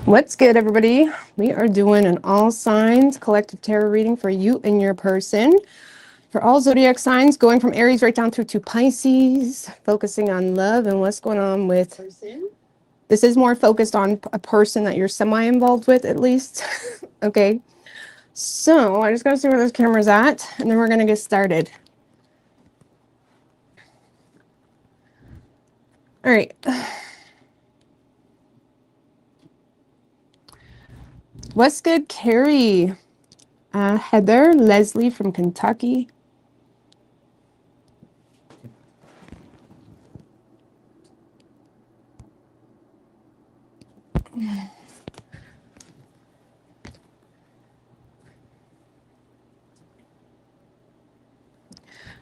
What's good, everybody? We are doing an all signs collective tarot reading for you and your person. For all zodiac signs, going from Aries right down through to Pisces, focusing on love and what's going on with person. This is more focused on a person that you're semi-involved with, at least. Okay. So I just gotta see where this camera's at, and then we're gonna get started. All right. What's good, Carrie? Heather, Leslie from Kentucky.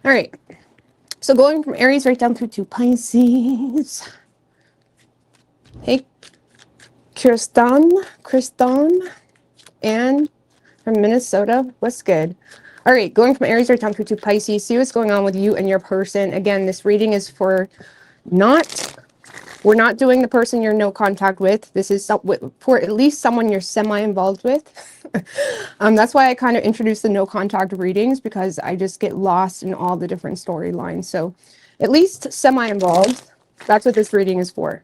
All right. So going from Aries right down through to Pisces. Hey, Kirsten, and from Minnesota. What's good? All right, going from Aries right down through to Pisces. See what's going on with you and your person. Again, this reading is for we're not doing the person you're no contact with. This is for at least someone you're semi-involved with. That's why I kind of introduce the no contact readings, because I just get lost in all the different storylines. So at least semi-involved. That's what this reading is for.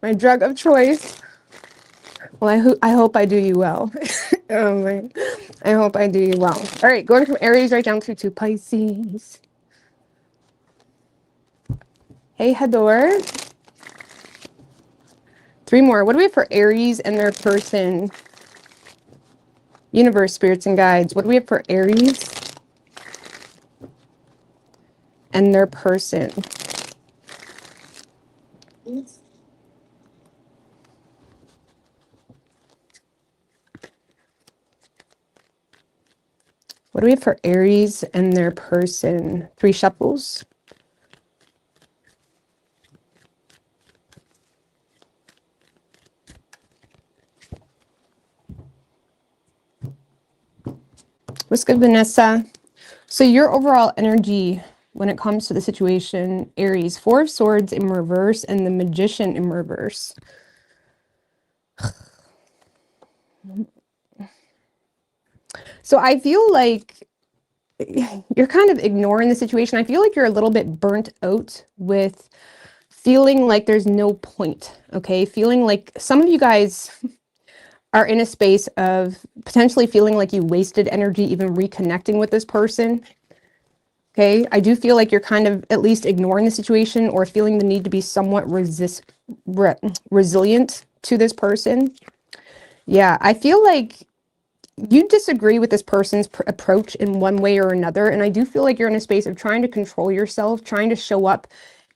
My drug of choice. Well, I hope I do you well. I hope I do you well. All right, going from Aries right down through to Pisces. Hey, Heather. 3 more. What do we have for Aries and their person? Universe, spirits, and guides. What do we have for Aries and their person? What do we have for Aries and their person? 3 shuffles. What's good, Vanessa? So your overall energy when it comes to the situation, Aries, 4 of Swords in reverse and the Magician in reverse. So I feel like you're kind of ignoring the situation. I feel like you're a little bit burnt out with feeling like there's no point, okay? Feeling like some of you guys are in a space of potentially feeling like you wasted energy even reconnecting with this person, okay? I do feel like you're kind of at least ignoring the situation or feeling the need to be somewhat resilient to this person. Yeah, I feel like you disagree with this person's approach in one way or another. And I do feel like you're in a space of trying to control yourself, trying to show up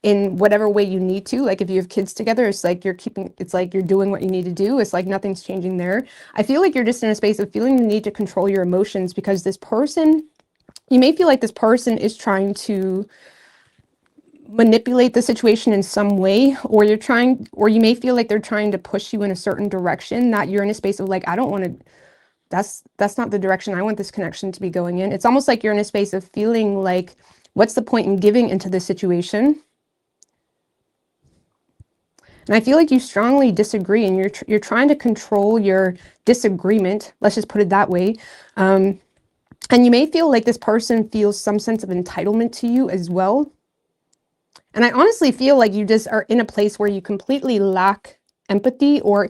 in whatever way you need to. Like if you have kids together, it's like it's like you're doing what you need to do. It's like nothing's changing there. I feel like you're just in a space of feeling the need to control your emotions, because this person, you may feel like this person is trying to manipulate the situation in some way, or you may feel like they're trying to push you in a certain direction that you're in a space of like, I don't want to, that's not the direction I want this connection to be going in. It's almost like you're in a space of feeling like, what's the point in giving into this situation? And I feel like you strongly disagree, and you're trying to control your disagreement. Let's just put it that way. And you may feel like this person feels some sense of entitlement to you as well. And I honestly feel like you just are in a place where you completely lack empathy, or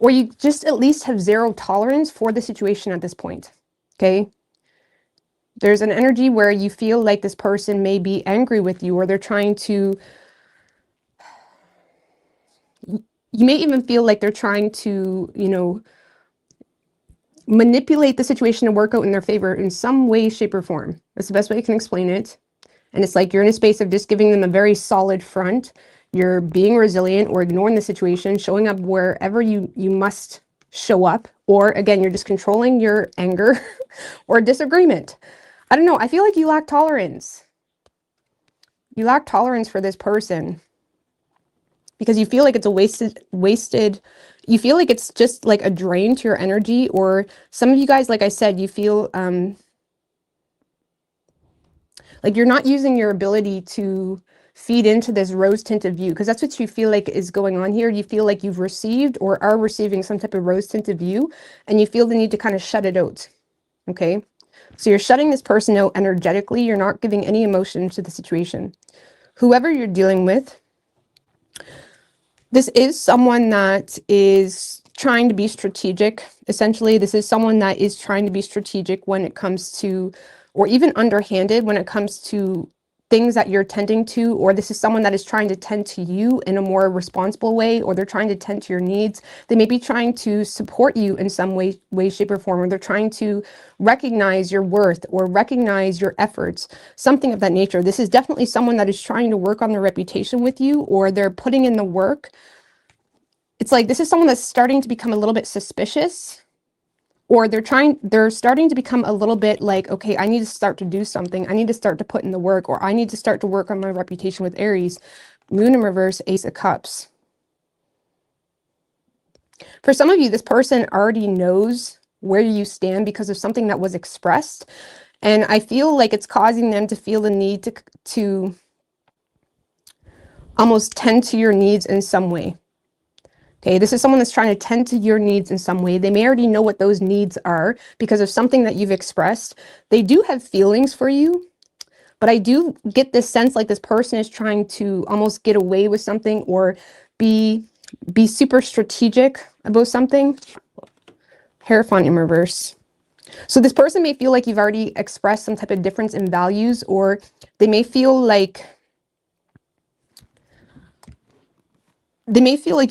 you just at least have 0 tolerance for the situation at this point, okay? There's an energy where you feel like this person may be angry with you, or they're trying to, you may even feel like they're trying to, you know, manipulate the situation to work out in their favor in some way, shape, or form. That's the best way I can explain it. And it's like you're in a space of just giving them a very solid front. You're being resilient or ignoring the situation, showing up wherever you must show up. Or again, you're just controlling your anger or disagreement. I don't know. I feel like you lack tolerance. You lack tolerance for this person because you feel like it's a wasted, you feel like it's just like a drain to your energy. Or some of you guys, like I said, you feel like you're not using your ability to feed into this rose tinted view, because that's what you feel like is going on here. You feel like you've received or are receiving some type of rose tinted view, and you feel the need to kind of shut it out. Okay, so you're shutting this person out energetically. You're not giving any emotion to the situation. Whoever you're dealing with, this is someone that is trying to be strategic. Essentially, this is someone that is trying to be strategic when it comes to, or even underhanded when it comes to things that you're tending to, or this is someone that is trying to tend to you in a more responsible way, or they're trying to tend to your needs. They may be trying to support you in some way, shape, or form, or they're trying to recognize your worth or recognize your efforts, something of that nature. This is definitely someone that is trying to work on their reputation with you, or they're putting in the work. It's like this is someone that's starting to become a little bit suspicious, or they're starting to become a little bit like, okay, I need to start to do something. I need to start to put in the work, or I need to start to work on my reputation with Aries. Moon in reverse, Ace of Cups. For some of you, this person already knows where you stand because of something that was expressed. And I feel like it's causing them to feel the need to almost tend to your needs in some way. Okay, this is someone that's trying to tend to your needs in some way. They may already know what those needs are because of something that you've expressed. They do have feelings for you, but I do get this sense like this person is trying to almost get away with something, or be super strategic about something. Hierophant in reverse. So this person may feel like you've already expressed some type of difference in values, or they may feel like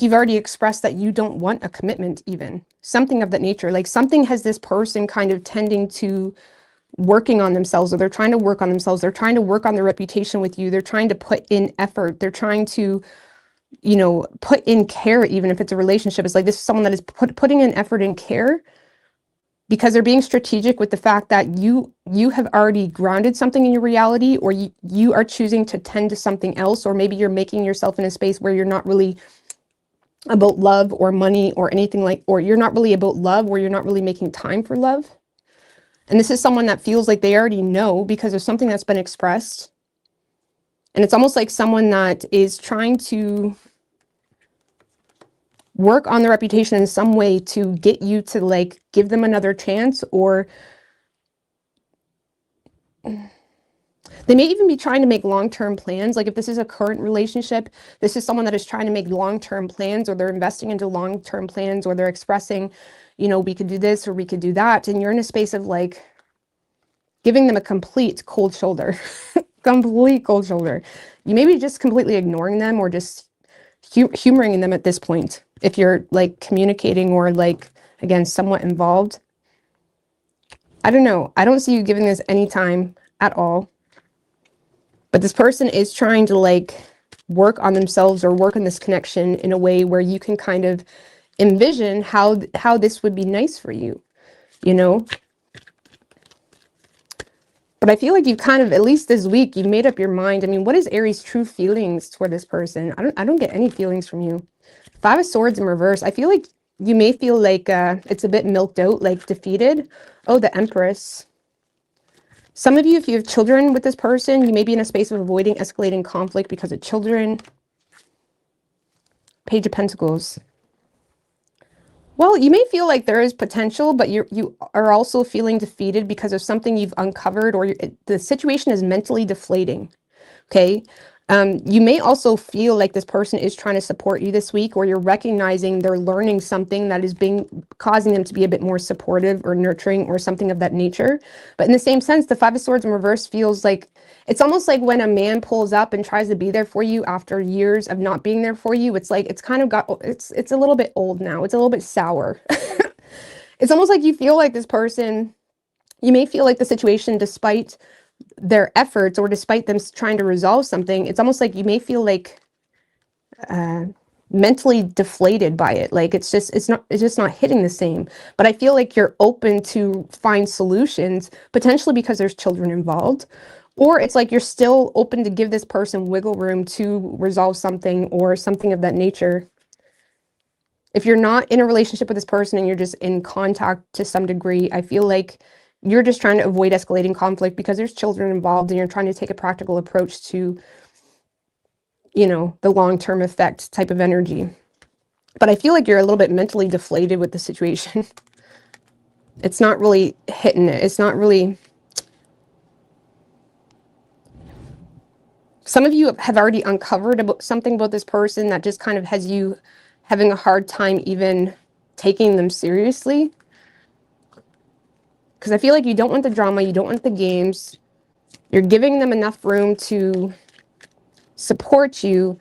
you've already expressed that you don't want a commitment, even something of that nature. Like something has this person kind of tending to working on themselves, or they're trying to work on themselves. They're trying to work on their reputation with you. They're trying to put in effort. They're trying to, put in care, even if it's a relationship. It's like this is someone that is putting in effort and care, because they're being strategic with the fact that you have already grounded something in your reality, or you are choosing to tend to something else, or maybe you're making yourself in a space where you're not really about love or money or anything like, or you're not really about love, or you're not really making time for love. And this is someone that feels like they already know because of something that's been expressed. And it's almost like someone that is trying to work on their reputation in some way to get you to like give them another chance, or they may even be trying to make long-term plans. Like if this is a current relationship, this is someone that is trying to make long-term plans, or they're investing into long-term plans, or they're expressing, we could do this or we could do that. And you're in a space of like giving them a complete cold shoulder, complete cold shoulder. You may be just completely ignoring them, or just humoring them at this point. If you're like communicating, or like, again, somewhat involved. I don't know. I don't see you giving this any time at all. But this person is trying to like work on themselves, or work on this connection in a way where you can kind of envision how this would be nice for you, But I feel like you've kind of, at least this week, you've made up your mind. I mean, what is Aries' true feelings toward this person? I don't get any feelings from you. Five of Swords in reverse. I feel like you may feel like it's a bit milked out, like defeated. Oh, the Empress. Some of you, if you have children with this person, you may be in a space of avoiding escalating conflict because of children. Page of Pentacles. Well, you may feel like there is potential, but you are also feeling defeated because of something you've uncovered, or the situation is mentally deflating. Okay. You may also feel like this person is trying to support you this week, or you're recognizing they're learning something that is causing them to be a bit more supportive or nurturing, or something of that nature. But in the same sense, the Five of Swords in reverse feels like, it's almost like when a man pulls up and tries to be there for you after years of not being there for you. It's like, it's kind of it's a little bit old now. It's a little bit sour. It's almost like you feel like this person, you may feel like the situation, despite their efforts, or despite them trying to resolve something, it's almost like you may feel like mentally deflated by it. Like it's just not hitting the same. But I feel like you're open to find solutions, potentially because there's children involved, or it's like you're still open to give this person wiggle room to resolve something, or something of that nature. If you're not in a relationship with this person and you're just in contact to some degree, I feel like you're just trying to avoid escalating conflict because there's children involved, and you're trying to take a practical approach to you know, the long-term effect type of energy. But I feel like you're a little bit mentally deflated with the situation. It's not really hitting it. It's not really... Some of you have already uncovered something about this person that just kind of has you having a hard time even taking them seriously. Because I feel like you don't want the drama, you don't want the games. You're giving them enough room to support you,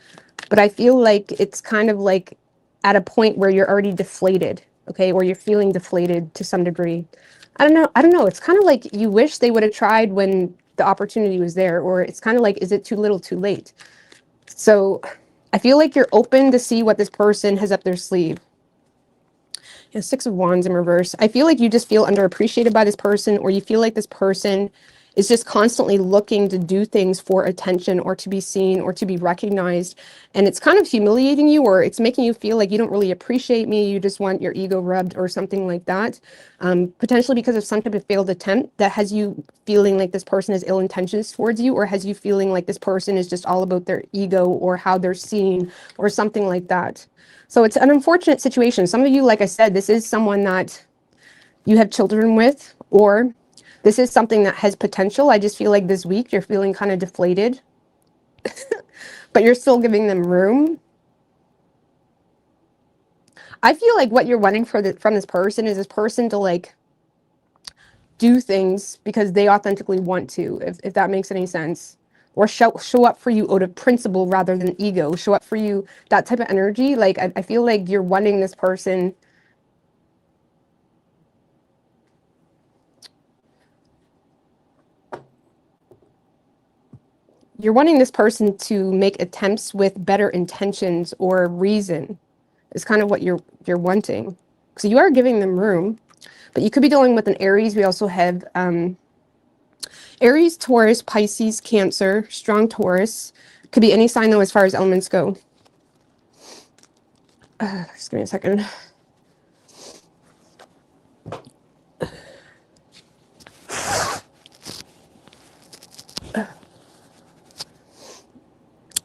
but I feel like it's kind of like at a point where you're already deflated, okay? Or you're feeling deflated to some degree. I don't know. It's kind of like you wish they would have tried when the opportunity was there, or it's kind of like, is it too little too late? So I feel like you're open to see what this person has up their sleeve. Yeah, Six of Wands in reverse. I feel like you just feel underappreciated by this person, or you feel like this person is just constantly looking to do things for attention or to be seen or to be recognized. And it's kind of humiliating you, or it's making you feel like you don't really appreciate me. You just want your ego rubbed or something like that. Potentially because of some type of failed attempt that has you feeling like this person has ill intentions towards you, or has you feeling like this person is just all about their ego or how they're seen or something like that. So it's an unfortunate situation. Some of you, like I said, this is someone that you have children with, or this is something that has potential. I just feel like this week you're feeling kind of deflated, but you're still giving them room. I feel like what you're wanting from this person is this person to like do things because they authentically want to, if that makes any sense. Or show up for you out of principle rather than ego. Show up for you, that type of energy. Like, I feel like you're wanting this person. You're wanting this person to make attempts with better intentions or reason. Is kind of what you're wanting. So you are giving them room, but you could be dealing with an Aries. We also have Aries, Taurus, Pisces, Cancer, strong Taurus. Could be any sign though as far as elements go. Just give me a second.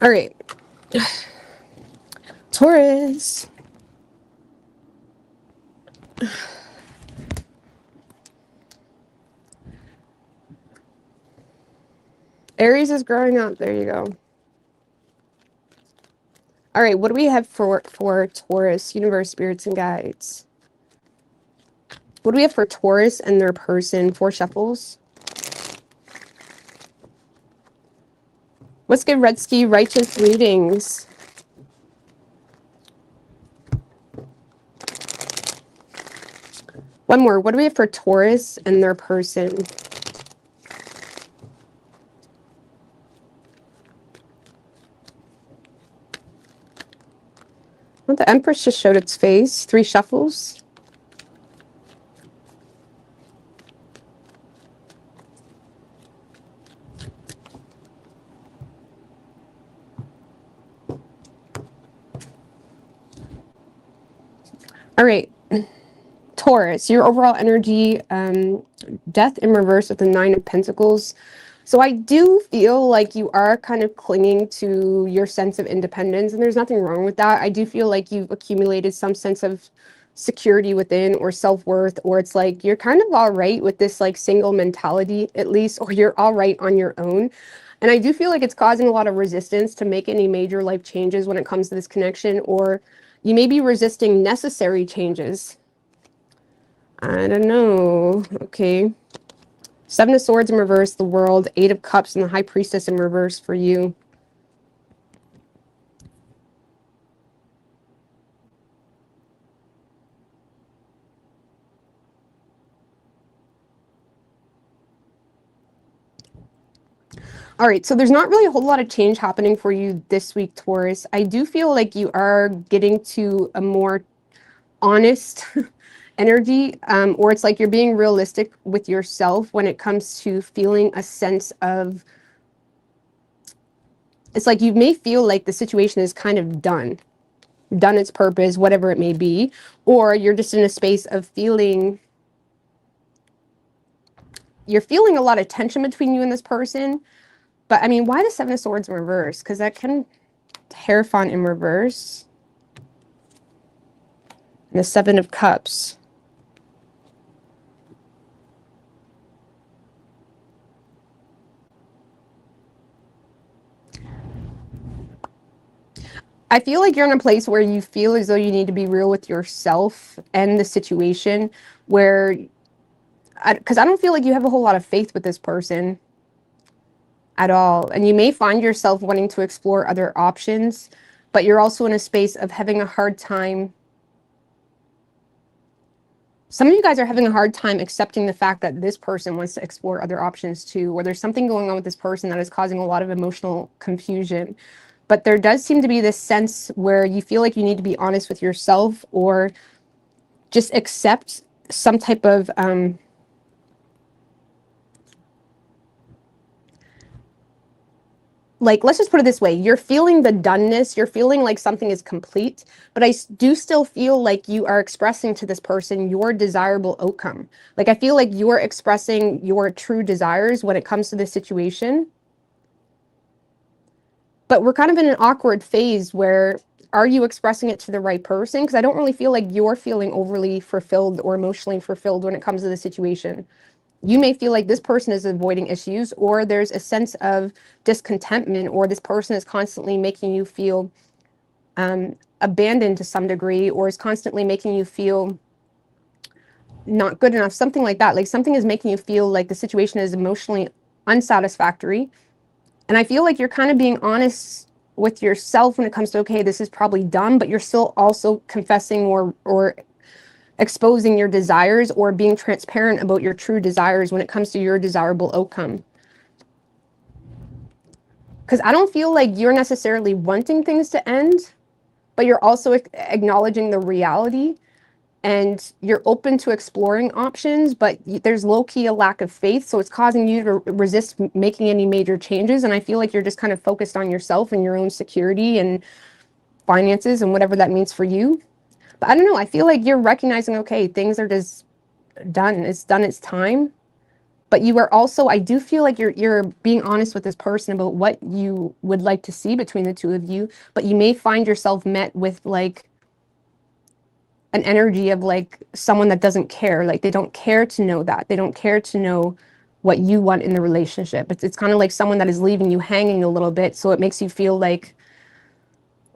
All right. Taurus. Aries is growing up. There you go. All right, what do we have for Taurus, universe, spirits, and guides? What do we have for Taurus and their person? 4 shuffles. Let's give Redsky righteous readings. One more. What do we have for Taurus and their person? Well, the Empress just showed its face. 3 shuffles. All right. Taurus, your overall energy, death in reverse with the 9 of Pentacles. So I do feel like you are kind of clinging to your sense of independence, and there's nothing wrong with that. I do feel like you've accumulated some sense of security within, or self-worth, or it's like you're kind of all right with this like single mentality at least, or you're all right on your own. And I do feel like it's causing a lot of resistance to make any major life changes when it comes to this connection, or you may be resisting necessary changes. I don't know. Okay. 7 of Swords in reverse, the World, 8 of Cups, and the High Priestess in reverse for you. All right, so there's not really a whole lot of change happening for you this week, Taurus. I do feel like you are getting to a more honest energy, or it's like you're being realistic with yourself when it comes to feeling a sense of, it's like you may feel like the situation is kind of done its purpose, whatever it may be, or you're just in a space of feeling, you're feeling a lot of tension between you and this person. But I mean, why the 7 of Swords in reverse? Because that can, Hierophant in reverse. And the Seven of Cups. I feel like you're in a place where you feel as though you need to be real with yourself and the situation where, because I don't feel like you have a whole lot of faith with this person at all. And you may find yourself wanting to explore other options, but you're also in a space of having a hard time. Some of you guys are having a hard time accepting the fact that this person wants to explore other options too, or there's something going on with this person that is causing a lot of emotional confusion. But there does seem to be this sense where you feel like you need to be honest with yourself or just accept some type of like, let's just put it this way. You're feeling the doneness. You're feeling like something is complete, but I do still feel like you are expressing to this person your desirable outcome. Like, I feel like you're expressing your true desires when it comes to this situation. But we're kind of in an awkward phase where, are you expressing it to the right person? Because I don't really feel like you're feeling overly fulfilled or emotionally fulfilled when it comes to the situation. You may feel like this person is avoiding issues, or there's a sense of discontentment, or this person is constantly making you feel abandoned to some degree, or is constantly making you feel not good enough, something like that. Like something is making you feel like the situation is emotionally unsatisfactory. And I feel like you're kind of being honest with yourself when it comes to, okay, this is probably dumb, but you're still also confessing or exposing your desires or being transparent about your true desires when it comes to your desirable outcome. Because I don't feel like you're necessarily wanting things to end, but you're also acknowledging the reality and you're open to exploring options, but there's low-key a lack of faith, so it's causing you to resist making any major changes. And I feel like you're just kind of focused on yourself and your own security and finances and whatever that means for you. But I don't know, I feel like you're recognizing, okay, things are just done. It's done its time. But you are also, I do feel like you're being honest with this person about what you would like to see between the two of you, but you may find yourself met with like an energy of like someone that doesn't care. Like they don't care to know that. They don't care to know what you want in the relationship. It's kind of like someone that is leaving you hanging a little bit, so it makes you feel like,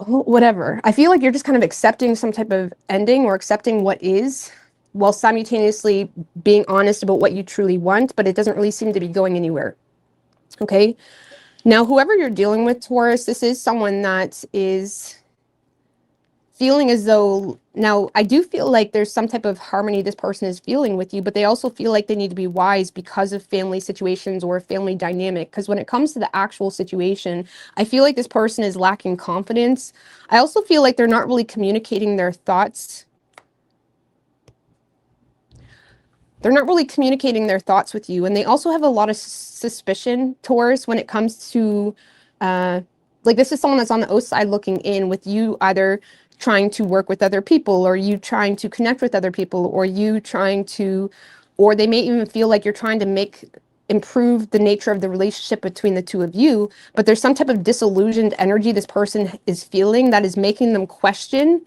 oh, whatever. I feel like you're just kind of accepting some type of ending or accepting what is, while simultaneously being honest about what you truly want, but it doesn't really seem to be going anywhere. Okay? Now, whoever you're dealing with, Taurus, this is someone that is feeling as though, now I do feel like there's some type of harmony this person is feeling with you, but they also feel like they need to be wise because of family situations or family dynamic. Because when it comes to the actual situation, I feel like this person is lacking confidence. I also feel like they're not really communicating their thoughts. They're not really communicating their thoughts with you. And they also have a lot of suspicion, Taurus, when it comes to, like this is someone that's on the outside looking in, with you either trying to work with other people, or you trying to connect with other people, or you trying to, or they may even feel like you're trying to improve the nature of the relationship between the two of you, but there's some type of disillusioned energy this person is feeling that is making them question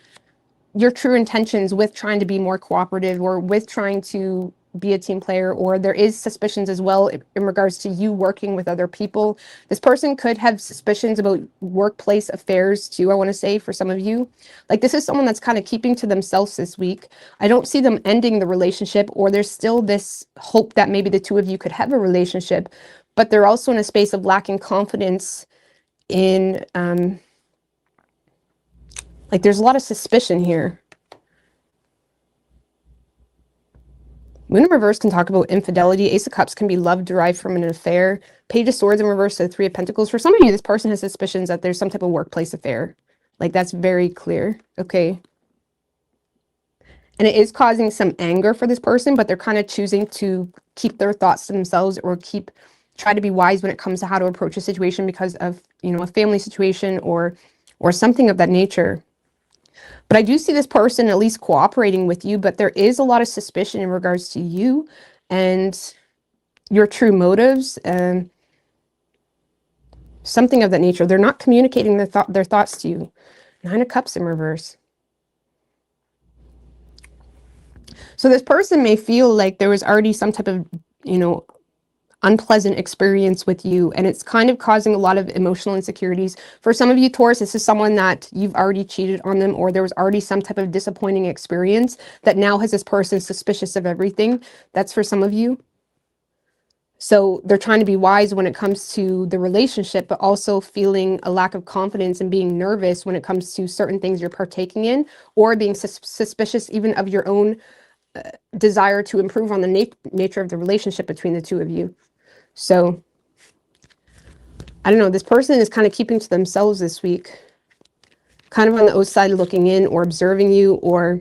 your true intentions with trying to be more cooperative or with trying to be a team player. Or there is suspicions as well in regards to you working with other people. This person could have suspicions about workplace affairs too, I want to say, for some of you. Like this is someone that's kind of keeping to themselves this week. I don't see them ending the relationship, or there's still this hope that maybe the two of you could have a relationship, but they're also in a space of lacking confidence in like there's a lot of suspicion here. Moon in reverse can talk about infidelity. Ace of Cups can be love derived from an affair. Page of Swords in reverse to the Three of Pentacles. For some of you, this person has suspicions that there's some type of workplace affair. Like that's very clear. Okay. And it is causing some anger for this person, but they're kind of choosing to keep their thoughts to themselves, or try to be wise when it comes to how to approach a situation because of, you know, a family situation or something of that nature. But I do see this person at least cooperating with you, but there is a lot of suspicion in regards to you and your true motives. Something of that nature. They're not communicating their thoughts to you. 9 of Cups in reverse. So this person may feel like there was already some type of, unpleasant experience with you, and it's kind of causing a lot of emotional insecurities. For some of you, Taurus, this is someone that you've already cheated on them, or there was already some type of disappointing experience that now has this person suspicious of everything. That's for some of you. So they're trying to be wise when it comes to the relationship, but also feeling a lack of confidence and being nervous when it comes to certain things you're partaking in, or being suspicious even of your own desire to improve on the nature of the relationship between the two of you. So I don't know, this person is kind of keeping to themselves this week, kind of on the outside looking in, or observing you, or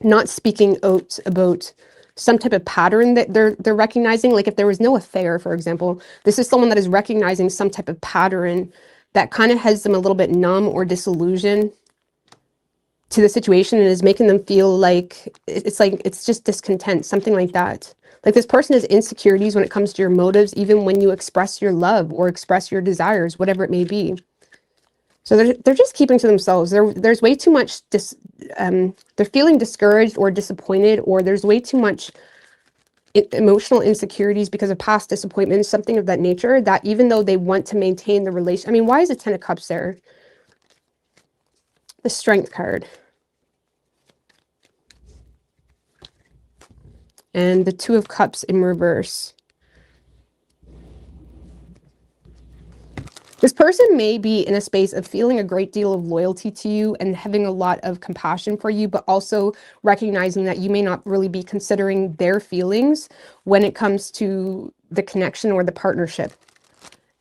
not speaking out about some type of pattern that they're recognizing. Like if there was no affair, for example, this is someone that is recognizing some type of pattern that kind of has them a little bit numb or disillusioned to the situation, and is making them feel like it's just discontent, something like that. Like this person has insecurities when it comes to your motives, even when you express your love or express your desires, whatever it may be. So they're just keeping to themselves. There's way too much, they're feeling discouraged or disappointed, or there's way too much emotional insecurities because of past disappointments, something of that nature, that even though they want to maintain the relation. I mean, why is the 10 of Cups there? The Strength card. And the 2 of Cups in reverse. This person may be in a space of feeling a great deal of loyalty to you and having a lot of compassion for you, but also recognizing that you may not really be considering their feelings when it comes to the connection or the partnership.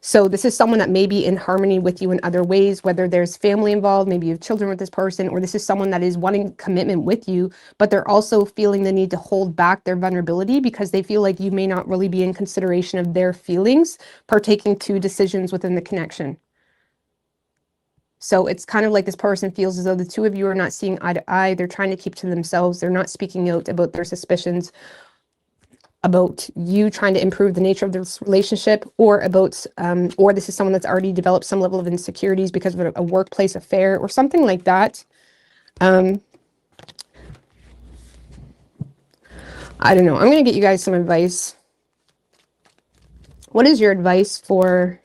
So this is someone that may be in harmony with you in other ways, whether there's family involved, maybe you have children with this person, or this is someone that is wanting commitment with you, but they're also feeling the need to hold back their vulnerability because they feel like you may not really be in consideration of their feelings, partaking to decisions within the connection. So it's kind of like this person feels as though the two of you are not seeing eye to eye. They're trying to keep to themselves. They're not speaking out about their suspicions about you trying to improve the nature of this relationship, or about, or this is someone that's already developed some level of insecurities because of a workplace affair or something like that. I don't know. I'm going to get you guys some advice. What is your advice for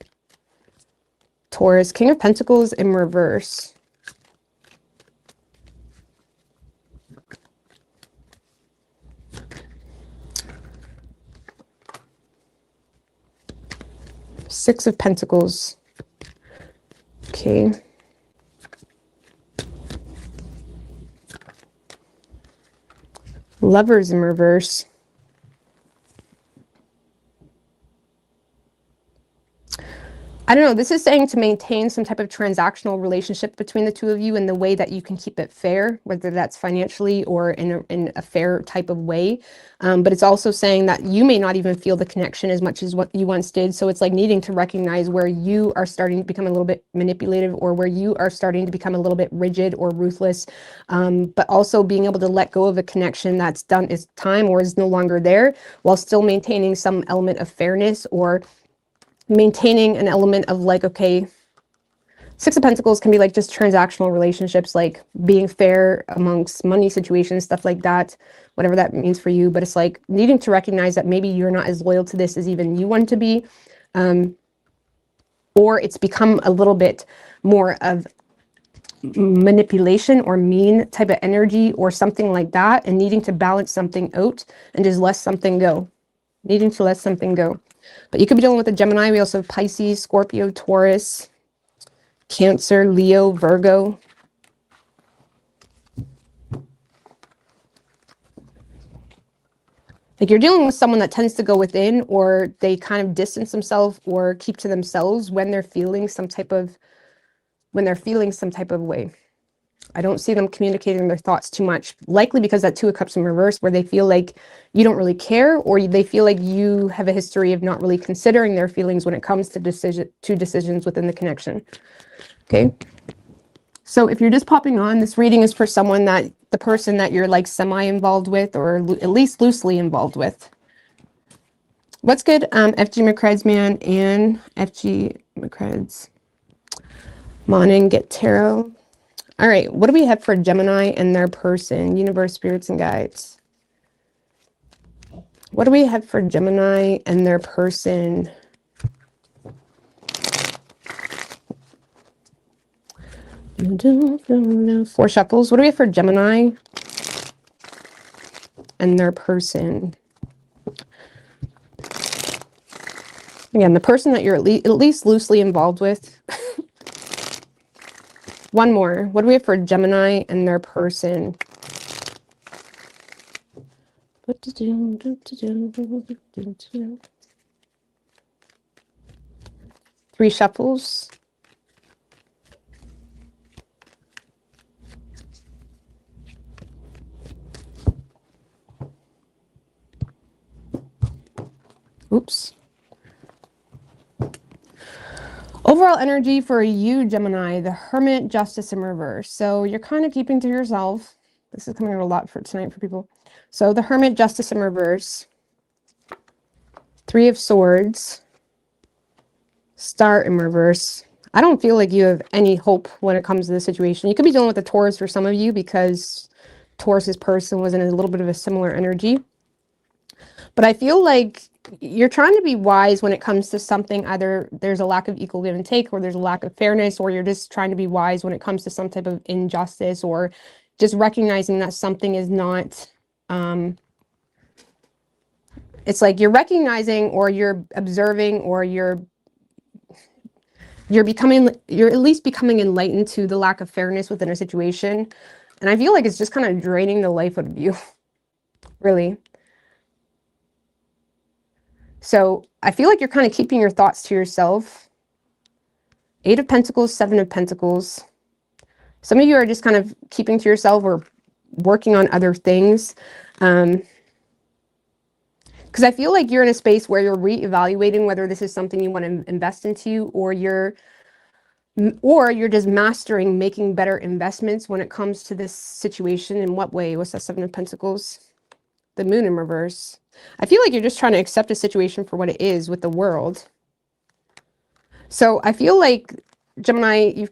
Taurus? King of Pentacles in reverse. Six of Pentacles. Okay. Lovers in reverse. I don't know, this is saying to maintain some type of transactional relationship between the two of you in the way that you can keep it fair, whether that's financially or in a fair type of way. But it's also saying that you may not even feel the connection as much as what you once did. So it's like needing to recognize where you are starting to become a little bit manipulative, or where you are starting to become a little bit rigid or ruthless. But also being able to let go of a connection that's done its time or is no longer there, while still maintaining some element of fairness, or maintaining an element of like, okay, Six of Pentacles can be like just transactional relationships, like being fair amongst money situations, stuff like that, whatever that means for you. But it's like needing to recognize that maybe you're not as loyal to this as even you want to be, or it's become a little bit more of manipulation or mean type of energy or something like that, and needing to balance something out and just let something go. Needing to let something go. But you could be dealing with a Gemini. We also have Pisces, Scorpio, Taurus, Cancer, Leo, Virgo. Like you're dealing with someone that tends to go within, or they kind of distance themselves or keep to themselves when they're feeling some type of way. I don't see them communicating their thoughts too much, likely because that Two of Cups in reverse, where they feel like you don't really care, or they feel like you have a history of not really considering their feelings when it comes to decisions within the connection. Okay. So if you're just popping on, this reading is for someone that the person that you're like semi-involved with, or at least loosely involved with. What's good, FG McCredsman and FG My creds. Come on in, get tarot. All right, what do we have for Gemini and their person? Universe, spirits, and guides. What do we have for Gemini and their person? Four shuffles. What do we have for Gemini and their person? Again, the person that you're at least loosely involved with. One more. What do we have for Gemini and their person? Three shuffles. Oops. Overall energy for you, Gemini, the Hermit, Justice in reverse. So you're kind of keeping to yourself. This is coming out a lot for tonight for people. So the Hermit, Justice in reverse. Three of Swords. Star in reverse. I don't feel like you have any hope when it comes to this situation. You could be dealing with a Taurus for some of you because Taurus's person was in a little bit of a similar energy. But I feel like you're trying to be wise when it comes to something. Either there's a lack of equal give and take, or there's a lack of fairness, or you're just trying to be wise when it comes to some type of injustice, or just recognizing that something is not, it's like you're recognizing, or you're observing, or you're at least becoming enlightened to the lack of fairness within a situation. And I feel like it's just kind of draining the life out of you, really. So I feel like you're kind of keeping your thoughts to yourself. Eight of Pentacles, Seven of Pentacles. Some of you are just kind of keeping to yourself or working on other things. Because I feel like you're in a space where you're reevaluating whether this is something you want to invest into, or you're just mastering making better investments when it comes to this situation. In what way? What's that Seven of Pentacles? The Moon in reverse. I feel like you're just trying to accept a situation for what it is with the world. So I feel like, Gemini, you're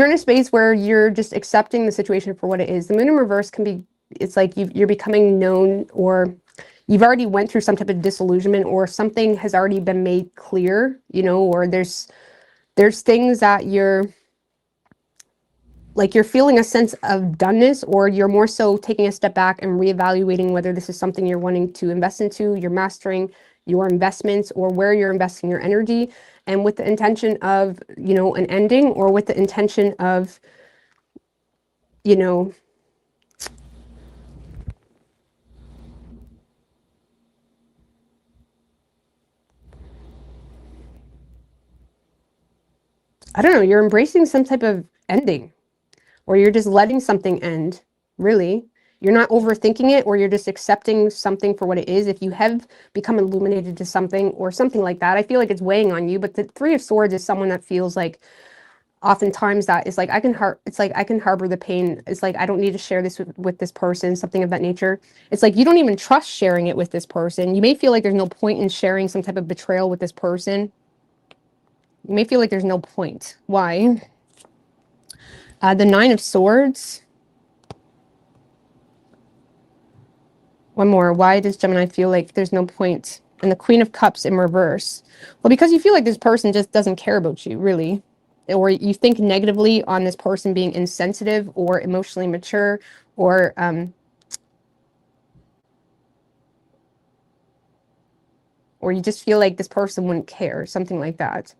in a space where you're just accepting the situation for what it is. The Moon in reverse can be, it's like you're becoming known, or you've already went through some type of disillusionment, or something has already been made clear, you know, or there's things that you're feeling a sense of doneness, or you're more so taking a step back and reevaluating whether this is something you're wanting to invest into. You're mastering your investments, or where you're investing your energy, and with the intention of, you know, an ending, or with the intention of, you know, I don't know, you're embracing some type of ending, or you're just letting something end, really. You're not overthinking it, or you're just accepting something for what it is. If you have become illuminated to something or something like that, I feel like it's weighing on you. But the Three of Swords is someone that feels like oftentimes that is like, I can harbor the pain. It's like, I don't need to share this with this person, something of that nature. It's like you don't even trust sharing it with this person. You may feel like there's no point in sharing some type of betrayal with this person. You may feel like there's no point. Why? The Nine of Swords. One more. Why does Gemini feel like there's no point? And the Queen of Cups in reverse. Well, because you feel like this person just doesn't care about you, really. Or you think negatively on this person being insensitive or emotionally mature, or you just feel like this person wouldn't care, something like that.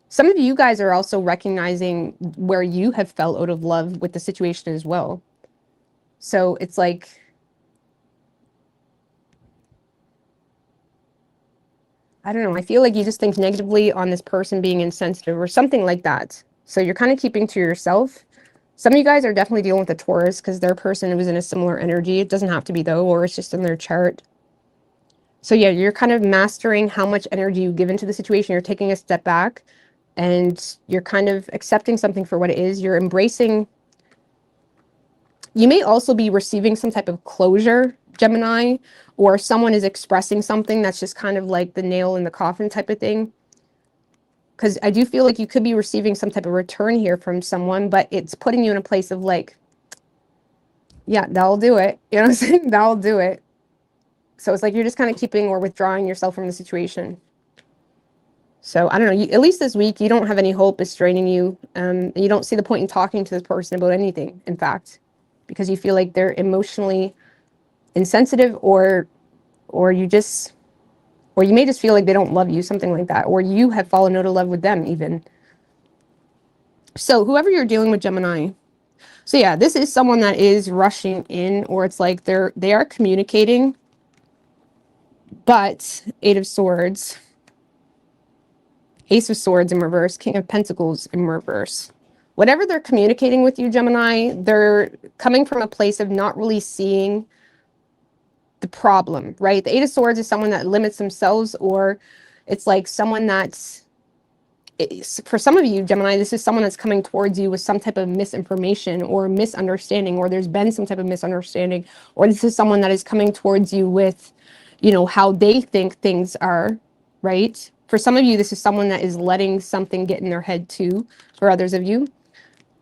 Some of you guys are also recognizing where you have fell out of love with the situation as well. So it's like, I don't know, I feel like you just think negatively on this person being insensitive or something like that. So you're kind of keeping to yourself. Some of you guys are definitely dealing with a Taurus because their person was in a similar energy. It doesn't have to be though, or it's just in their chart. So yeah, you're kind of mastering how much energy you give into the situation. You're taking a step back and you're kind of accepting something for what it is. You're embracing. You may also be receiving some type of closure Gemini, or someone is expressing something that's just kind of like the nail in the coffin type of thing. Because I do feel like you could be receiving some type of return here from someone, but it's putting you in a place of like, yeah, that'll do it. You know what I'm saying? That'll do it. So it's like you're just kind of keeping or withdrawing yourself from the situation. So I don't know, at least this week, you don't have any hope. It's draining you. And you don't see the point in talking to this person about anything, in fact, because you feel like they're emotionally insensitive, or you just, or you may just feel like they don't love you, something like that, or you have fallen out of love with them even. So whoever you're dealing with, Gemini, so yeah, this is someone that is rushing in, or it's like they are communicating, but Eight of Swords, Ace of Swords in reverse, King of Pentacles in reverse. Whatever they're communicating with you, Gemini, they're coming from a place of not really seeing the problem, right? The Eight of Swords is someone that limits themselves, or it's like someone that's, for some of you, Gemini, this is someone that's coming towards you with some type of misinformation or misunderstanding, or there's been some type of misunderstanding, or this is someone that is coming towards you with, you know, how they think things are, right? For some of you, this is someone that is letting something get in their head too, for others of you.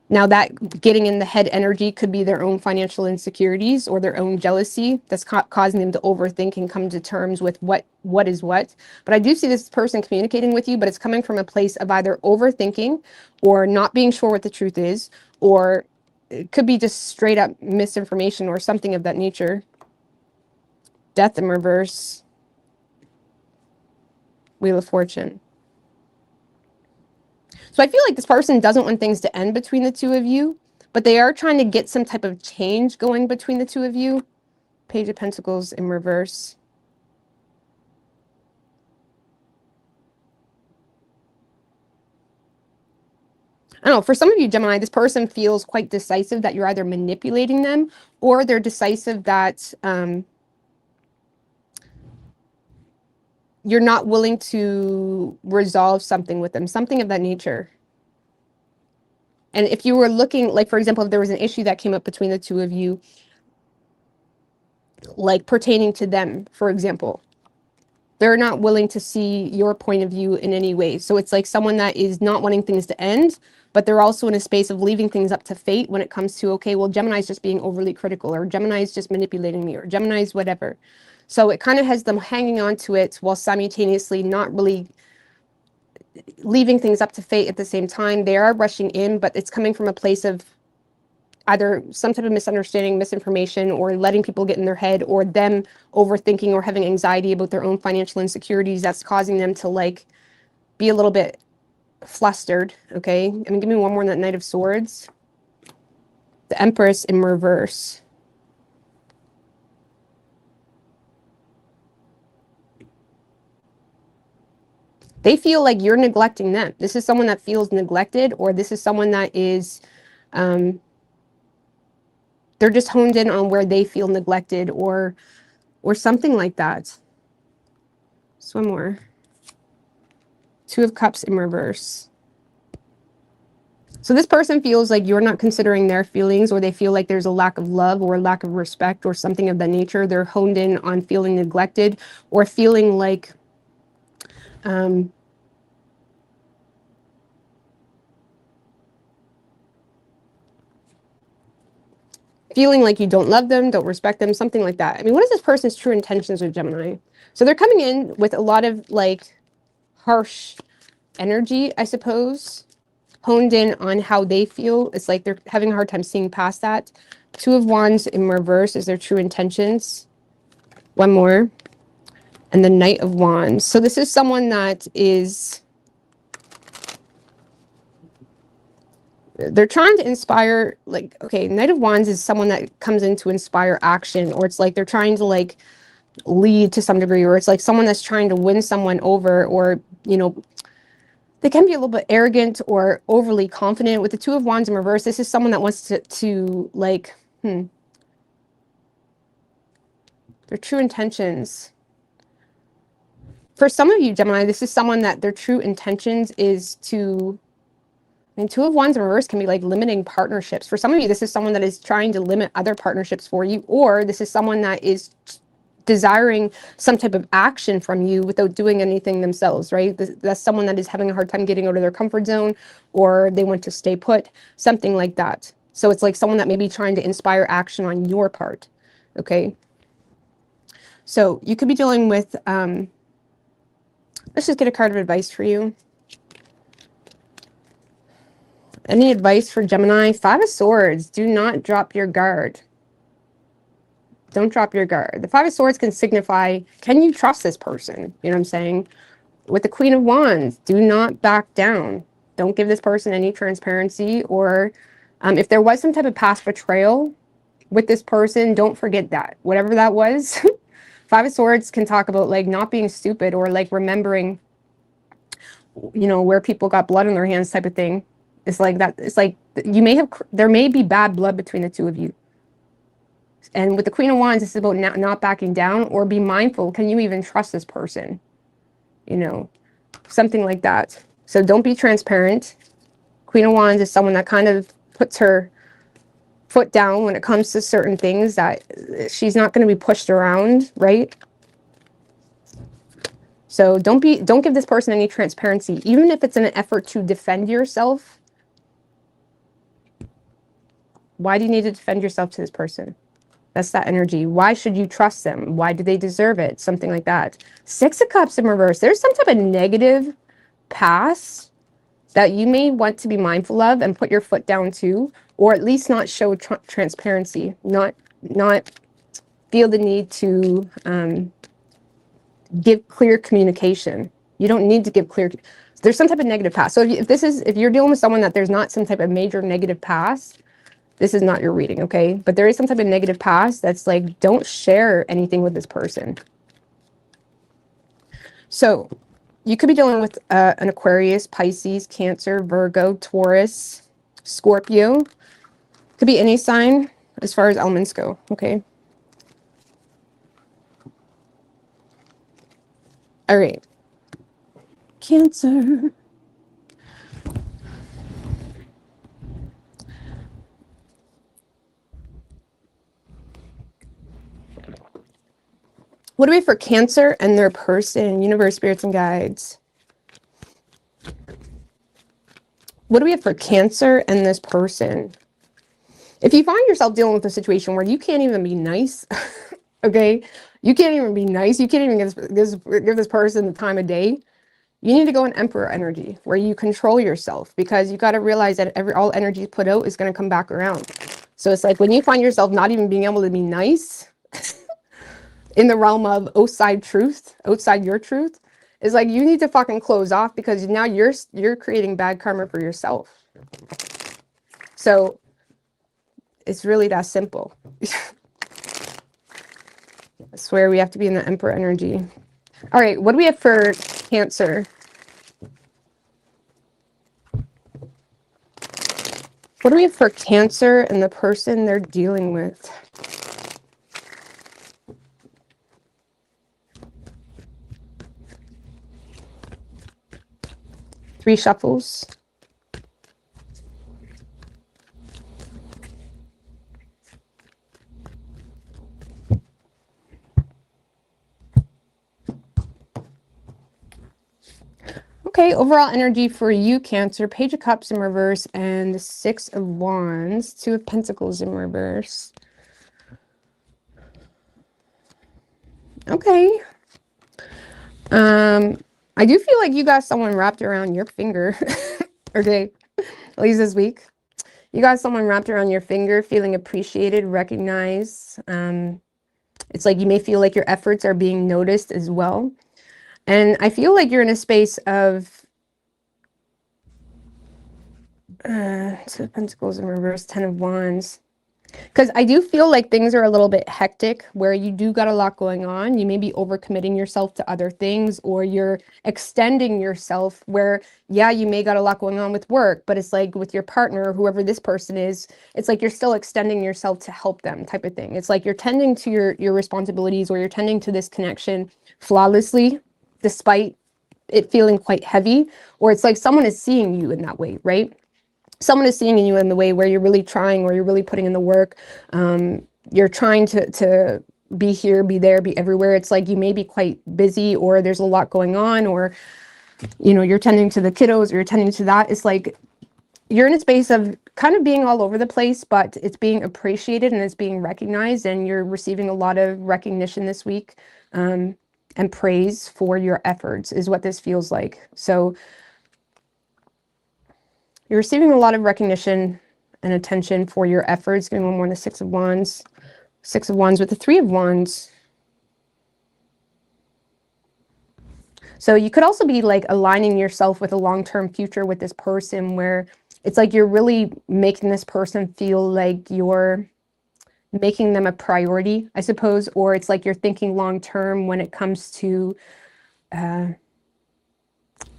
Now, that getting in the head energy could be their own financial insecurities or their own jealousy that's causing them to overthink and come to terms with what is what. But I do see this person communicating with you, but it's coming from a place of either overthinking or not being sure what the truth is, or it could be just straight up misinformation or something of that nature. Death in reverse. Wheel of Fortune. So I feel like this person doesn't want things to end between the two of you, but they are trying to get some type of change going between the two of you. Page of Pentacles in reverse. I don't know, for some of you, Gemini, this person feels quite decisive that you're either manipulating them, or they're decisive that you're not willing to resolve something with them, something of that nature. And if you were looking, like, for example, if there was an issue that came up between the two of you, like pertaining to them, for example, they're not willing to see your point of view in any way. So it's like someone that is not wanting things to end, but they're also in a space of leaving things up to fate when it comes to, okay, well, Gemini's just being overly critical, or Gemini's just manipulating me, or Gemini's whatever. So it kind of has them hanging on to it while simultaneously not really leaving things up to fate at the same time. They are rushing in, but it's coming from a place of either some type of misunderstanding, misinformation, or letting people get in their head, or them overthinking or having anxiety about their own financial insecurities that's causing them to like be a little bit flustered. Okay, I mean, give me one more on that Knight of Swords. The Empress in reverse. They feel like you're neglecting them. This is someone that feels neglected, or this is someone that is, they're just honed in on where they feel neglected, or something like that. Just one more. Two of Cups in reverse. So this person feels like you're not considering their feelings, or they feel like there's a lack of love or a lack of respect or something of that nature. They're honed in on feeling neglected, or feeling like feeling like you don't love them, don't respect them, something like that. I mean, what is this person's true intentions with Gemini? So they're coming in with a lot of like harsh energy, I suppose, honed in on how they feel. It's like they're having a hard time seeing past that. Two of Wands in reverse is their true intentions. One more. And the Knight of Wands. So this is someone that is, they're trying to inspire, like, okay, Knight of Wands is someone that comes in to inspire action, or it's like they're trying to like lead to some degree, or it's like someone that's trying to win someone over, or, you know, they can be a little bit arrogant or overly confident. With the Two of Wands in reverse, this is someone that wants to like, their true intentions. For some of you, Gemini, this is someone that their true intentions is to And Two of Wands in reverse can be like limiting partnerships. For some of you, this is someone that is trying to limit other partnerships for you, or this is someone that is desiring some type of action from you without doing anything themselves, right? That's someone that is having a hard time getting out of their comfort zone, or they want to stay put, something like that. So it's like someone that may be trying to inspire action on your part, okay? So you could be dealing with, let's just get a card of advice for you. Any advice for Gemini? Five of Swords. Do not drop your guard. Don't drop your guard. The Five of Swords can signify, can you trust this person? You know what I'm saying? With the Queen of Wands, do not back down. Don't give this person any transparency, or if there was some type of past betrayal with this person, don't forget that. Whatever that was. Five of Swords can talk about like not being stupid, or like remembering, you know, where people got blood on their hands type of thing. It's like that. It's like you may have, there may be bad blood between the two of you. And with the Queen of Wands, it's about not backing down, or be mindful. Can you even trust this person? You know, something like that. So don't be transparent. Queen of Wands is someone that kind of puts her foot down when it comes to certain things, that she's not going to be pushed around, right? So don't give this person any transparency, even if it's in an effort to defend yourself. Why do you need to defend yourself to this person? That's that energy. Why should you trust them? Why do they deserve it? Something like that. Six of Cups in reverse. There's some type of negative past that you may want to be mindful of and put your foot down to, or at least not show transparency, not feel the need to give clear communication. You don't need to give clear. There's some type of negative past. So if you're dealing with someone that there's not some type of major negative past, this is not your reading, okay? But there is some type of negative past that's like, don't share anything with this person. So you could be dealing with an Aquarius, Pisces, Cancer, Virgo, Taurus, Scorpio. Could be any sign as far as elements go, okay? All right. Cancer. What do we have for Cancer and their person? Universe, spirits, and guides. What do we have for Cancer and this person? If you find yourself dealing with a situation where you can't even be nice, okay? You can't even be nice. You can't even give this person the time of day. You need to go in Emperor energy, where you control yourself, because you got to realize that all energy put out is going to come back around. So it's like when you find yourself not even being able to be nice in the realm of outside your truth, is like you need to fucking close off, because now you're creating bad karma for yourself. So it's really that simple. I swear we have to be in the Emperor energy. All right, what do we have for Cancer? What do we have for Cancer and the person they're dealing with? Three shuffles. Okay, overall energy for you, Cancer. Page of Cups in reverse and the Six of Wands. Two of Pentacles in reverse. Okay. I do feel like you got someone wrapped around your finger. Okay, at least this week. You got someone wrapped around your finger, feeling appreciated, recognized. It's like you may feel like your efforts are being noticed as well. And I feel like you're in a space of Two of Pentacles in reverse, Ten of Wands. Because I do feel like things are a little bit hectic, where you do got a lot going on. You may be overcommitting yourself to other things, or you're extending yourself where, yeah, you may got a lot going on with work, but it's like with your partner, whoever this person is, it's like you're still extending yourself to help them type of thing. It's like you're tending to your responsibilities, or you're tending to this connection flawlessly, despite it feeling quite heavy, or it's like someone is seeing you in that way, right? someone is seeing you in the way where you're really trying, or you're really putting in the work. You're trying to be here, be there, be everywhere. It's like you may be quite busy, or there's a lot going on, or, you know, you're tending to the kiddos, or you're tending to that. It's like you're in a space of kind of being all over the place, but it's being appreciated and it's being recognized, and you're receiving a lot of recognition this week, and praise for your efforts is what this feels like. So you're receiving a lot of recognition and attention for your efforts. Give me one more, the Six of Wands. Six of Wands with the Three of Wands. So you could also be like aligning yourself with a long-term future with this person, where it's like you're really making this person feel like you're making them a priority, I suppose, or it's like you're thinking long-term when it comes to,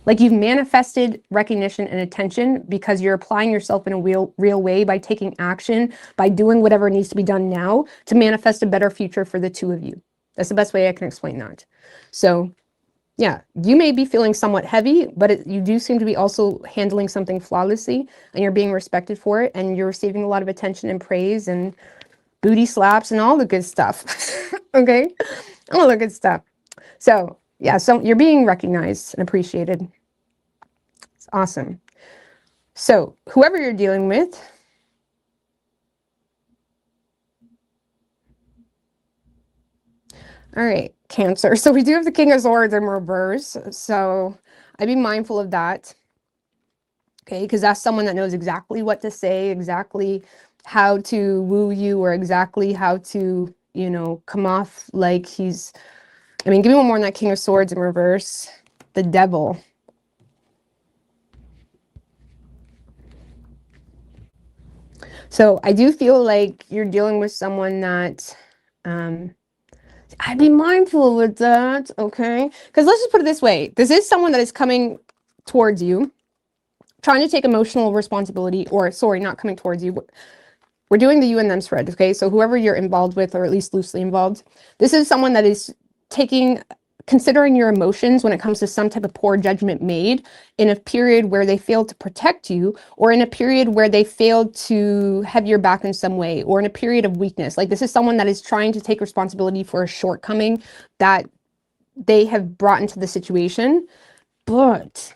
like you've manifested recognition and attention because you're applying yourself in a real way by taking action, by doing whatever needs to be done now to manifest a better future for the two of you. That's the best way I can explain that. So yeah, you may be feeling somewhat heavy, but you do seem to be also handling something flawlessly, and you're being respected for it, and you're receiving a lot of attention and praise and booty slaps and all the good stuff. Okay, all the good stuff. So yeah, so you're being recognized and appreciated. It's awesome. So whoever you're dealing with, all right, Cancer. So we do have the King of Swords in reverse. So I'd be mindful of that. Okay, because that's someone that knows exactly what to say, exactly how to woo you, or exactly how to, you know, come off like he's, I mean, give me one more on that King of Swords in reverse. The Devil. So I do feel like you're dealing with someone that, I'd be mindful with that, okay? Because let's just put it this way. This is someone that is coming towards you, trying to take emotional responsibility, or sorry, not coming towards you. We're doing the you and them spread, okay? So whoever you're involved with, or at least loosely involved, this is someone that is considering your emotions when it comes to some type of poor judgment made in a period where they failed to protect you, or in a period where they failed to have your back in some way, or in a period of weakness. Like this is someone that is trying to take responsibility for a shortcoming that they have brought into the situation. But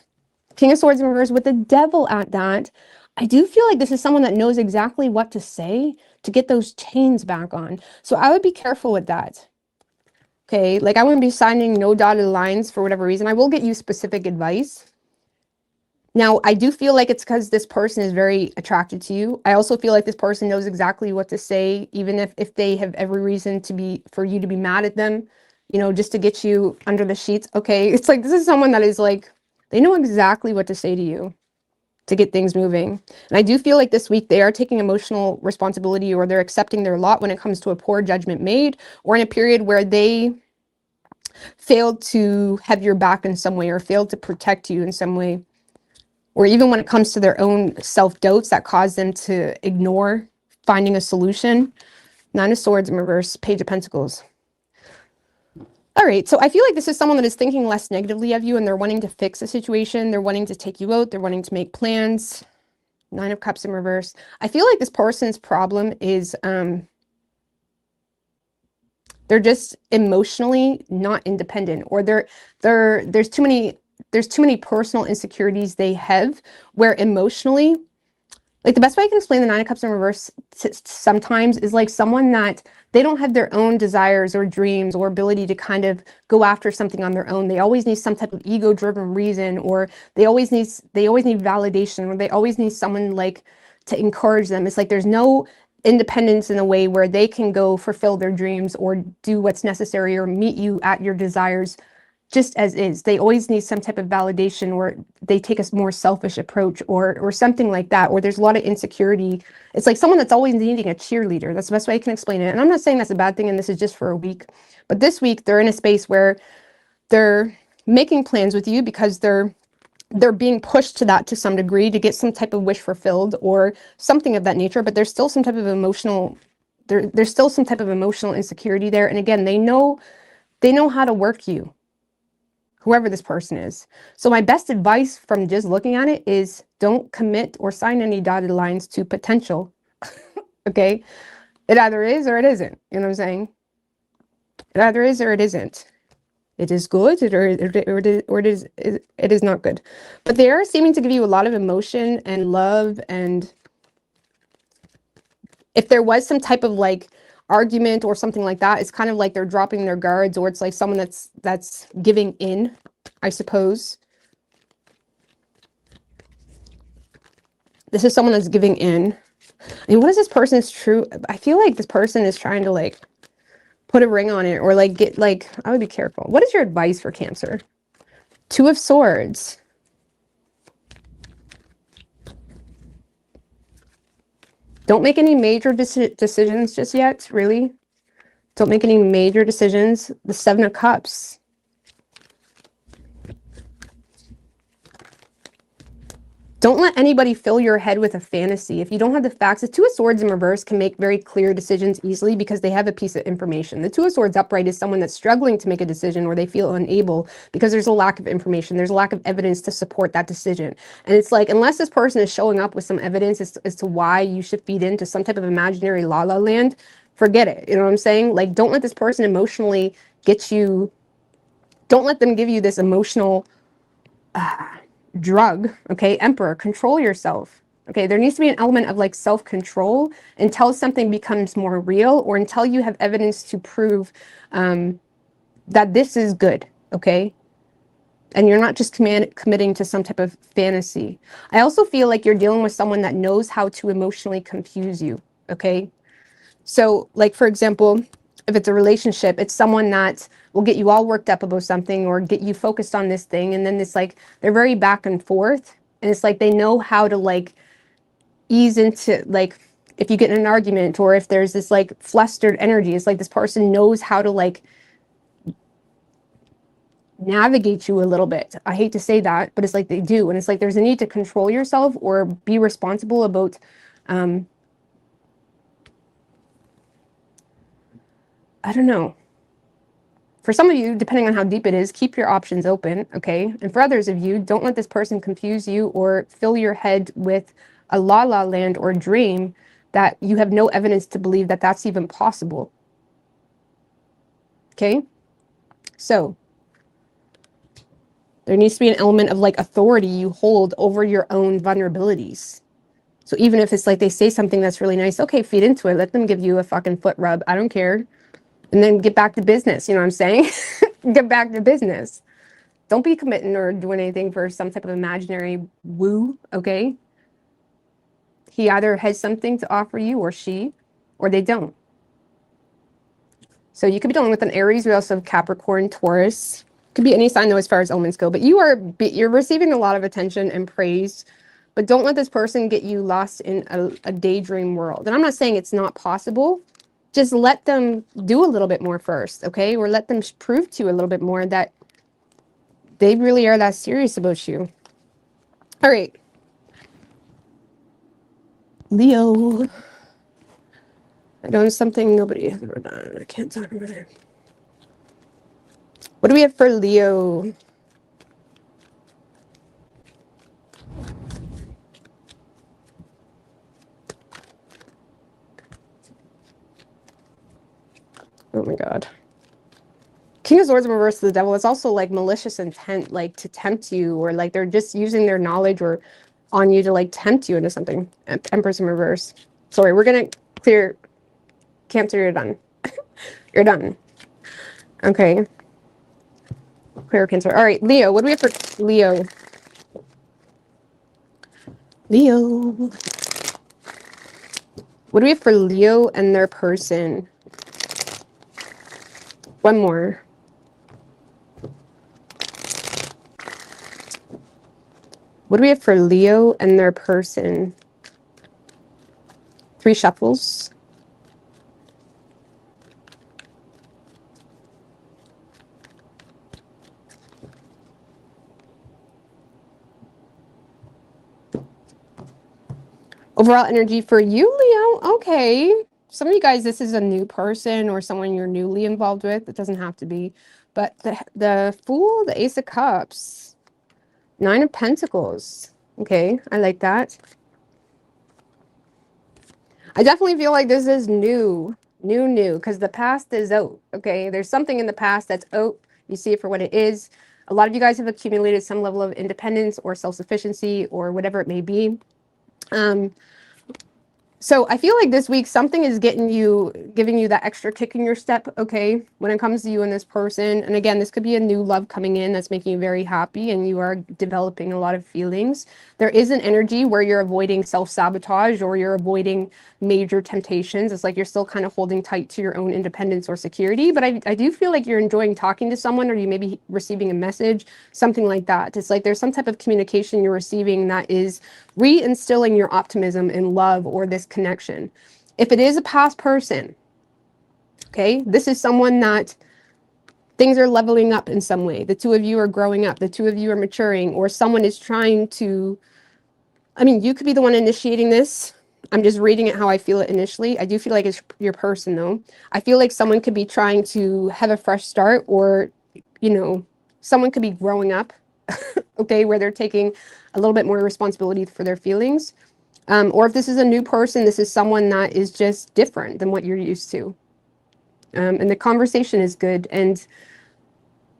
King of Swords in reverse with the Devil at that, I do feel like this is someone that knows exactly what to say to get those chains back on. So I would be careful with that. Okay, like I wouldn't be signing no dotted lines for whatever reason. I will get you specific advice. Now, I do feel like it's because this person is very attracted to you. I also feel like this person knows exactly what to say, even if they have every reason for you to be mad at them, you know, just to get you under the sheets. Okay, it's like this is someone that is like, they know exactly what to say to you to get things moving. And I do feel like this week they are taking emotional responsibility, or they're accepting their lot when it comes to a poor judgment made, or in a period where they failed to have your back in some way, or failed to protect you in some way, or even when it comes to their own self-doubts that cause them to ignore finding a solution. Nine of Swords in reverse, Page of Pentacles. All right, so I feel like this is someone that is thinking less negatively of you, and they're wanting to fix a situation. They're wanting to take you out. They're wanting to make plans. Nine of Cups in reverse. I feel like this person's problem is they're just emotionally not independent, or there's too many personal insecurities they have, where emotionally, like the best way I can explain the Nine of Cups in reverse sometimes is like someone that they don't have their own desires or dreams or ability to kind of go after something on their own. They always need some type of ego-driven reason, or they always need validation, or they always need someone like to encourage them. It's like there's no independence in a way where they can go fulfill their dreams or do what's necessary or meet you at your desires just as is. They always need some type of validation, or they take a more selfish approach, or something like that, or there's a lot of insecurity. It's like someone that's always needing a cheerleader. That's the best way I can explain it. And I'm not saying that's a bad thing, and this is just for a week. But this week, they're in a space where they're making plans with you because they're being pushed to that to some degree to get some type of wish fulfilled or something of that nature. But there's still some type of emotional, there's still some type of emotional insecurity there. And again, they know how to work you. whoever this person is. So my best advice from just looking at it is don't commit or sign any dotted lines to potential. Okay? It either is or it isn't. You know what I'm saying? It either is or it isn't. It is good it is not good. But they are seeming to give you a lot of emotion and love, and if there was some type of like argument or something like that, it's kind of like they're dropping their guards, or it's like someone that's giving in, I suppose. This is someone that's giving in. I mean, what is this person's true? I feel like this person is trying to like put a ring on it, or like get like, I would be careful. What is your advice for Cancer? Two of Swords. Don't make any major decisions just yet, really. Don't make any major decisions. The Seven of Cups. Don't let anybody fill your head with a fantasy. If you don't have the facts, the Two of Swords in reverse can make very clear decisions easily because they have a piece of information. The Two of Swords upright is someone that's struggling to make a decision, or they feel unable because there's a lack of information. There's a lack of evidence to support that decision. And it's like, unless this person is showing up with some evidence as to why you should feed into some type of imaginary la la land, forget it. You know what I'm saying? Like, don't let this person emotionally get you, don't let them give you this emotional drug. Okay, Emperor, control yourself. Okay, there needs to be an element of like self-control until something becomes more real, or until you have evidence to prove that this is good. Okay, and you're not just committing to some type of fantasy. I also feel like you're dealing with someone that knows how to emotionally confuse you. Okay, so like, for example, if it's a relationship, it's someone that will get you all worked up about something, or get you focused on this thing, and then it's like they're very back and forth, and it's like they know how to like ease into, like, if you get in an argument, or if there's this like flustered energy, it's like this person knows how to like navigate you a little bit. I hate to say that, but it's like they do. And it's like there's a need to control yourself or be responsible about I don't know. For some of you, depending on how deep it is, keep your options open, okay? And for others of you, don't let this person confuse you or fill your head with a la la land or dream that you have no evidence to believe that that's even possible. Okay? So, there needs to be an element of like authority you hold over your own vulnerabilities. So even if it's like they say something that's really nice, okay, feed into it. Let them give you a fucking foot rub. I don't care. And then get back to business. You know what I'm saying? Get back to business. Don't be committing or doing anything for some type of imaginary woo, okay? He either has something to offer you, or she, or they don't. So you could be dealing with an Aries. We also have Capricorn, Taurus. Could be any sign though as far as omens go. But you're receiving a lot of attention and praise. But don't let this person get you lost in a daydream world. And I'm not saying it's not possible. Just let them do a little bit more first, okay? Or let them prove to you a little bit more that they really are that serious about you. All right. Leo. I know something nobody has ever done. I can't talk about it. What do we have for Leo? Oh my God. King of Swords in reverse to the devil. It's also like malicious intent, like to tempt you, or like they're just using their knowledge or on you to like tempt you into something. Empress in reverse. Sorry, we're going to clear. Cancer, you're done. You're done. Okay. Clear Cancer. All right, Leo. What do we have for Leo? Leo. What do we have for Leo and their person? One more. What do we have for Leo and their person? 3 shuffles. Overall energy for you, Leo. Okay. Some of you guys, this is a new person or someone you're newly involved with. It doesn't have to be. But the Fool, the Ace of Cups, Nine of Pentacles. Okay, I like that. I definitely feel like this is new, because the past is out, okay? There's something in the past that's out. You see it for what it is. A lot of you guys have accumulated some level of independence or self-sufficiency or whatever it may be. So I feel like this week something is giving you that extra kick in your step, okay, when it comes to you and this person. And again, this could be a new love coming in that's making you very happy and you are developing a lot of feelings. There is an energy where you're avoiding self-sabotage or you're avoiding major temptations. It's like you're still kind of holding tight to your own independence or security. But I do feel like you're enjoying talking to someone, or you may be receiving a message, something like that. It's like there's some type of communication you're receiving that is reinstilling your optimism in love or this connection. If it is a past person, okay, this is someone that things are leveling up in some way. The two of you are growing up. The two of you are maturing, or someone is trying to, I mean, you could be the one initiating this. I'm just reading it how I feel it initially. I do feel like it's your person, though. I feel like someone could be trying to have a fresh start, or, you know, someone could be growing up, okay, where they're taking a little bit more responsibility for their feelings. Or if this is a new person, this is someone that is just different than what you're used to. And the conversation is good. And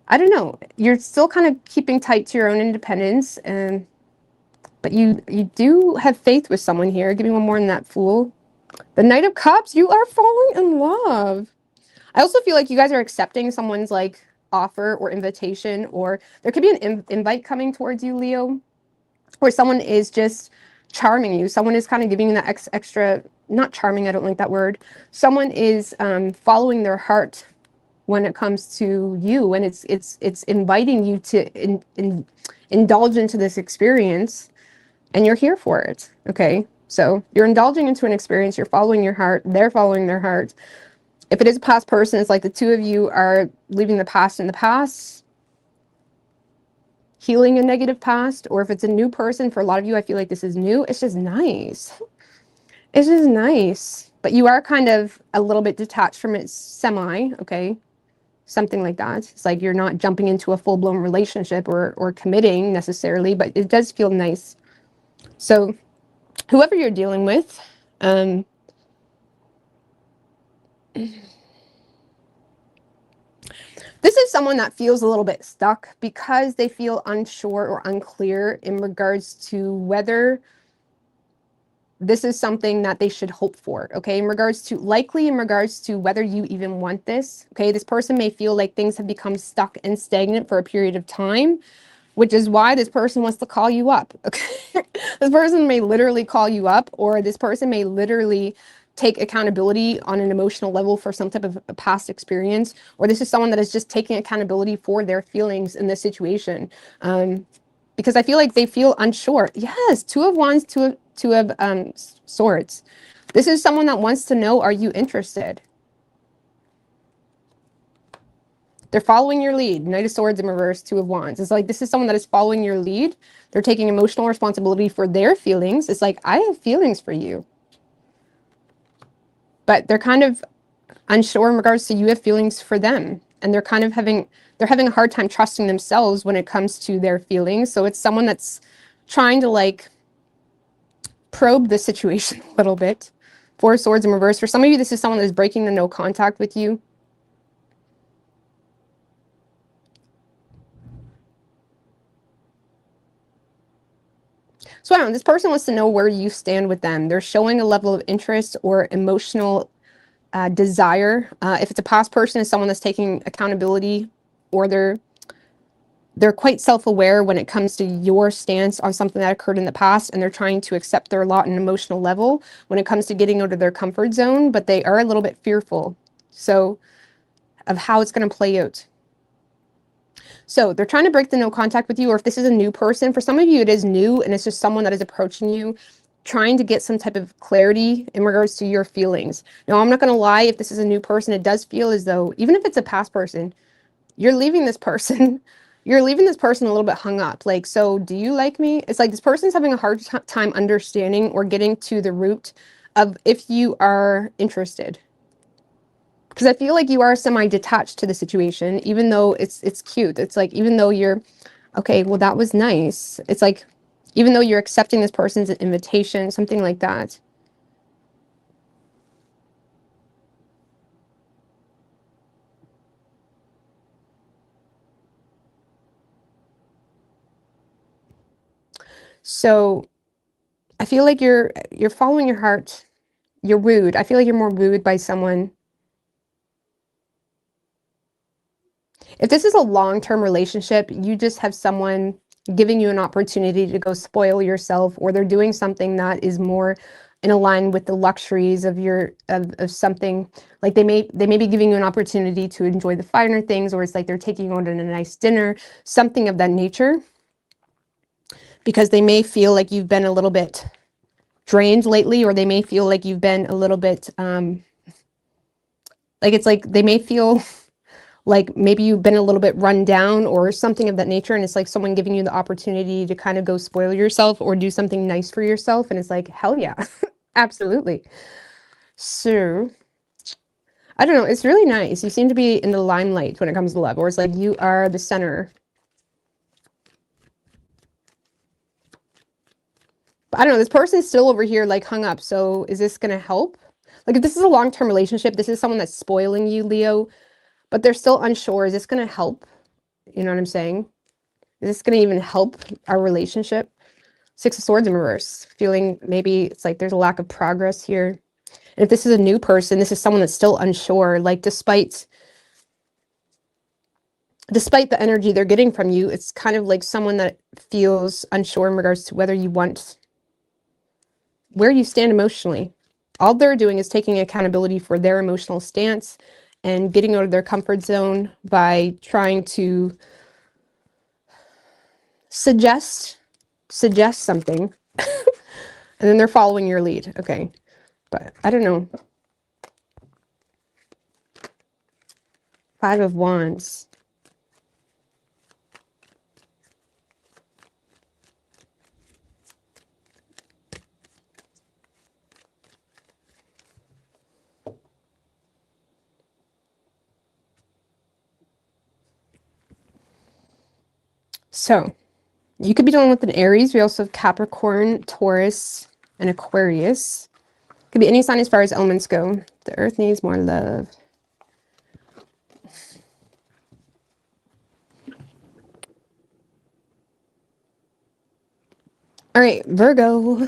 I don't know, you're still kind of keeping tight to your own independence. But you do have faith with someone here. Give me one more than that, Fool. The Knight of Cups, you are falling in love. I also feel like you guys are accepting someone's like offer or invitation, or there could be an invite coming towards you, Leo, where someone is just charming you. Someone is kind of giving you that extra, not charming, I don't like that word. Someone is following their heart when it comes to you, and it's inviting you to indulge into this experience, and you're here for it, okay? So you're indulging into an experience, you're following your heart, they're following their heart. If it is a past person, it's like the two of you are leaving the past in the past, healing a negative past. Or if it's a new person, for a lot of you, I feel like this is new. It's just nice. It's just nice. But you are kind of a little bit detached from it, semi, okay? Something like that. It's like you're not jumping into a full-blown relationship or committing necessarily, but it does feel nice. So whoever you're dealing with, this is someone that feels a little bit stuck because they feel unsure or unclear in regards to whether this is something that they should hope for, okay? In regards to whether you even want this, okay? This person may feel like things have become stuck and stagnant for a period of time, which is why this person wants to call you up, okay? This person may literally call you up, or this person may literally take accountability on an emotional level for some type of a past experience, or this is someone that is just taking accountability for their feelings in this situation. Because I feel like they feel unsure. Yes, Two of Wands, two of Swords. This is someone that wants to know, are you interested? They're following your lead. Knight of Swords in reverse, Two of Wands. It's like this is someone that is following your lead. They're taking emotional responsibility for their feelings. It's like, I have feelings for you. But they're kind of unsure in regards to you have feelings for them. And they're kind of having a hard time trusting themselves when it comes to their feelings. So it's someone that's trying to like probe the situation a little bit. Four of Swords in reverse. For some of you, this is someone that's breaking the no contact with you. So I don't know, this person wants to know where you stand with them. They're showing a level of interest or emotional desire. If it's a past person, it's someone that's taking accountability, or they're quite self-aware when it comes to your stance on something that occurred in the past, and they're trying to accept their lot in an emotional level when it comes to getting out of their comfort zone, but they are a little bit fearful of how it's going to play out. So they're trying to break the no contact with you, or if this is a new person, for some of you it is new and it's just someone that is approaching you, trying to get some type of clarity in regards to your feelings. Now, I'm not going to lie, if this is a new person, it does feel as though, even if it's a past person, you're leaving this person a little bit hung up. Like, so do you like me? It's like this person's having a hard time understanding or getting to the root of if you are interested. Because I feel like you are semi-detached to the situation, even though it's cute. It's like, even though you're, okay, well, that was nice. It's like, even though you're accepting this person's invitation, something like that. So I feel like you're following your heart. You're wooed. I feel like you're more wooed by someone. If this is a long-term relationship, you just have someone giving you an opportunity to go spoil yourself, or they're doing something that is more in line with the luxuries of your of something. Like they may be giving you an opportunity to enjoy the finer things, or it's like they're taking you on a nice dinner, something of that nature, because they may feel like you've been a little bit drained lately, or they may feel like you've been a little bit like, it's like they may feel like maybe you've been a little bit run down or something of that nature, and it's like someone giving you the opportunity to kind of go spoil yourself or do something nice for yourself, and it's like, hell yeah. Absolutely. So I don't know, it's really nice. You seem to be in the limelight when it comes to love, or it's like you are the center. But I don't know, this person is still over here like hung up. So is this going to help? Like, if this is a long-term relationship, this is someone that's spoiling you, Leo, but they're still unsure. Is this going to help? You know what I'm saying? Is this going to even help our relationship? Six of Swords in reverse. Feeling maybe it's like there's a lack of progress here. And if this is a new person, this is someone that's still unsure. Like, despite the energy they're getting from you, it's kind of like someone that feels unsure in regards to whether you want, where you stand emotionally. All they're doing is taking accountability for their emotional stance and getting out of their comfort zone by trying to suggest something. And then they're following your lead. Okay. But I don't know. Five of Wands. So you could be dealing with an Aries. We also have Capricorn, Taurus, and Aquarius. Could be any sign as far as elements go. The earth needs more love. All right, Virgo.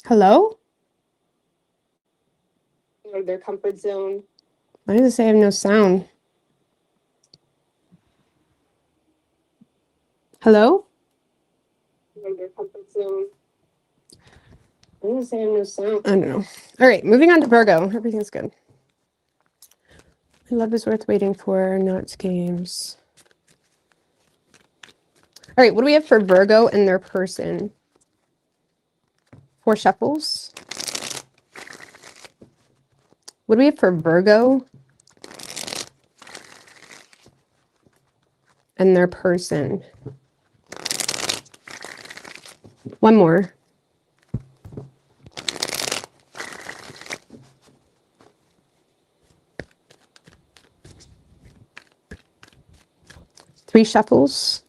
Hello? Out of their comfort zone. Why does it say I have no sound? Hello? Out of their comfort zone. Why does it say I have no sound? I don't know. All right, moving on to Virgo. Everything's good. Love is worth waiting for, not games. All right, what do we have for Virgo and their person? 4 shuffles. What do we have for Virgo and their person? One more. Three shuffles.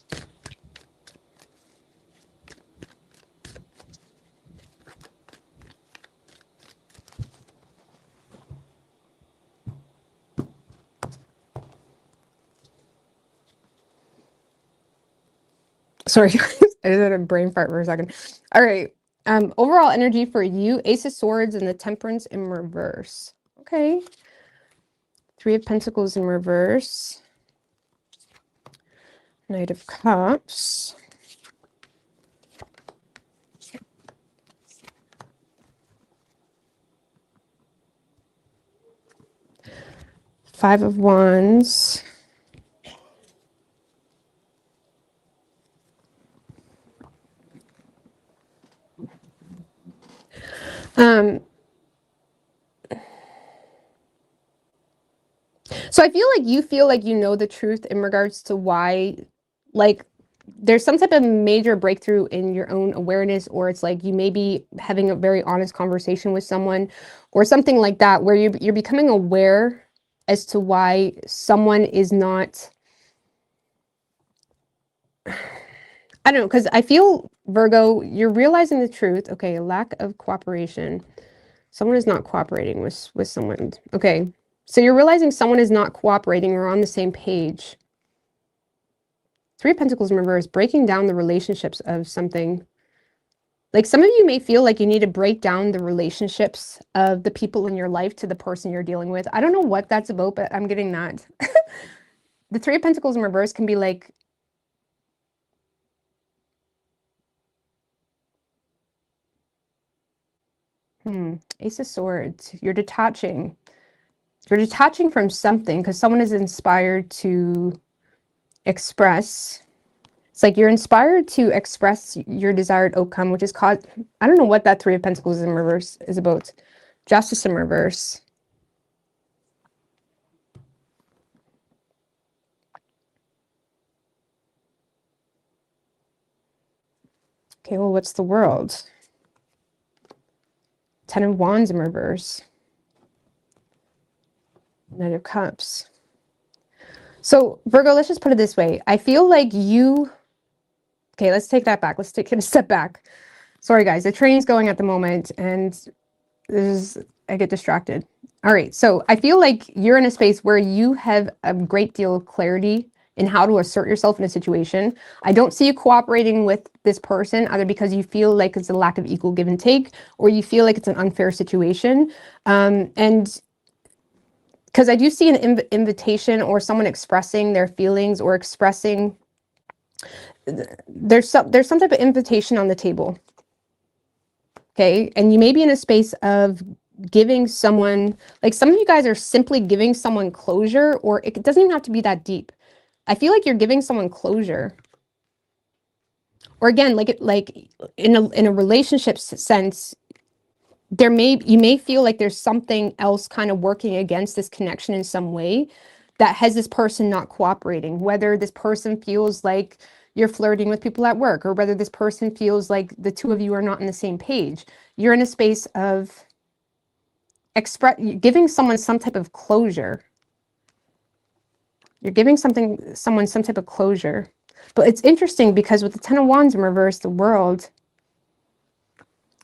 Sorry, guys. I just had a brain fart for a second. All right. Overall energy for you, Ace of Swords and the Temperance in reverse. Okay. 3 of Pentacles in reverse. Knight of Cups. Five of Wands. Um, so I feel like you know the truth in regards to why, like, there's some type of major breakthrough in your own awareness, or it's like you may be having a very honest conversation with someone or something like that, where you're becoming aware as to why someone is not, I don't know, because I feel, Virgo, you're realizing the truth. Okay, lack of cooperation. Someone is not cooperating with someone. Okay, so you're realizing someone is not cooperating or on the same page. Three of Pentacles in reverse, breaking down the relationships of something. Like some of you may feel like you need to break down the relationships of the people in your life to the person you're dealing with. I don't know what that's about, but I'm getting that. The Three of Pentacles in reverse can be like, Ace of Swords. You're detaching. You're detaching from something because someone is inspired to express. It's like you're inspired to express your desired outcome, which is caused. I don't know what that Three of Pentacles in reverse is about. Justice in reverse. Okay, well, what's the World? Ten of Wands in reverse. Knight of Cups. So, Virgo, let's just put it this way. I feel like you... Okay, let's take that back. Let's take it a step back. Sorry, guys. The train's going at the moment, and I get distracted. All right, so I feel like you're in a space where you have a great deal of clarity in how to assert yourself in a situation. I don't see you cooperating with this person, either because you feel like it's a lack of equal give and take, or you feel like it's an unfair situation. And because I do see an invitation or someone expressing their feelings or expressing, there's some type of invitation on the table. Okay, and you may be in a space of giving someone, like some of you guys are simply giving someone closure, or it doesn't even have to be that deep. I feel like you're giving someone closure. Or again, like in a relationship sense, you may feel like there's something else kind of working against this connection in some way that has this person not cooperating, whether this person feels like you're flirting with people at work, or whether this person feels like the two of you are not on the same page. You're in a space of giving someone some type of closure. You're giving someone some type of closure. But it's interesting because with the Ten of Wands in reverse, the World,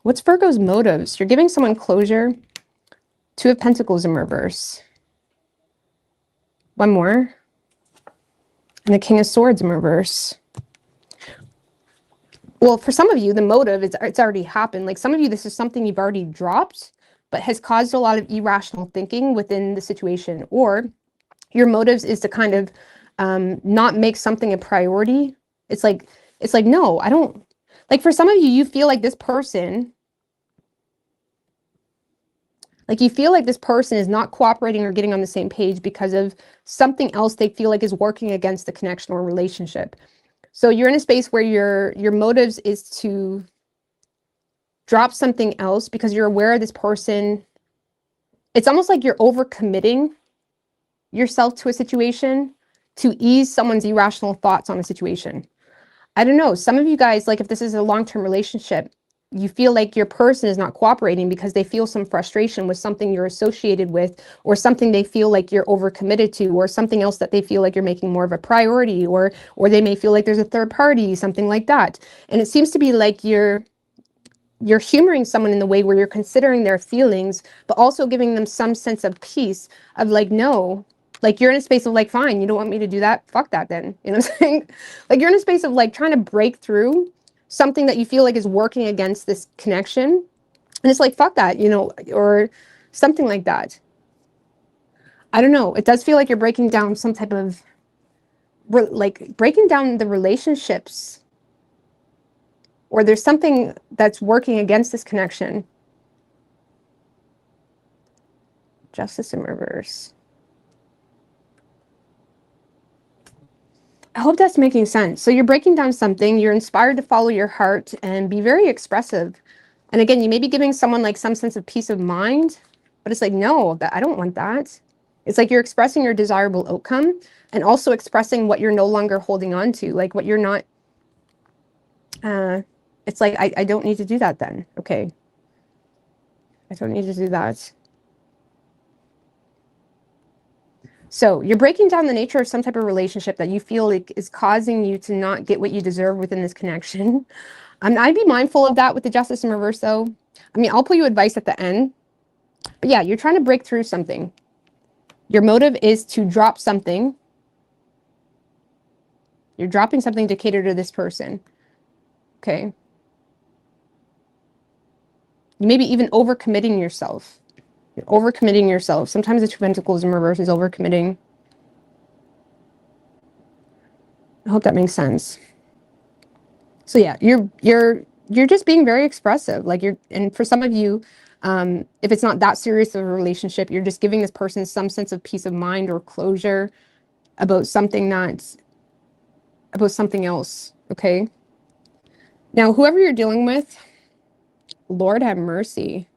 what's Virgo's motives? You're giving someone closure. Two of Pentacles in reverse. One more. And the King of Swords in reverse. Well, for some of you, the motive, it's already happened. Like some of you, this is something you've already dropped, but has caused a lot of irrational thinking within the situation. Or your motives is to kind of not make something a priority. It's like, no, I don't. Like for some of you, you feel like this person, is not cooperating or getting on the same page because of something else they feel like is working against the connection or relationship. So you're in a space where your motives is to drop something else because you're aware of this person. It's almost like you're overcommitting yourself to a situation to ease someone's irrational thoughts on a situation. I don't know. Some of you guys, like if this is a long-term relationship, you feel like your person is not cooperating because they feel some frustration with something you're associated with, or something they feel like you're overcommitted to, or something else that they feel like you're making more of a priority, or they may feel like there's a third party, something like that. And it seems to be like you're humoring someone in the way where you're considering their feelings, but also giving them some sense of peace of like, no, like you're in a space of like, fine, you don't want me to do that? Fuck that then. You know what I'm saying? Like you're in a space of like trying to break through something that you feel like is working against this connection. And it's like, fuck that, or something like that. I don't know. It does feel like you're breaking down some type of, like breaking down the relationships, or there's something that's working against this connection. Justice in reverse. I hope that's making sense. So you're breaking down something, you're inspired to follow your heart and be very expressive. And again, you may be giving someone like some sense of peace of mind, but it's like, no, that I don't want that. It's like you're expressing your desirable outcome and also expressing what you're no longer holding on to, like what you're not, it's like, I don't need to do that then. Okay. I don't need to do that. So you're breaking down the nature of some type of relationship that you feel like is causing you to not get what you deserve within this connection. I'd be mindful of that with the Justice in reverse, though. I mean, I'll pull you advice at the end. But yeah, you're trying to break through something. Your motive is to drop something. You're dropping something to cater to this person. Okay. You may be even overcommitting yourself. You're overcommitting yourself. Sometimes the Two of Pentacles in reverse is overcommitting. I hope that makes sense. So yeah, you're just being very expressive. Like and for some of you, if it's not that serious of a relationship, you're just giving this person some sense of peace of mind or closure about something about something else. Okay. Now, whoever you're dealing with, Lord have mercy.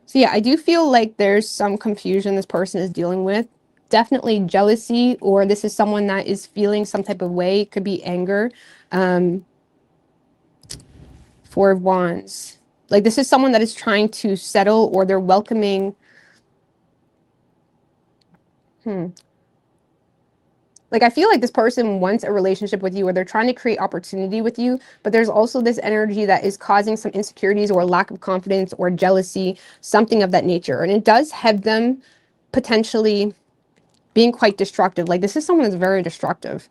So yeah, I do feel like there's some confusion this person is dealing with. Definitely jealousy, or this is someone that is feeling some type of way. It could be anger. Four of Wands. Like this is someone that is trying to settle, or they're welcoming. Like I feel like this person wants a relationship with you, or they're trying to create opportunity with you, but there's also this energy that is causing some insecurities or lack of confidence or jealousy, something of that nature. And it does have them potentially being quite destructive. Like this is someone that's very destructive.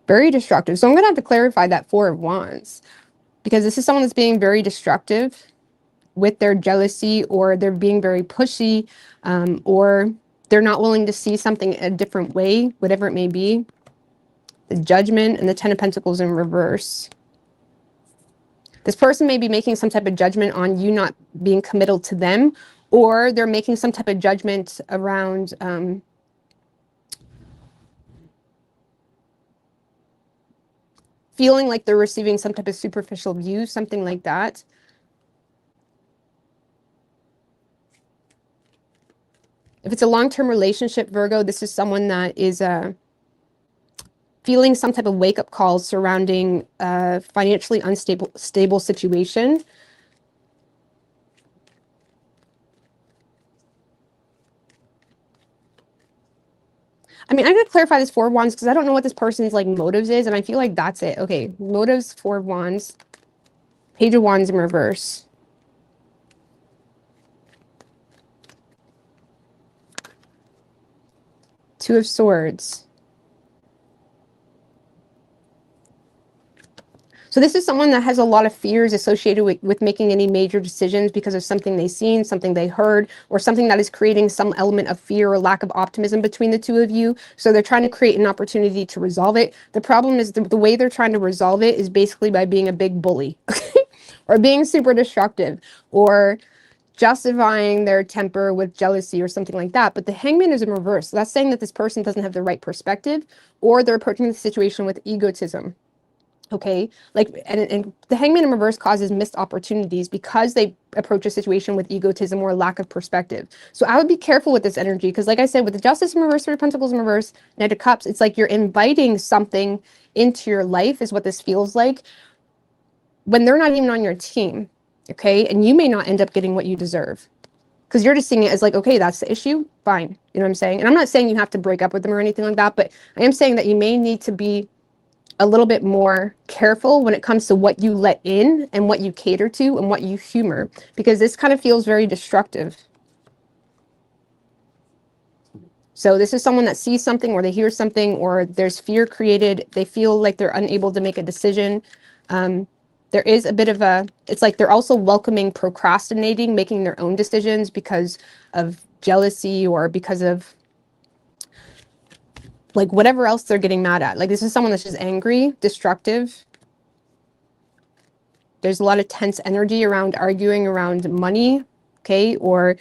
Very destructive. So I'm going to have to clarify that Four of Wands, because this is someone that's being very destructive with their jealousy, or they're being very pushy, or they're not willing to see something a different way, whatever it may be. The Judgment and the Ten of Pentacles in reverse. This person may be making some type of judgment on you not being committal to them, or they're making some type of judgment around feeling like they're receiving some type of superficial view, something like that. If it's a long-term relationship, Virgo, this is someone that is feeling some type of wake-up calls surrounding a financially stable situation. I mean, I'm going to clarify this Four of Wands because I don't know what this person's like motives is, and I feel like that's it. Okay, motives, Four of Wands, Page of Wands in reverse. Two of Swords. So this is someone that has a lot of fears associated with making any major decisions because of something they've seen, something they heard, or something that is creating some element of fear or lack of optimism between the two of you. So they're trying to create an opportunity to resolve it. The problem is the way they're trying to resolve it is basically by being a big bully or being super destructive, or justifying their temper with jealousy or something like that. But the Hangman is in reverse. So that's saying that this person doesn't have the right perspective, or they're approaching the situation with egotism. Okay, like, and the Hangman in reverse causes missed opportunities because they approach a situation with egotism or lack of perspective. So I would be careful with this energy, because like I said, with the Justice in reverse, Three of Pentacles in reverse, Knight of Cups, it's like you're inviting something into your life is what this feels like, when they're not even on your team. Okay, and you may not end up getting what you deserve, because you're just seeing it as like, okay, that's the issue, fine. You know what I'm saying? And I'm not saying you have to break up with them or anything like that, but I am saying that you may need to be a little bit more careful when it comes to what you let in and what you cater to and what you humor, because this kind of feels very destructive. So this is someone that sees something, or they hear something, or there's fear created. They feel like they're unable to make a decision. There is a bit of it's like they're also welcoming procrastinating, making their own decisions because of jealousy, or because of like whatever else they're getting mad at. Like this is someone that's just angry, destructive. There's a lot of tense energy around arguing around money, okay? Or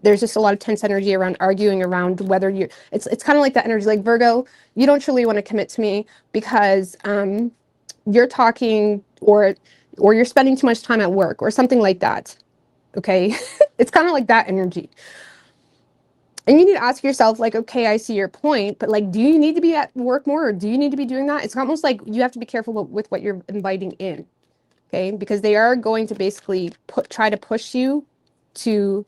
there's just a lot of tense energy around arguing around whether you, it's kind of like that energy, like Virgo, you don't truly want to commit to me because you're talking or you're spending too much time at work or something like that. Okay. It's kind of like that energy. And you need to ask yourself, like, okay, I see your point, but like, do you need to be at work more, or do you need to be doing that? It's almost like you have to be careful with what you're inviting in. Okay, because they are going to basically try to push you to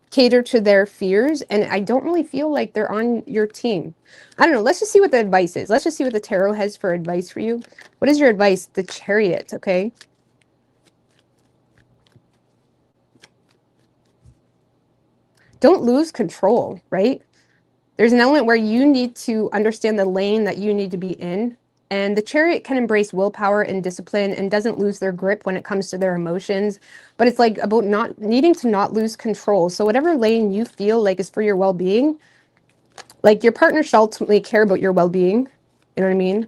cater to their fears, and I don't really feel like they're on your team. I don't know. Let's just see what the advice is. Let's just see what the tarot has for advice for you. What is your advice? The Chariot, okay? Don't lose control, right? There's an element where you need to understand the lane that you need to be in. And the Chariot can embrace willpower and discipline and doesn't lose their grip when it comes to their emotions. But it's like about not needing to not lose control. So whatever lane you feel like is for your well-being, like your partner should ultimately care about your well-being. You know what I mean?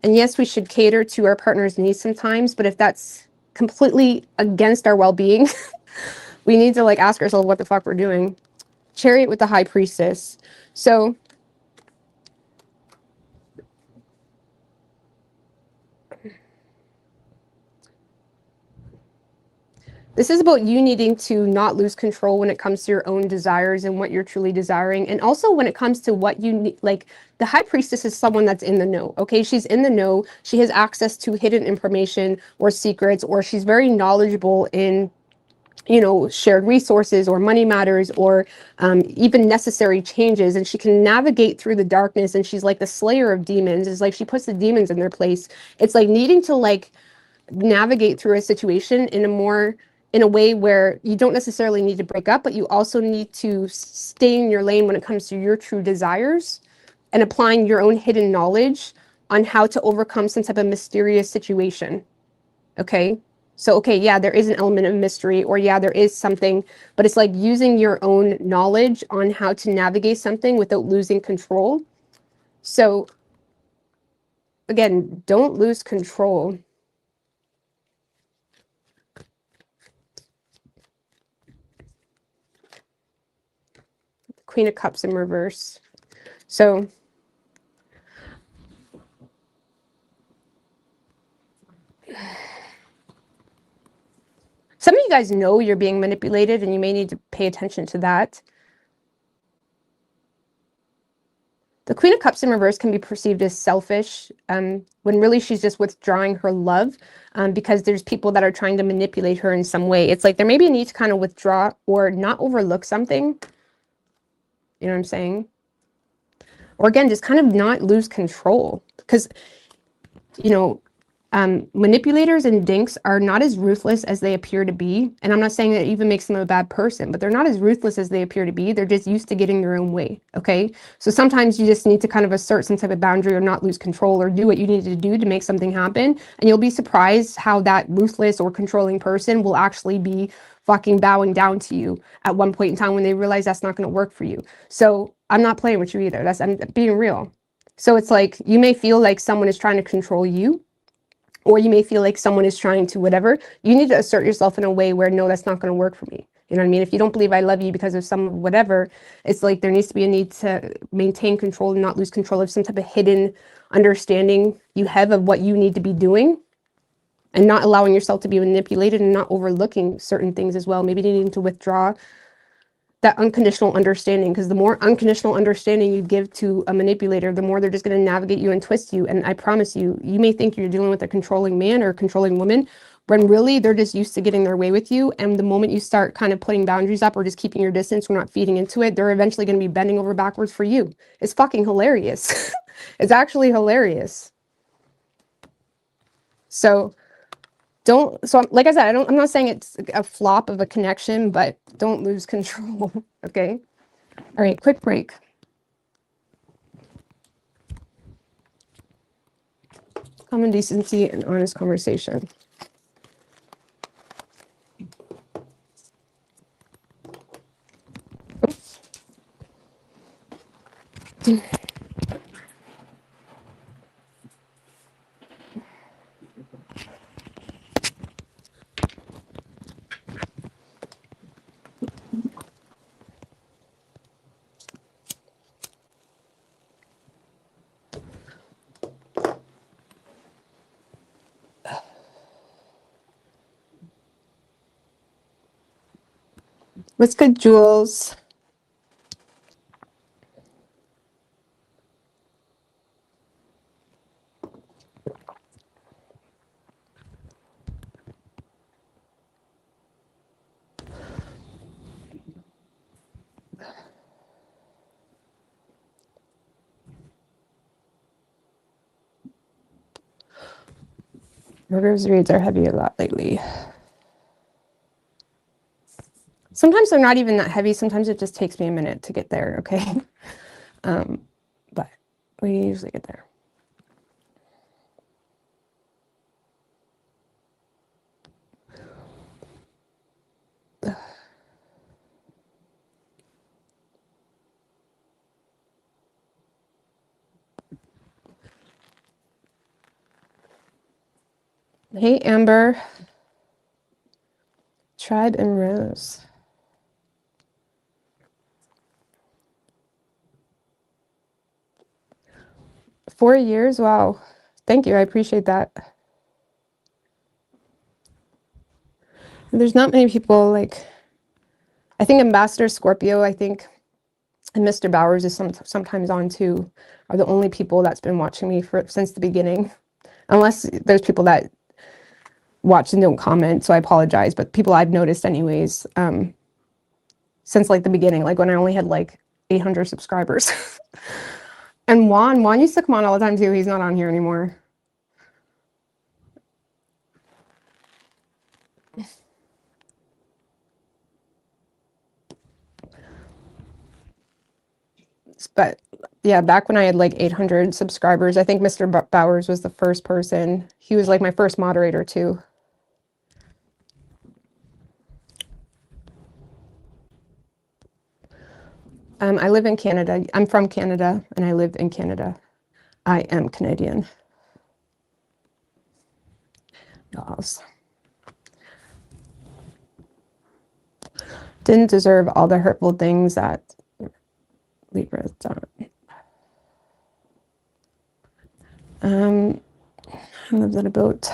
And yes, we should cater to our partner's needs sometimes, but if that's completely against our well-being, we need to like ask ourselves what the fuck we're doing. Chariot with the High Priestess. So this is about you needing to not lose control when it comes to your own desires and what you're truly desiring. And also when it comes to what you need, like the High Priestess is someone that's in the know. Okay. She's in the know. She has access to hidden information or secrets, or she's very knowledgeable in, you know, shared resources or money matters or even necessary changes. And she can navigate through the darkness. And she's like the slayer of demons. It's like she puts the demons in their place. It's like needing to like navigate through a situation in a way where you don't necessarily need to break up, but you also need to stay in your lane when it comes to your true desires and applying your own hidden knowledge on how to overcome some type of mysterious situation. Okay. So, okay, yeah, there is an element of mystery, or yeah, there is something, but it's like using your own knowledge on how to navigate something without losing control. So, again, don't lose control. Queen of Cups in reverse. So some of you guys know you're being manipulated and you may need to pay attention to that. The Queen of Cups in reverse can be perceived as selfish when really she's just withdrawing her love because there's people that are trying to manipulate her in some way. It's like there may be a need to kind of withdraw or not overlook something. You know what I'm saying? Or again, just kind of not lose control because, you know, manipulators and dinks are not as ruthless as they appear to be. And I'm not saying that even makes them a bad person, but they're not as ruthless as they appear to be. They're just used to getting their own way. Okay. So sometimes you just need to kind of assert some type of boundary or not lose control or do what you need to do to make something happen. And you'll be surprised how that ruthless or controlling person will actually be fucking bowing down to you at one point in time when they realize that's not going to work for you. So I'm not playing with you either. I'm being real. So it's like, you may feel like someone is trying to control you, or you may feel like someone is trying to whatever. You need to assert yourself in a way where, no, that's not going to work for me. You know what I mean? If you don't believe I love you because of some whatever, it's like there needs to be a need to maintain control and not lose control of some type of hidden understanding you have of what you need to be doing, and not allowing yourself to be manipulated and not overlooking certain things as well. Maybe needing to withdraw that unconditional understanding, because the more unconditional understanding you give to a manipulator, the more they're just going to navigate you and twist you. And I promise you, you may think you're dealing with a controlling man or a controlling woman, when really they're just used to getting their way with you. And the moment you start kind of putting boundaries up or just keeping your distance or not feeding into it, they're eventually going to be bending over backwards for you. It's fucking hilarious. It's actually hilarious. So like I said, I'm not saying it's a flop of a connection, but don't lose control. Okay. All right, quick break. Common decency and honest conversation. What's good, Jules? Murder's reads are heavy a lot lately. Sometimes they're not even that heavy. Sometimes it just takes me a minute to get there, okay? But we usually get there. Hey, Amber. Tribe and Rose. Four years? Wow. Thank you. I appreciate that. There's not many people like, I think Ambassador Scorpio, I think, and Mr. Bowers is sometimes on too, are the only people that's been watching me since the beginning. Unless there's people that watch and don't comment, so I apologize, but people I've noticed anyways, since like the beginning, like when I only had like 800 subscribers. And Juan used to come on all the time too. He's not on here anymore. But yeah, back when I had like 800 subscribers, I think Mr. Bowers was the first person. He was like my first moderator too. I live in Canada. I'm from Canada and I live in Canada. I am Canadian. Yes. Didn't deserve all the hurtful things that Libra's done. I lived on a boat.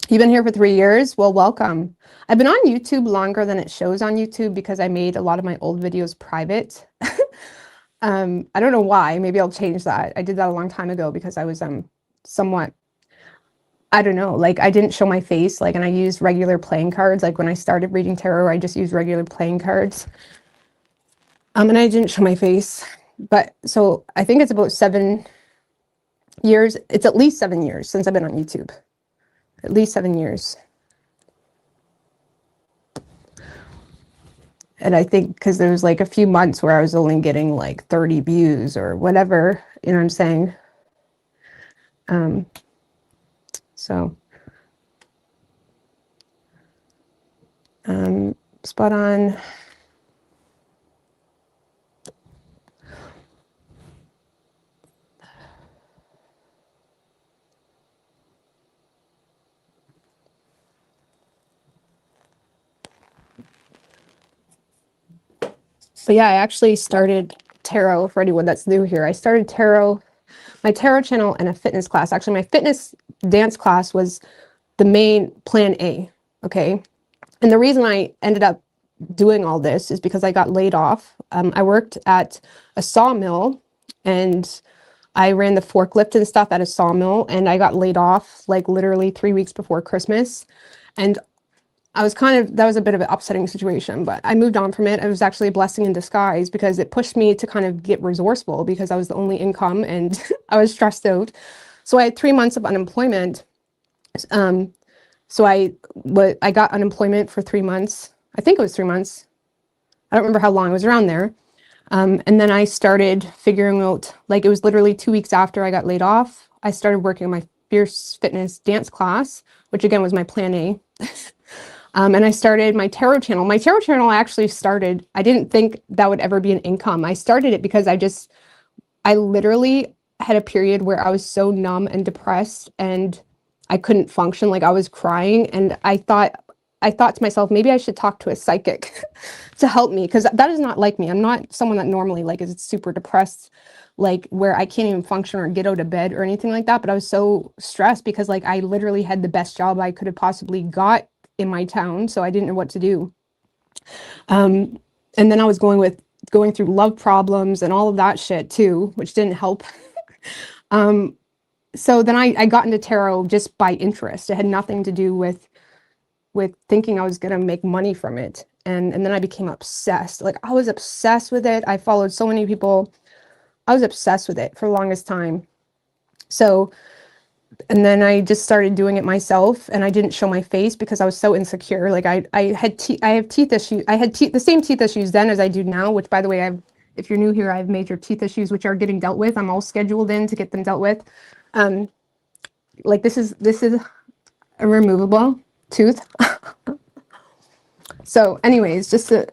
You've been here for 3 years? Well, welcome. I've been on YouTube longer than it shows on YouTube because I made a lot of my old videos private. I don't know why. Maybe I'll change that. I did that a long time ago because I was somewhat, I don't know, like I didn't show my face, like, and I used regular playing cards. Like when I started reading tarot, I just used regular playing cards. And I didn't show my face. But so I think it's about 7 years. It's at least 7 years since I've been on YouTube. At least 7 years. And I think because there was like a few months where I was only getting like 30 views or whatever, you know what I'm saying? So spot on. But yeah, I actually started tarot for anyone that's new here. I started tarot, my tarot channel and a fitness class. Actually, my fitness dance class was the main plan A, okay? And the reason I ended up doing all this is because I got laid off. I worked at a sawmill and I ran the forklift and stuff at a sawmill, and I got laid off like literally 3 weeks before Christmas. And I was that was a bit of an upsetting situation, but I moved on from it. It was actually a blessing in disguise because it pushed me to kind of get resourceful because I was the only income and I was stressed out. So I had 3 months of unemployment. So I got unemployment for 3 months. I think it was 3 months. I don't remember how long. It was around there. And then I started figuring out, like it was literally 2 weeks after I got laid off, I started working on my Fierce Fitness dance class, which again was my plan A. And I started my tarot channel. My tarot channel I actually started, I didn't think that would ever be an income. I started it because I literally had a period where I was so numb and depressed and I couldn't function. Like I was crying, and I thought to myself, maybe I should talk to a psychic to help me, because that is not like me. I'm not someone that normally like is super depressed, like where I can't even function or get out of bed or anything like that. But I was so stressed because like I literally had the best job I could have possibly got in my town, so I didn't know what to do. And then I was going through love problems and all of that shit too, which didn't help. So then I got into tarot just by interest. It had nothing to do with thinking I was gonna make money from it. And then I became obsessed. Like, I was obsessed with it. I followed so many people. I was obsessed with it for the longest time. So, and then I just started doing it myself, and I didn't show my face because I was so insecure. Like, I have teeth issues. I had the same teeth issues then as I do now, which, by the way, if you're new here, I have major teeth issues which are getting dealt with. I'm all scheduled in to get them dealt with. Like, this is a removable tooth. So anyways, just to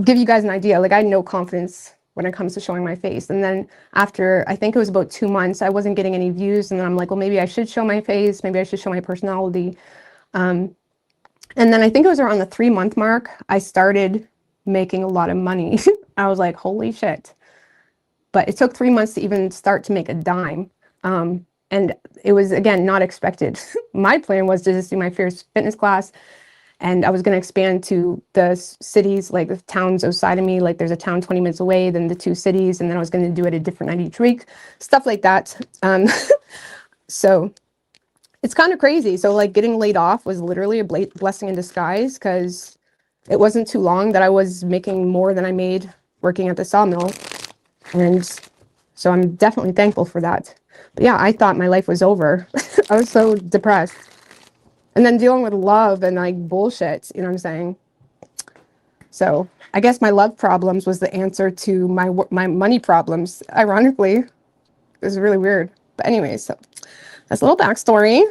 give you guys an idea, like, I had no confidence when it comes to showing my face. And then after, I think it was about 2 months, I wasn't getting any views. And then I'm like, well, maybe I should show my face. Maybe I should show my personality. And then I think it was around the 3-month mark, I started making a lot of money. I was like, holy shit. But it took 3 months to even start to make a dime. And it was, again, not expected. My plan was to just do my Fierce Fitness class, and I was going to expand to the cities, like the towns outside of me. Like, there's a town 20 minutes away, then the 2 cities, and then I was going to do it a different night each week, stuff like that. So it's kind of crazy. So, like, getting laid off was literally a blessing in disguise, because it wasn't too long that I was making more than I made working at the sawmill. And so I'm definitely thankful for that. But yeah, I thought my life was over. I was so depressed. And then dealing with love and, like, bullshit, you know what I'm saying? So I guess my love problems was the answer to my money problems. Ironically, it was really weird. But anyways, so that's a little backstory.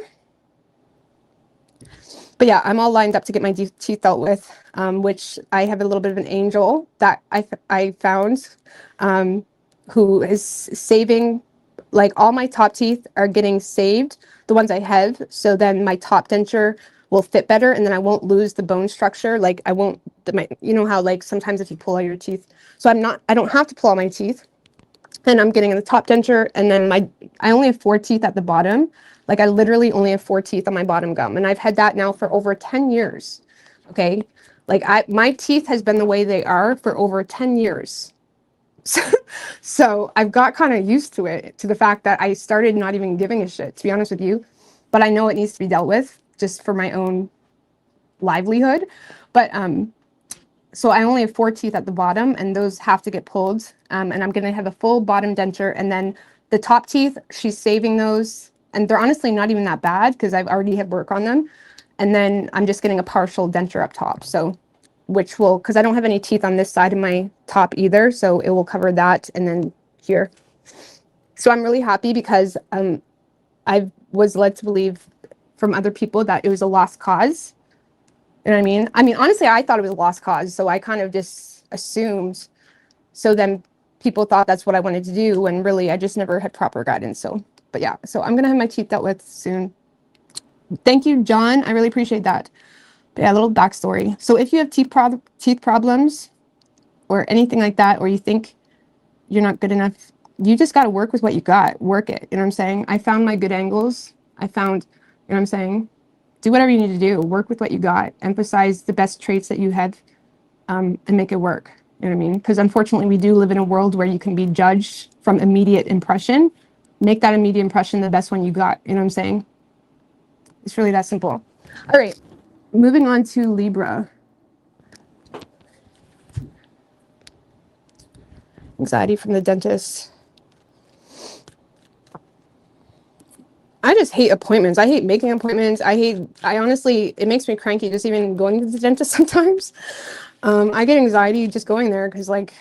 But yeah, I'm all lined up to get my teeth dealt with, which I have a little bit of an angel that I found, who is saving, like, all my top teeth are getting saved, the ones I have. So then my top denture will fit better, and then I won't lose the bone structure. Like, I won't, you know how, like, sometimes if you pull out your teeth. So I don't have to pull out my teeth, and I'm getting the top denture, and then I only have 4 teeth at the bottom. Like, I literally only have 4 teeth on my bottom gum, and I've had that now for over 10 years. Okay. Like, my teeth has been the way they are for over 10 years. So I've got kind of used to it, to the fact that I started not even giving a shit, to be honest with you. But I know it needs to be dealt with just for my own livelihood. But so I only have 4 teeth at the bottom, and those have to get pulled. And I'm going to have a full bottom denture. And then the top teeth, she's saving those. And they're honestly not even that bad, because I've already had work on them. And then I'm just getting a partial denture up top. So, which will, because I don't have any teeth on this side of my top either, so it will cover that, and then here. So I'm really happy, because I was led to believe from other people that it was a lost cause. You know what I mean? I mean, honestly, I thought it was a lost cause, so I kind of just assumed. So then people thought that's what I wanted to do, and really I just never had proper guidance. So, but yeah, so I'm gonna have my teeth dealt with soon. Thank you, John. I really appreciate that. But yeah, a little backstory. So if you have teeth problems or anything like that, or you think you're not good enough, you just got to work with what you got. Work it. You know what I'm saying? I found my good angles. I found, you know what I'm saying? Do whatever you need to do. Work with what you got. Emphasize the best traits that you have, and make it work. You know what I mean? Because unfortunately, we do live in a world where you can be judged from immediate impression. Make that immediate impression the best one you got. You know what I'm saying? It's really that simple. All right. Moving on to Libra. Anxiety from the dentist. I just hate appointments. I hate making appointments. I honestly, it makes me cranky just even going to the dentist sometimes. I get anxiety just going there, because, like,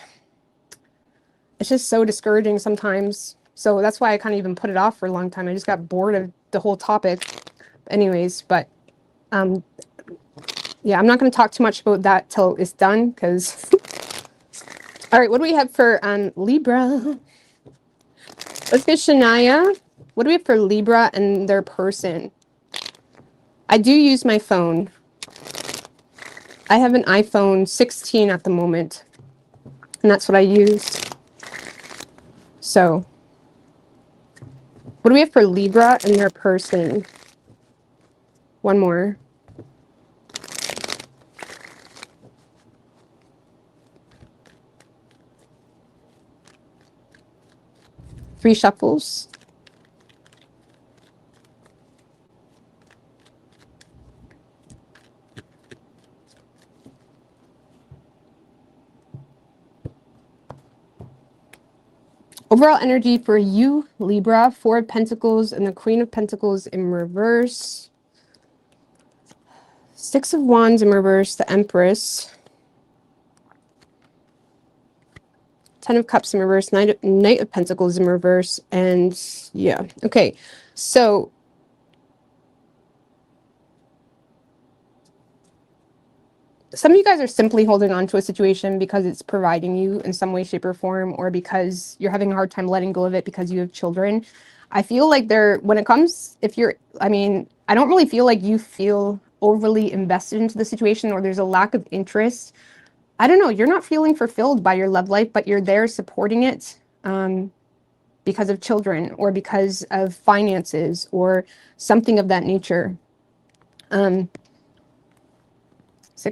it's just so discouraging sometimes. So that's why I kind of even put it off for a long time. I just got bored of the whole topic. Anyways, but yeah, I'm not going to talk too much about that till it's done, because all right, what do we have for Libra? Let's get Shania. What do we have for Libra and their person? I do use my phone. I have an iPhone 16 at the moment, and that's what I use. So what do we have for Libra and their person? One more. 3 shuffles. Overall energy for you, Libra, 4 of Pentacles and the Queen of Pentacles in reverse. 6 of Wands in reverse, the Empress. 10 of Cups in reverse, Knight of Pentacles in reverse, and yeah. Okay, so some of you guys are simply holding on to a situation because it's providing you in some way, shape, or form, or because you're having a hard time letting go of it because you have children. I feel like when it comes, I don't really feel like you feel overly invested into the situation, or there's a lack of interest. I don't know, you're not feeling fulfilled by your love life, but you're there supporting it because of children or because of finances or something of that nature. 6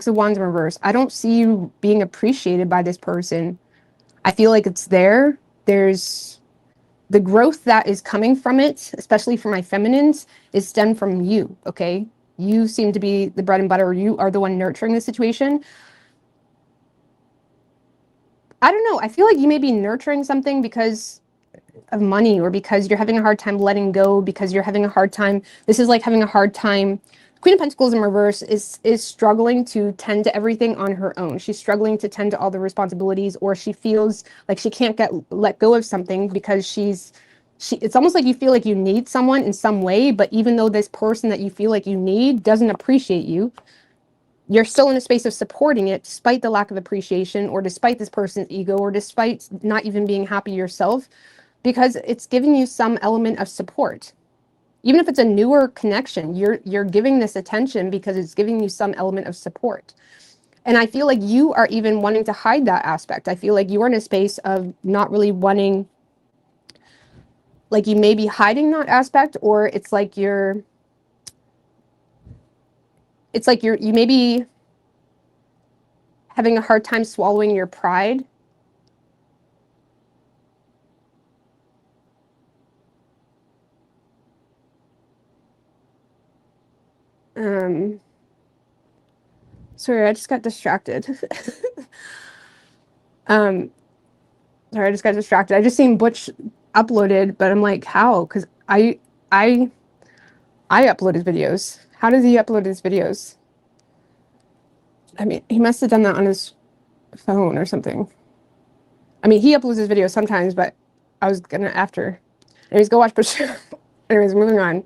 of Wands in reverse. I don't see you being appreciated by this person. I feel like it's there. There's the growth that is coming from it, especially for my feminines, is stemmed from you, okay? You seem to be the bread and butter. You are the one nurturing the situation. I don't know. I feel like you may be nurturing something because of money, or because you're having a hard time letting go, because you're having a hard time. This is like having a hard time. Queen of Pentacles in reverse is struggling to tend to everything on her own. She's struggling to tend to all the responsibilities, or she feels like she can't let go of something because it's almost like you feel like you need someone in some way, but even though this person that you feel like you need doesn't appreciate you, you're still in a space of supporting it despite the lack of appreciation, or despite this person's ego, or despite not even being happy yourself, because it's giving you some element of support. Even if it's a newer connection, you're giving this attention because it's giving you some element of support. And I feel like you are even wanting to hide that aspect. I feel like you are in a space of not really wanting, like you may be hiding that aspect, or it's like you may be having a hard time swallowing your pride. Sorry, I just got distracted. Sorry, I just got distracted. I just seen Butch uploaded, but I'm like, how? Because I uploaded videos. How does he upload his videos? I mean, he must have done that on his phone or something. I mean, he uploads his videos sometimes, but I was gonna after. Anyways, go watch Butch. Anyways, moving on.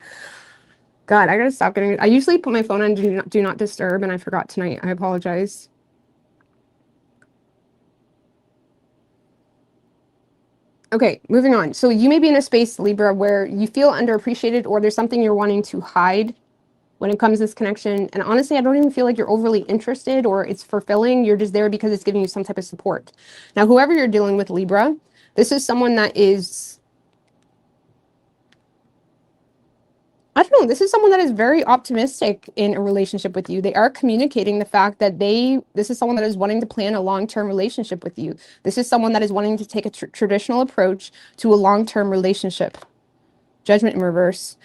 God, I gotta stop getting. I usually put my phone on do not disturb, and I forgot tonight. I apologize. Okay, moving on. So you may be in a space, Libra, where you feel underappreciated, or there's something you're wanting to hide when it comes to this connection. And honestly, I don't even feel like you're overly interested or it's fulfilling. You're just there because it's giving you some type of support. Now, whoever you're dealing with, Libra, this is someone that is, I don't know, this is someone that is very optimistic in a relationship with you. They are communicating the fact that this is someone that is wanting to plan a long-term relationship with you. This is someone that is wanting to take a traditional approach to a long-term relationship. Judgment in reverse.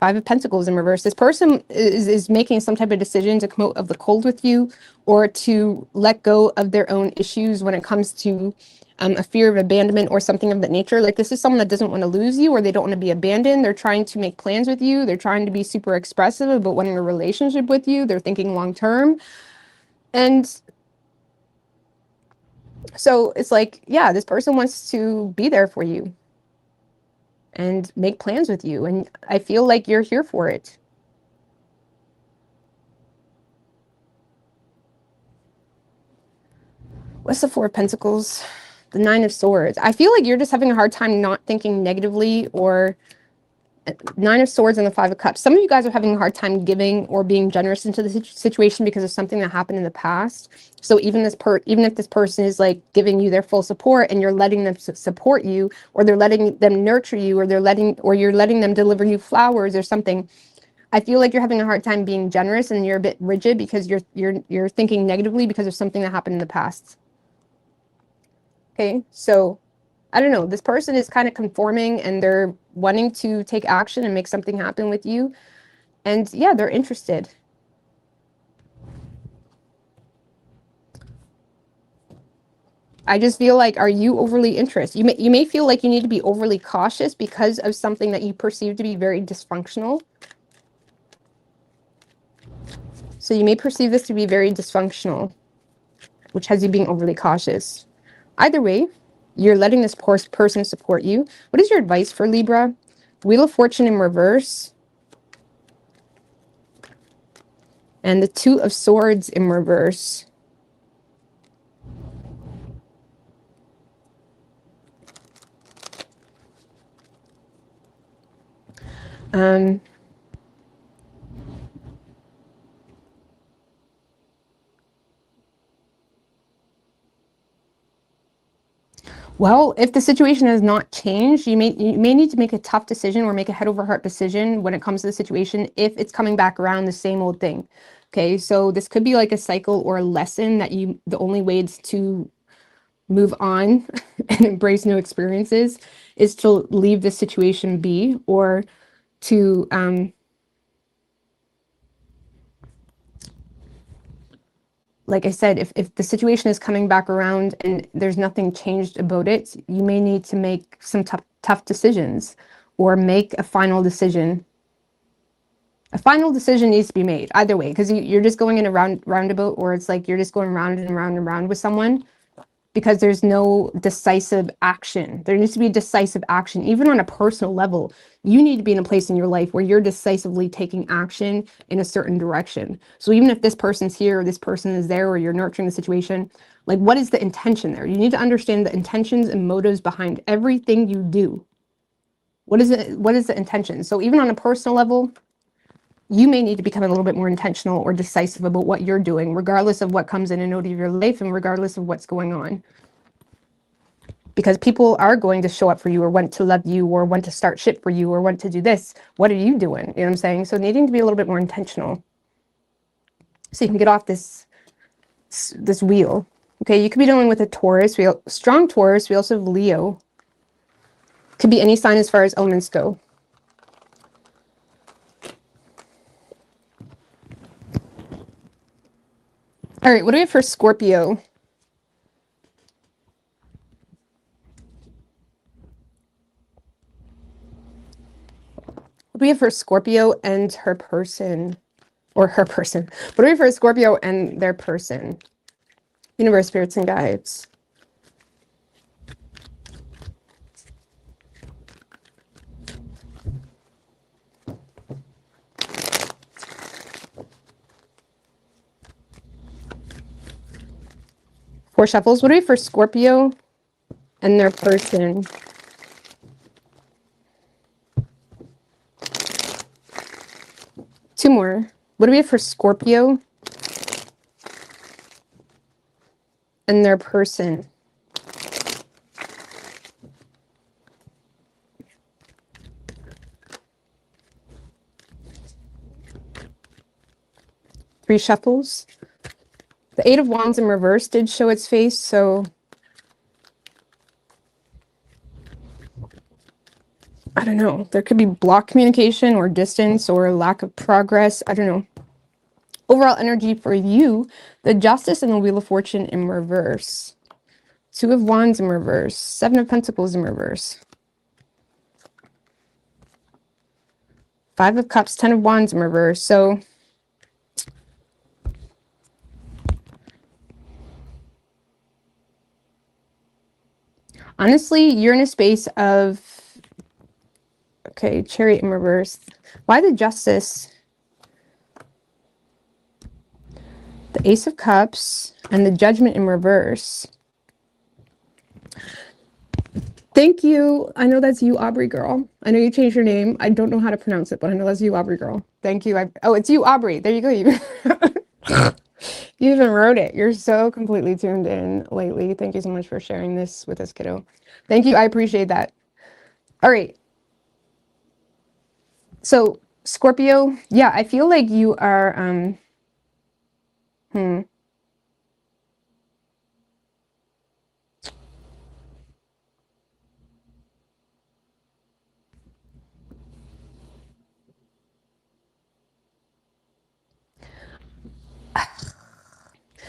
5 of Pentacles in reverse. This person is making some type of decision to come out of the cold with you, or to let go of their own issues when it comes to a fear of abandonment or something of that nature. Like, this is someone that doesn't want to lose you, or they don't want to be abandoned. They're trying to make plans with you. They're trying to be super expressive about wanting a relationship with you. They're thinking long term. And so it's like, yeah, this person wants to be there for you and make plans with you. And I feel like you're here for it. What's the 4 of Pentacles? The 9 of Swords. I feel like you're just having a hard time not thinking negatively, or 9 of Swords and the 5 of Cups. Some of you guys are having a hard time giving or being generous into the situation because of something that happened in the past. So even if this person is like giving you their full support, and you're letting them support you, or they're letting them nurture you, or you're letting them deliver you flowers or something, I feel like you're having a hard time being generous, and you're a bit rigid because you're thinking negatively because of something that happened in the past. Okay, so I don't know. This person is kind of conforming and they're wanting to take action and make something happen with you. And yeah, they're interested. I just feel like, are you overly interested? You may feel like you need to be overly cautious because of something that you perceive to be very dysfunctional. So you may perceive this to be very dysfunctional, which has you being overly cautious. Either way, you're letting this person support you. What is your advice for Libra? Wheel of Fortune in reverse. And the Two of Swords in reverse. Well, if the situation has not changed, you may need to make a tough decision or make a head over heart decision when it comes to the situation if it's coming back around the same old thing. Okay, so this could be like a cycle or a lesson that the only ways to move on and embrace new experiences is to leave the situation be, or to like I said, if the situation is coming back around and there's nothing changed about it, you may need to make some tough decisions or make a final decision. A final decision needs to be made either way, because you're just going in a roundabout, or it's like you're just going round and round and round with someone because there's no decisive action. There needs to be decisive action, even on a personal level. You need to be in a place in your life where you're decisively taking action in a certain direction. So even if this person's here or this person is there, or you're nurturing the situation, like, what is the intention there? You need to understand the intentions and motives behind everything you do. What is it? What is the intention? So even on a personal level, you may need to become a little bit more intentional or decisive about what you're doing, regardless of what comes in and out of your life and regardless of what's going on. Because people are going to show up for you, or want to love you, or want to start shit for you, or want to do this. What are you doing? You know what I'm saying? So needing to be a little bit more intentional so you can get off this wheel. Okay, you could be dealing with a Taurus, strong Taurus. We also have Leo. Could be any sign as far as elements go. All right, what do we have for Scorpio? What do we have for Scorpio and her person? Or her person. What do we have for Scorpio and their person? Universe, spirits, and guides. Four shuffles. What do we have for Scorpio and their person? Two more. What do we have for Scorpio and their person? Three shuffles. The Eight of Wands in reverse did show its face, so I don't know. There could be blocked communication or distance or lack of progress. I don't know. Overall energy for you, the Justice and the Wheel of Fortune in reverse. Two of Wands in reverse. Seven of Pentacles in reverse. Five of Cups, Ten of Wands in reverse. So honestly, you're in a space of, okay, Chariot in reverse. Why the Justice? The Ace of Cups and the Judgment in reverse. Thank you. I know that's you, Aubrey girl. I know you changed your name. I don't know how to pronounce it, but I know that's you, Aubrey girl. Thank you. Oh, it's you, Aubrey. There you go. You even wrote it. You're so completely tuned in lately. Thank you so much for sharing this with us, kiddo. Thank you. I appreciate that. All right. So Scorpio, yeah, I feel like you are,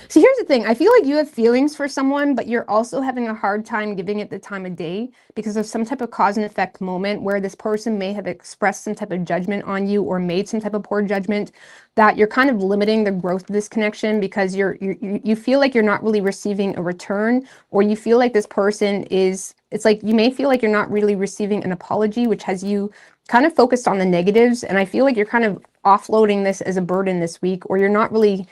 So here's the thing. I feel like you have feelings for someone, but you're also having a hard time giving it the time of day because of some type of cause and effect moment where this person may have expressed some type of judgment on you or made some type of poor judgment, that you're kind of limiting the growth of this connection because you feel like you're not really receiving a return, or you feel like this person is, it's like you may feel like you're not really receiving an apology, which has you kind of focused on the negatives. And I feel like you're kind of offloading this as a burden this week, or you're not really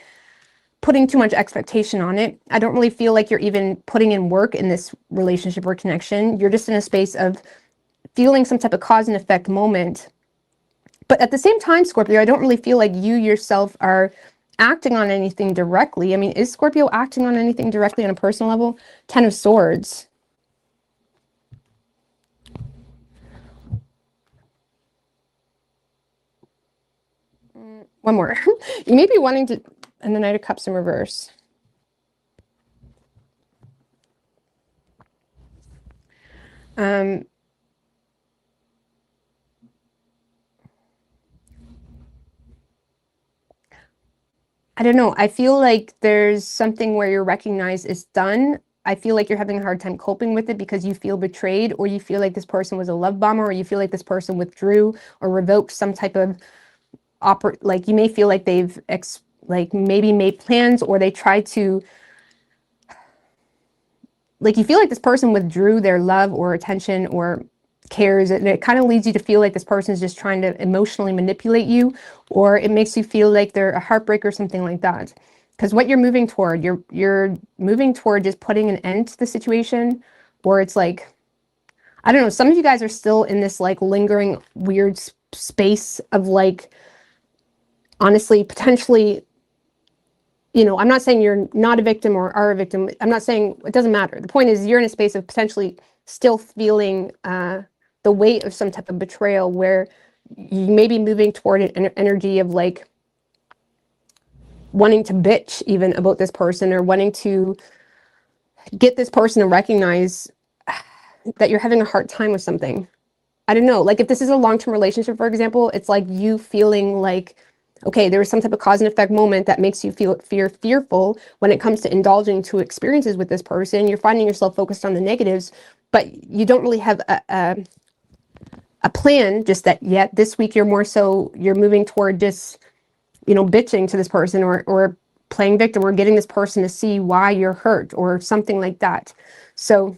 putting too much expectation on it. I don't really feel like you're even putting in work in this relationship or connection. You're just in a space of feeling some type of cause and effect moment. But at the same time, Scorpio, I don't really feel like you yourself are acting on anything directly. I mean, is Scorpio acting on anything directly on a personal level? Ten of Swords. One more. You may be wanting to, and the Knight of Cups in reverse. I don't know. I feel like there's something where you recognize it's done. I feel like you're having a hard time coping with it because you feel betrayed, or you feel like this person was a love bomber, or you feel like this person withdrew or revoked some type of like you may feel like they've like maybe made plans, or they tried to, like you feel like this person withdrew their love or attention or cares, and it kind of leads you to feel like this person is just trying to emotionally manipulate you, or it makes you feel like they're a heartbreak or something like that. Because what you're moving toward, you're moving toward just putting an end to the situation, or it's like, I don't know, some of you guys are still in this like lingering weird space of like, honestly, potentially, you know, I'm not saying you're not a victim or are a victim. I'm not saying, it doesn't matter. The point is you're in a space of potentially still feeling the weight of some type of betrayal, where you may be moving toward an energy of like wanting to bitch even about this person, or wanting to get this person to recognize that you're having a hard time with something. I don't know, like if this is a long-term relationship, for example, it's like you feeling like, okay, there was some type of cause and effect moment that makes you feel fearful when it comes to indulging to experiences with this person. You're finding yourself focused on the negatives, but you don't really have a plan just that yet. This week, you're more so, you're moving toward just, you know, bitching to this person, or playing victim, or getting this person to see why you're hurt or something like that. So,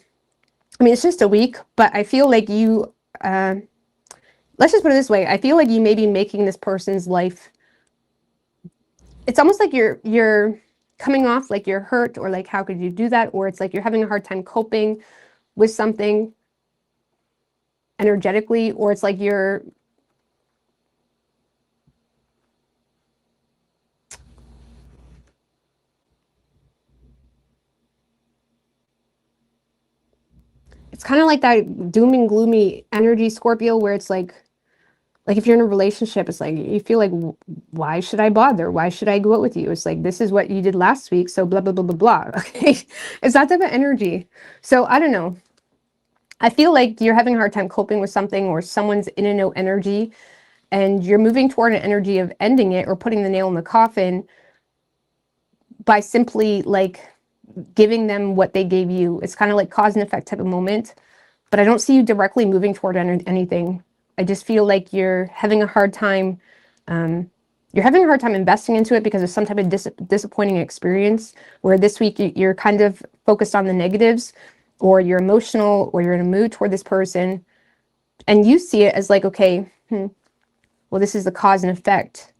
I mean, it's just a week, but I feel like you, let's just put it this way. I feel like you may be making this person's life, it's almost like you're coming off like you're hurt, or like, how could you do that? Or it's like you're having a hard time coping with something energetically, or it's like you're, it's kind of like that doom and gloomy energy, Scorpio, where it's like if you're in a relationship, it's like you feel like, why should I bother? Why should I go out with you? It's like, this is what you did last week, so blah blah blah blah blah. Okay, it's that type of energy. So I don't know. I feel like you're having a hard time coping with something, or someone's in a no energy, and you're moving toward an energy of ending it or putting the nail in the coffin by simply like giving them what they gave you. It's kind of like cause and effect type of moment, but I don't see you directly moving toward anything. I just feel like you're having a hard time. You're having a hard time investing into it because of some type of disappointing experience, where this week you're kind of focused on the negatives, or you're emotional, or you're in a mood toward this person, and you see it as like, okay, well, this is the cause and effect.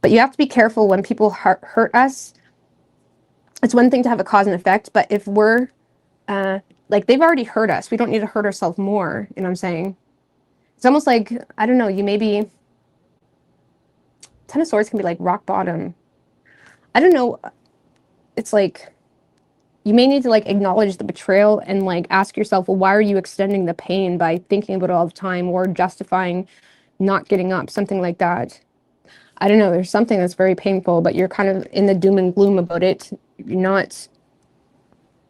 But you have to be careful when people hurt us. It's one thing to have a cause and effect, but if we're like, they've already hurt us, we don't need to hurt ourselves more. You know what I'm saying? It's almost like, I don't know, you maybe, Ten of Swords can be like rock bottom. I don't know. It's like you may need to like acknowledge the betrayal and like ask yourself, well, why are you extending the pain by thinking about it all the time, or justifying not getting up, something like that. I don't know, there's something that's very painful, but you're kind of in the doom and gloom about it. You're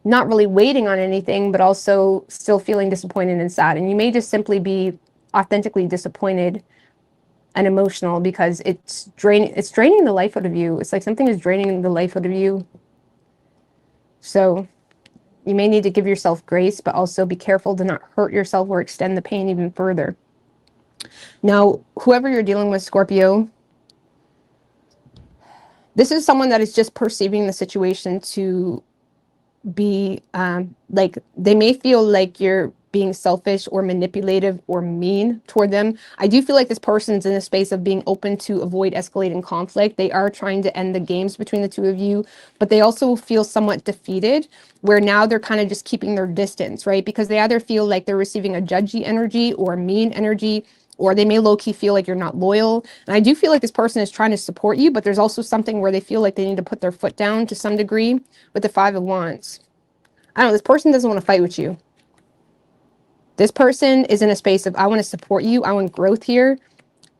not really waiting on anything, but also still feeling disappointed and sad. And you may just simply be authentically disappointed and emotional because it's draining the life out of you. It's like something is draining the life out of you. So you may need to give yourself grace, but also be careful to not hurt yourself or extend the pain even further. Now, whoever you're dealing with, Scorpio, this is someone that is just perceiving the situation to be like, they may feel like you're being selfish or manipulative or mean toward them. I do feel like this person's in a space of being open to avoid escalating conflict. They are trying to end the games between the two of you, but they also feel somewhat defeated, where now they're kind of just keeping their distance, right? Because they either feel like they're receiving a judgy energy or mean energy, or they may low-key feel like you're not loyal. And I do feel like this person is trying to support you, but there's also something where they feel like they need to put their foot down to some degree with the Five of Wands. I don't know, this person doesn't want to fight with you. This person is in a space of, I want to support you, I want growth here,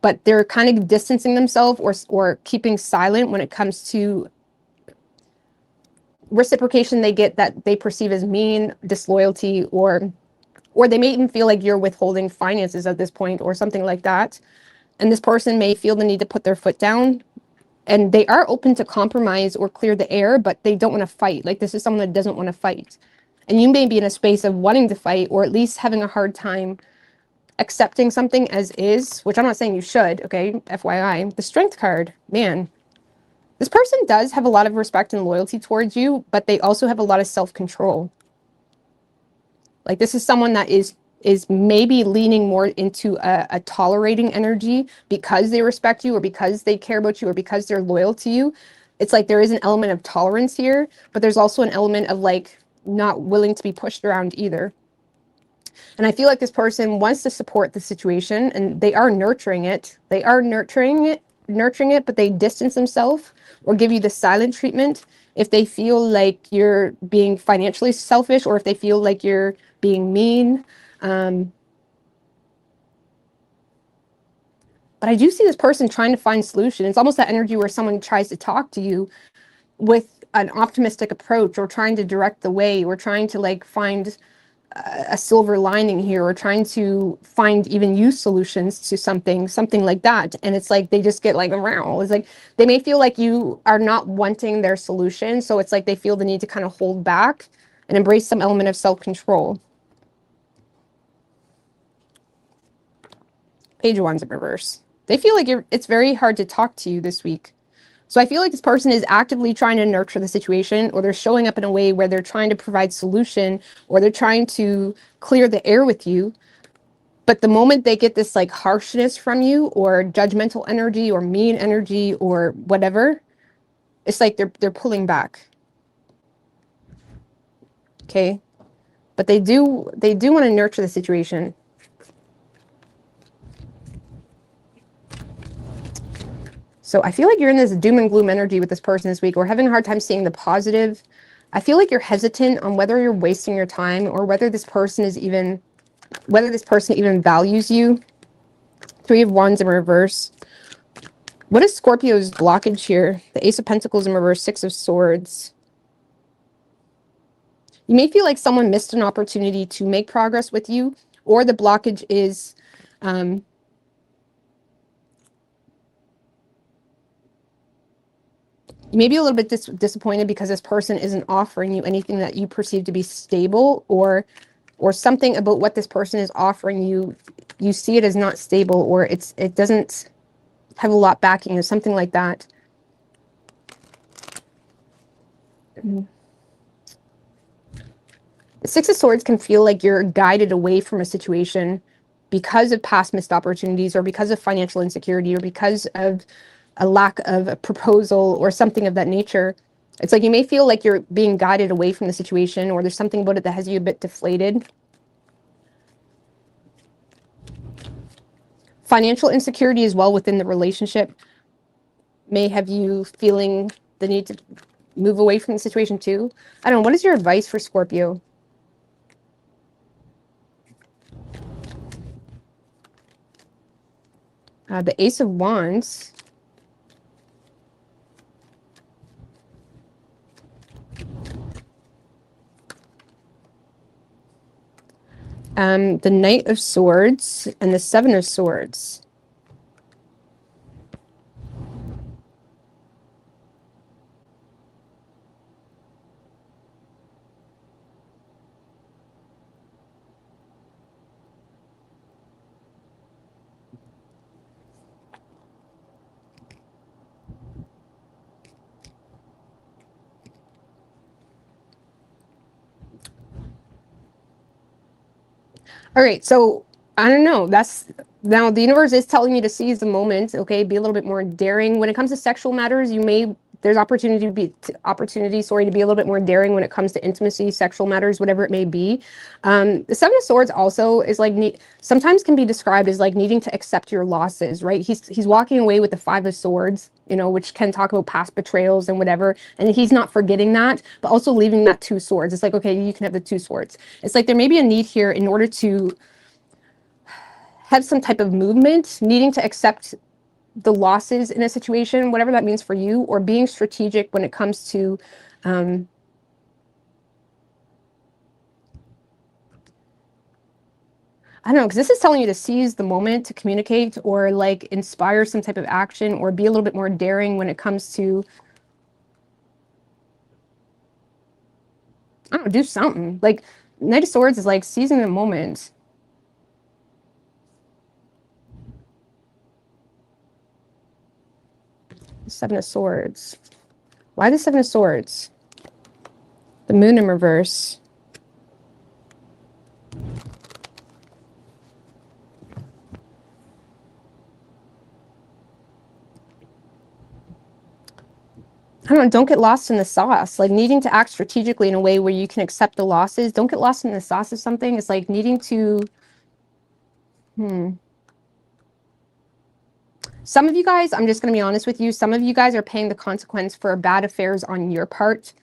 but they're kind of distancing themselves or keeping silent when it comes to reciprocation they get that they perceive as mean, disloyalty, or they may even feel like you're withholding finances at this point or something like that. And this person may feel the need to put their foot down, and they are open to compromise or clear the air, but they don't want to fight. Like, this is someone that doesn't want to fight. And you may be in a space of wanting to fight, or at least having a hard time accepting something as is, which I'm not saying you should, okay? FYI. The Strength card, man. This person does have a lot of respect and loyalty towards you, but they also have a lot of self-control. Like, this is someone that is maybe leaning more into a tolerating energy because they respect you, or because they care about you, or because they're loyal to you. It's like there is an element of tolerance here, but there's also an element of like not willing to be pushed around either. And I feel like this person wants to support the situation, and they are nurturing it. They are nurturing it, but they distance themselves or give you the silent treatment if they feel like you're being financially selfish, or if they feel like you're being mean. But I do see this person trying to find solution. It's almost that energy where someone tries to talk to you with an optimistic approach, or trying to direct the way, or trying to like find a silver lining here, or trying to find even use solutions to something like that. And it's like they just get like around. It's like they may feel like you are not wanting their solution, so it's like they feel the need to kind of hold back and embrace some element of self-control. Page of Wands in reverse. They feel like it's very hard to talk to you this week. So I feel like this person is actively trying to nurture the situation, or they're showing up in a way where they're trying to provide solution, or they're trying to clear the air with you. But the moment they get this like harshness from you, or judgmental energy, or mean energy, or whatever, it's like they're pulling back. Okay? But they do want to nurture the situation. So I feel like you're in this doom and gloom energy with this person this week, or having a hard time seeing the positive. I feel like you're hesitant on whether you're wasting your time, or whether this person even values you. Three of Wands in reverse. What is Scorpio's blockage here? The Ace of Pentacles in reverse, Six of Swords. You may feel like someone missed an opportunity to make progress with you, or the blockage is you may be a little bit disappointed because this person isn't offering you anything that you perceive to be stable, or something about what this person is offering you, you see it as not stable, or it doesn't have a lot backing, or something like that. The Six of Swords can feel like you're guided away from a situation because of past missed opportunities, or because of financial insecurity, or because of a lack of a proposal, or something of that nature. It's like you may feel like you're being guided away from the situation, or there's something about it that has you a bit deflated. Financial insecurity as well within the relationship may have you feeling the need to move away from the situation too. I don't know. What is your advice for Scorpio? The Ace of Wands. The Knight of Swords and the Seven of Swords. All right, so I don't know. That's now the universe is telling you to seize the moment. Okay, be a little bit more daring when it comes to sexual matters. There's opportunity, sorry, to be a little bit more daring when it comes to intimacy, sexual matters, whatever it may be. The Seven of Swords also is like sometimes can be described as like needing to accept your losses, right? He's walking away with the Five of Swords, you know, which can talk about past betrayals and whatever, and he's not forgetting that, but also leaving that two swords. It's like, okay, you can have the two swords. It's like there may be a need here in order to have some type of movement, needing to accept the losses in a situation, whatever that means for you, or being strategic when it comes to I don't know, because this is telling you to seize the moment to communicate or like inspire some type of action or be a little bit more daring when it comes to, I don't know, do something. Like Knight of Swords is like seizing the moment. Seven of Swords. Why the Seven of Swords? The Moon in reverse. I don't know, don't get lost in the sauce. Like needing to act strategically in a way where you can accept the losses. Don't get lost in the sauce of something. It's like needing to, Some of you guys, I'm just going to be honest with you, some of you guys are paying the consequence for bad affairs on your part.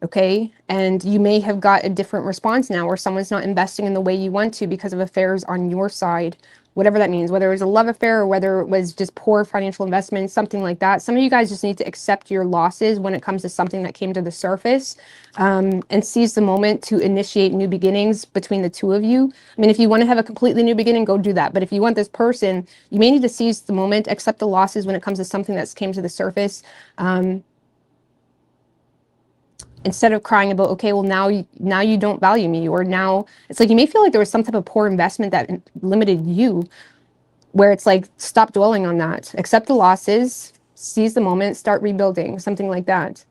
Okay, and you may have got a different response now, or someone's not investing in the way you want to because of affairs on your side, whatever that means, whether it was a love affair or whether it was just poor financial investment, something like that. Some of you guys just need to accept your losses when it comes to something that came to the surface, and seize the moment to initiate new beginnings between the two of you. I mean, if you want to have a completely new beginning, go do that. But if you want this person, you may need to seize the moment, accept the losses when it comes to something that's came to the surface. Instead of crying about, okay, well, now you don't value me, or now it's like you may feel like there was some type of poor investment that limited you, where it's like, stop dwelling on that, accept the losses, seize the moment, start rebuilding, something like that.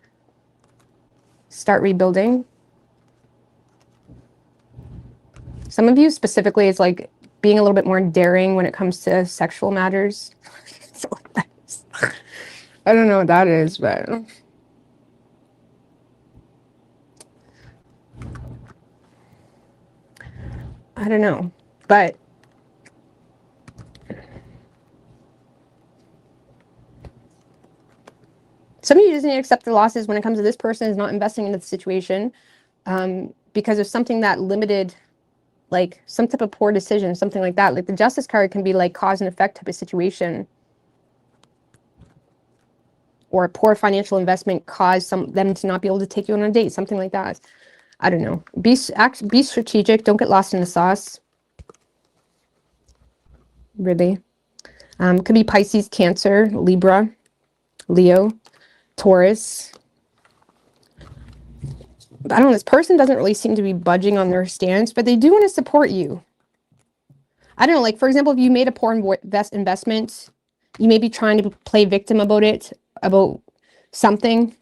Start rebuilding. Some of you specifically, it's like being a little bit more daring when it comes to sexual matters. So I don't know what that is, but I don't know, but some of you just need to accept the losses when it comes to this person is not investing into the situation, because of something that limited, like some type of poor decision, something like that. Like the Justice card can be like cause and effect type of situation, or a poor financial investment caused them to not be able to take you on a date, something like that. I don't know. Be strategic. Don't get lost in the sauce. Really. Could be Pisces, Cancer, Libra, Leo, Taurus. I don't know. This person doesn't really seem to be budging on their stance, but they do want to support you. I don't know. Like, for example, if you made a poor investment, you may be trying to play victim about it, about something.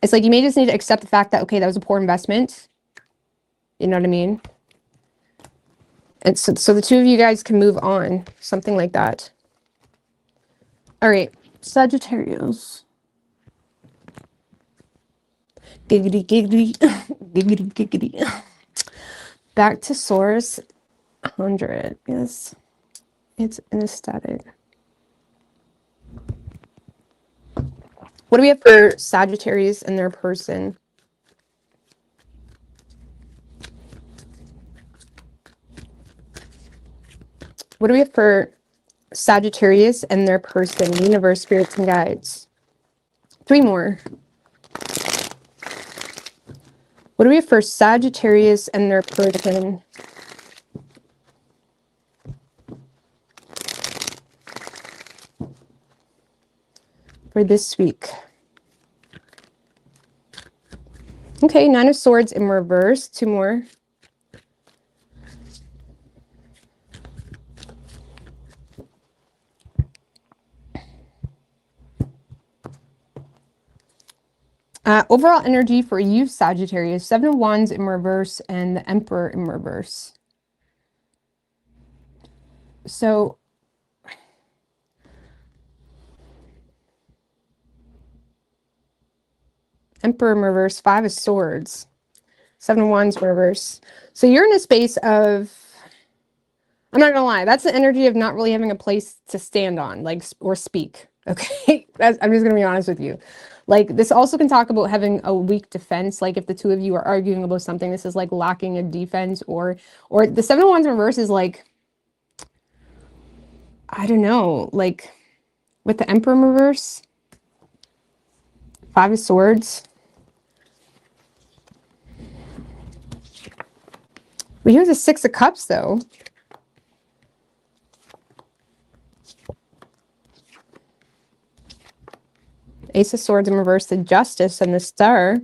It's like you may just need to accept the fact that, okay, that was a poor investment. You know what I mean? And so the two of you guys can move on, something like that. All right, Sagittarius. Giggity, giggity, giggity, giggity. Back to source 100. Yes, it's an aesthetic. What do we have for Sagittarius and their person? What do we have for Sagittarius and their person? Universe, spirits, and guides. 3 more. What do we have for Sagittarius and their person? For this week. Okay, 9 of Swords in reverse. 2 more. Overall energy for you, Sagittarius. 7 of Wands in reverse and the Emperor in reverse. So Emperor in reverse, 5 of Swords, 7 of Wands in reverse. So you're in a space of, I'm not gonna lie, that's the energy of not really having a place to stand on, like, or speak. Okay, I'm just gonna be honest with you. Like, this also can talk about having a weak defense. Like, if the two of you are arguing about something, this is like lacking a defense, or the 7 of Wands in reverse is like, I don't know, like with the Emperor in reverse, 5 of Swords. Well, here's a 6 of Cups, though. Ace of Swords in reverse, the Justice, and the Star.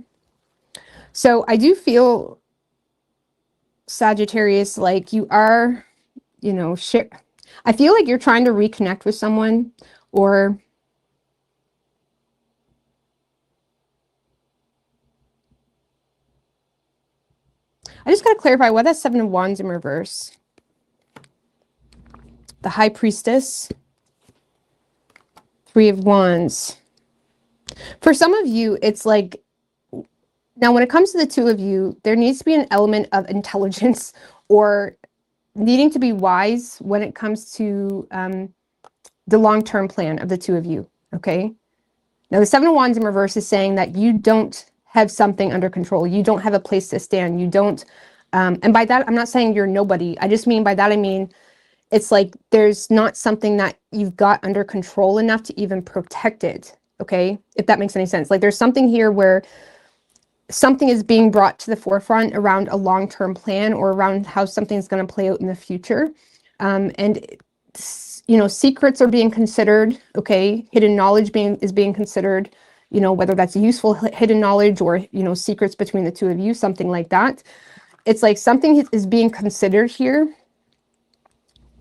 So I do feel, Sagittarius, like you are, you know, I feel like you're trying to reconnect with someone, or I just got to clarify what that 7 of Wands in reverse. The High Priestess, 3 of Wands. For some of you, it's like, now when it comes to the two of you, there needs to be an element of intelligence or needing to be wise when it comes to the long-term plan of the two of you, okay? Now, the 7 of Wands in reverse is saying that you don't have something under control. You don't have a place to stand. You don't, and by that, I'm not saying you're nobody. I just mean by that, I mean, it's like there's not something that you've got under control enough to even protect it, okay? If that makes any sense. Like, there's something here where something is being brought to the forefront around a long-term plan or around how something's going to play out in the future. And, you know, secrets are being considered, okay? Hidden knowledge is being considered, you know, whether that's useful hidden knowledge or, you know, secrets between the two of you, something like that. It's like something is being considered here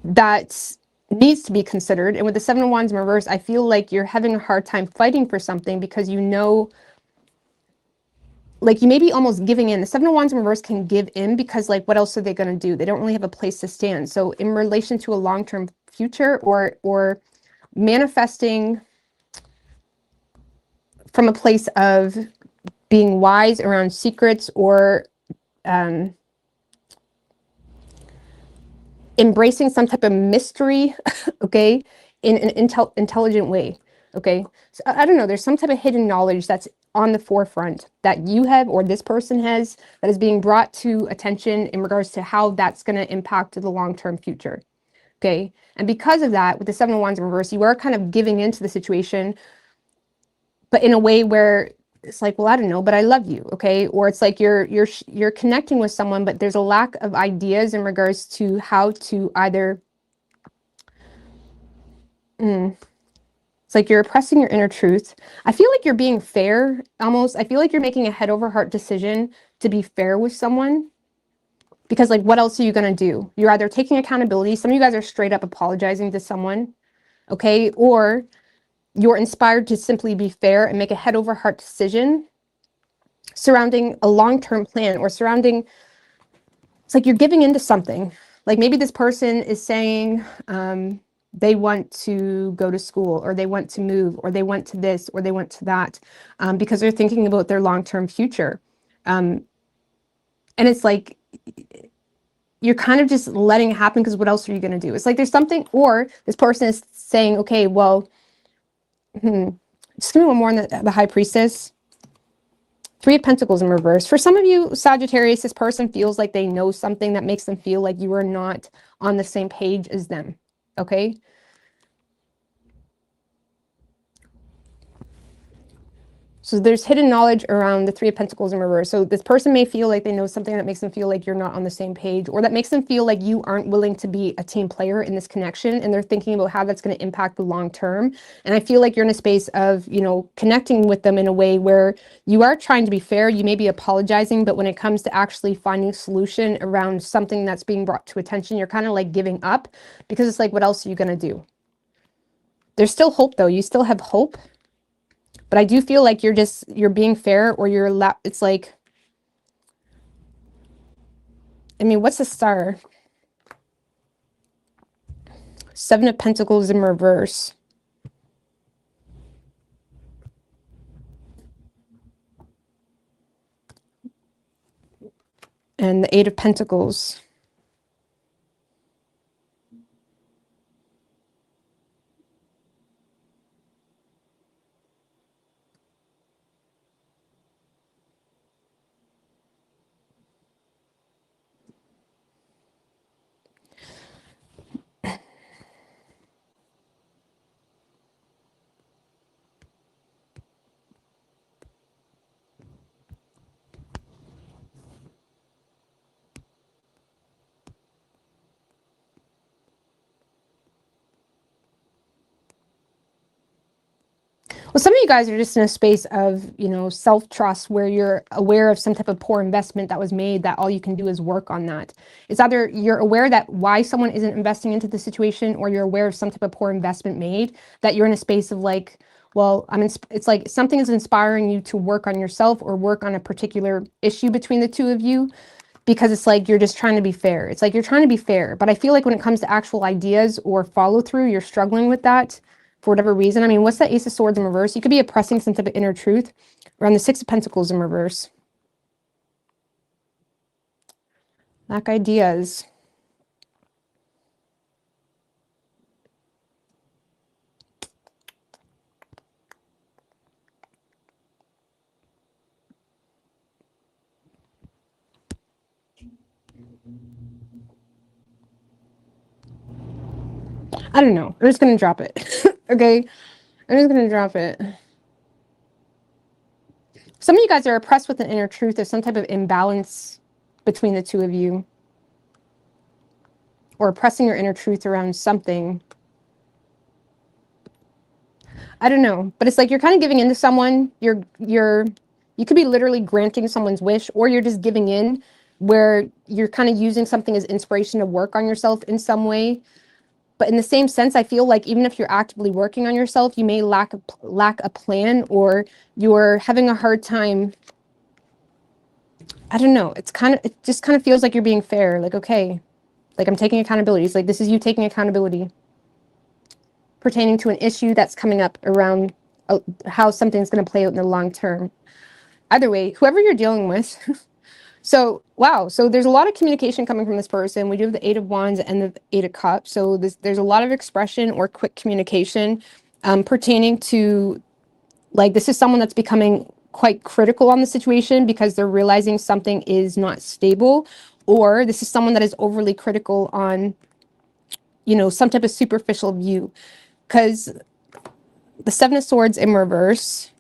that needs to be considered. And with the 7 of Wands in reverse, I feel like you're having a hard time fighting for something because you know, like, you may be almost giving in. The 7 of Wands in reverse can give in because, like, what else are they going to do? They don't really have a place to stand. So in relation to a long-term future or manifesting from a place of being wise around secrets or embracing some type of mystery, okay, in an intelligent way, okay? So I don't know, there's some type of hidden knowledge that's on the forefront that you have or this person has that is being brought to attention in regards to how that's going to impact the long-term future, okay? And because of that, with the 7 of Wands in reverse, you are kind of giving into the situation, but in a way where it's like, well, I don't know, but I love you, okay? Or it's like you're connecting with someone, but there's a lack of ideas in regards to how to either, it's like you're oppressing your inner truth. I feel like you're being fair, almost. I feel like you're making a head over heart decision to be fair with someone. Because, like, what else are you going to do? You're either taking accountability. Some of you guys are straight up apologizing to someone, okay? Or you're inspired to simply be fair and make a head over heart decision surrounding a long-term plan or surrounding, it's like you're giving into something. Like, maybe this person is saying, they want to go to school, or they want to move, or they want to this, or they want to that, because they're thinking about their long-term future. And it's like, you're kind of just letting it happen because what else are you going to do? It's like there's something, or this person is saying, okay, well, just give me one more on the High Priestess. 3 of Pentacles in reverse. For some of you, Sagittarius, this person feels like they know something that makes them feel like you are not on the same page as them, okay? So there's hidden knowledge around the 3 of Pentacles in reverse. So this person may feel like they know something that makes them feel like you're not on the same page, or that makes them feel like you aren't willing to be a team player in this connection. And they're thinking about how that's going to impact the long term. And I feel like you're in a space of, you know, connecting with them in a way where you are trying to be fair. You may be apologizing, but when it comes to actually finding a solution around something that's being brought to attention, you're kind of like giving up, because it's like, what else are you going to do? There's still hope, though. You still have hope. But I do feel like you're being fair, or it's like, I mean, what's the Star? Seven of Pentacles in reverse. And the Eight of Pentacles. Well, some of you guys are just in a space of, you know, self-trust where you're aware of some type of poor investment that was made, that all you can do is work on that. It's either you're aware that why someone isn't investing into the situation, or you're aware of some type of poor investment made, that you're in a space of like, well, it's like something is inspiring you to work on yourself or work on a particular issue between the two of you, because it's like you're just trying to be fair. It's like you're trying to be fair. But I feel like when it comes to actual ideas or follow through, you're struggling with that for whatever reason. I mean, what's that Ace of Swords in reverse? You could be oppressing some type of inner truth. Around the Six of Pentacles in reverse. Lack ideas. I don't know. I'm just going to drop it. Okay? I'm just going to drop it. Some of you guys are oppressed with an inner truth. There's some type of imbalance between the two of you. Or oppressing your inner truth around something. I don't know. But it's like you're kind of giving in to someone. You could be literally granting someone's wish, or you're just giving in where you're kind of using something as inspiration to work on yourself in some way. But in the same sense, I feel like even if you're actively working on yourself, you may lack a plan, or you're having a hard time. I don't know. It just kind of feels like you're being fair. Like, okay, like I'm taking accountability. It's like, this is you taking accountability pertaining to an issue that's coming up around how something's going to play out in the long term. Either way, whoever you're dealing with. So, wow. So there's a lot of communication coming from this person. We do have the Eight of Wands and the Eight of Cups. So there's a lot of expression or quick communication pertaining to, like, this is someone that's becoming quite critical on the situation because they're realizing something is not stable, or this is someone that is overly critical on, you know, some type of superficial view, because the Seven of Swords in reverse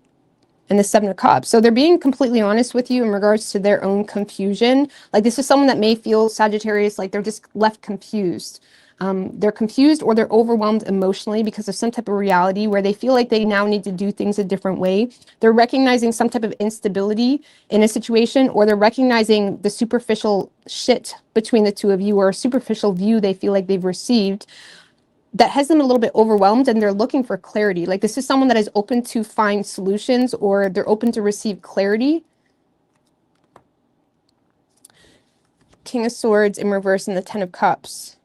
and the Seven of Cups. So they're being completely honest with you in regards to their own confusion. Like, this is someone that may feel, Sagittarius, like they're just left confused. They're confused or they're overwhelmed emotionally because of some type of reality where they feel like they now need to do things a different way. They're recognizing some type of instability in a situation, or they're recognizing the superficial shit between the two of you, or a superficial view they feel like they've received that has them a little bit overwhelmed, and they're looking for clarity. Like, this is someone that is open to find solutions, or they're open to receive clarity. King of Swords in reverse and the Ten of Cups.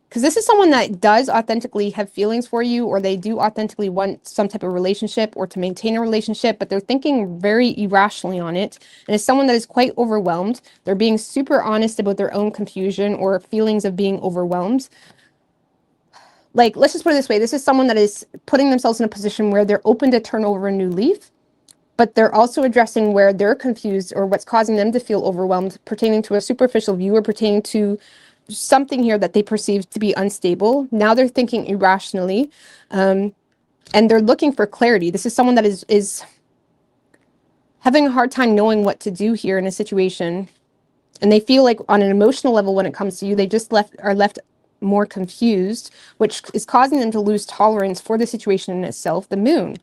Because this is someone that does authentically have feelings for you, or they do authentically want some type of relationship or to maintain a relationship, but they're thinking very irrationally on it. And it's someone that is quite overwhelmed. They're being super honest about their own confusion or feelings of being overwhelmed. Like, let's just put it this way. This is someone that is putting themselves in a position where they're open to turn over a new leaf, but they're also addressing where they're confused or what's causing them to feel overwhelmed pertaining to a superficial view or pertaining to something here that they perceive to be unstable. Now they're thinking irrationally, and they're looking for clarity. This is someone that is having a hard time knowing what to do here in a situation. And they feel like on an emotional level, when it comes to you, they just are left more confused, which is causing them to lose tolerance for the situation in itself. The Moon.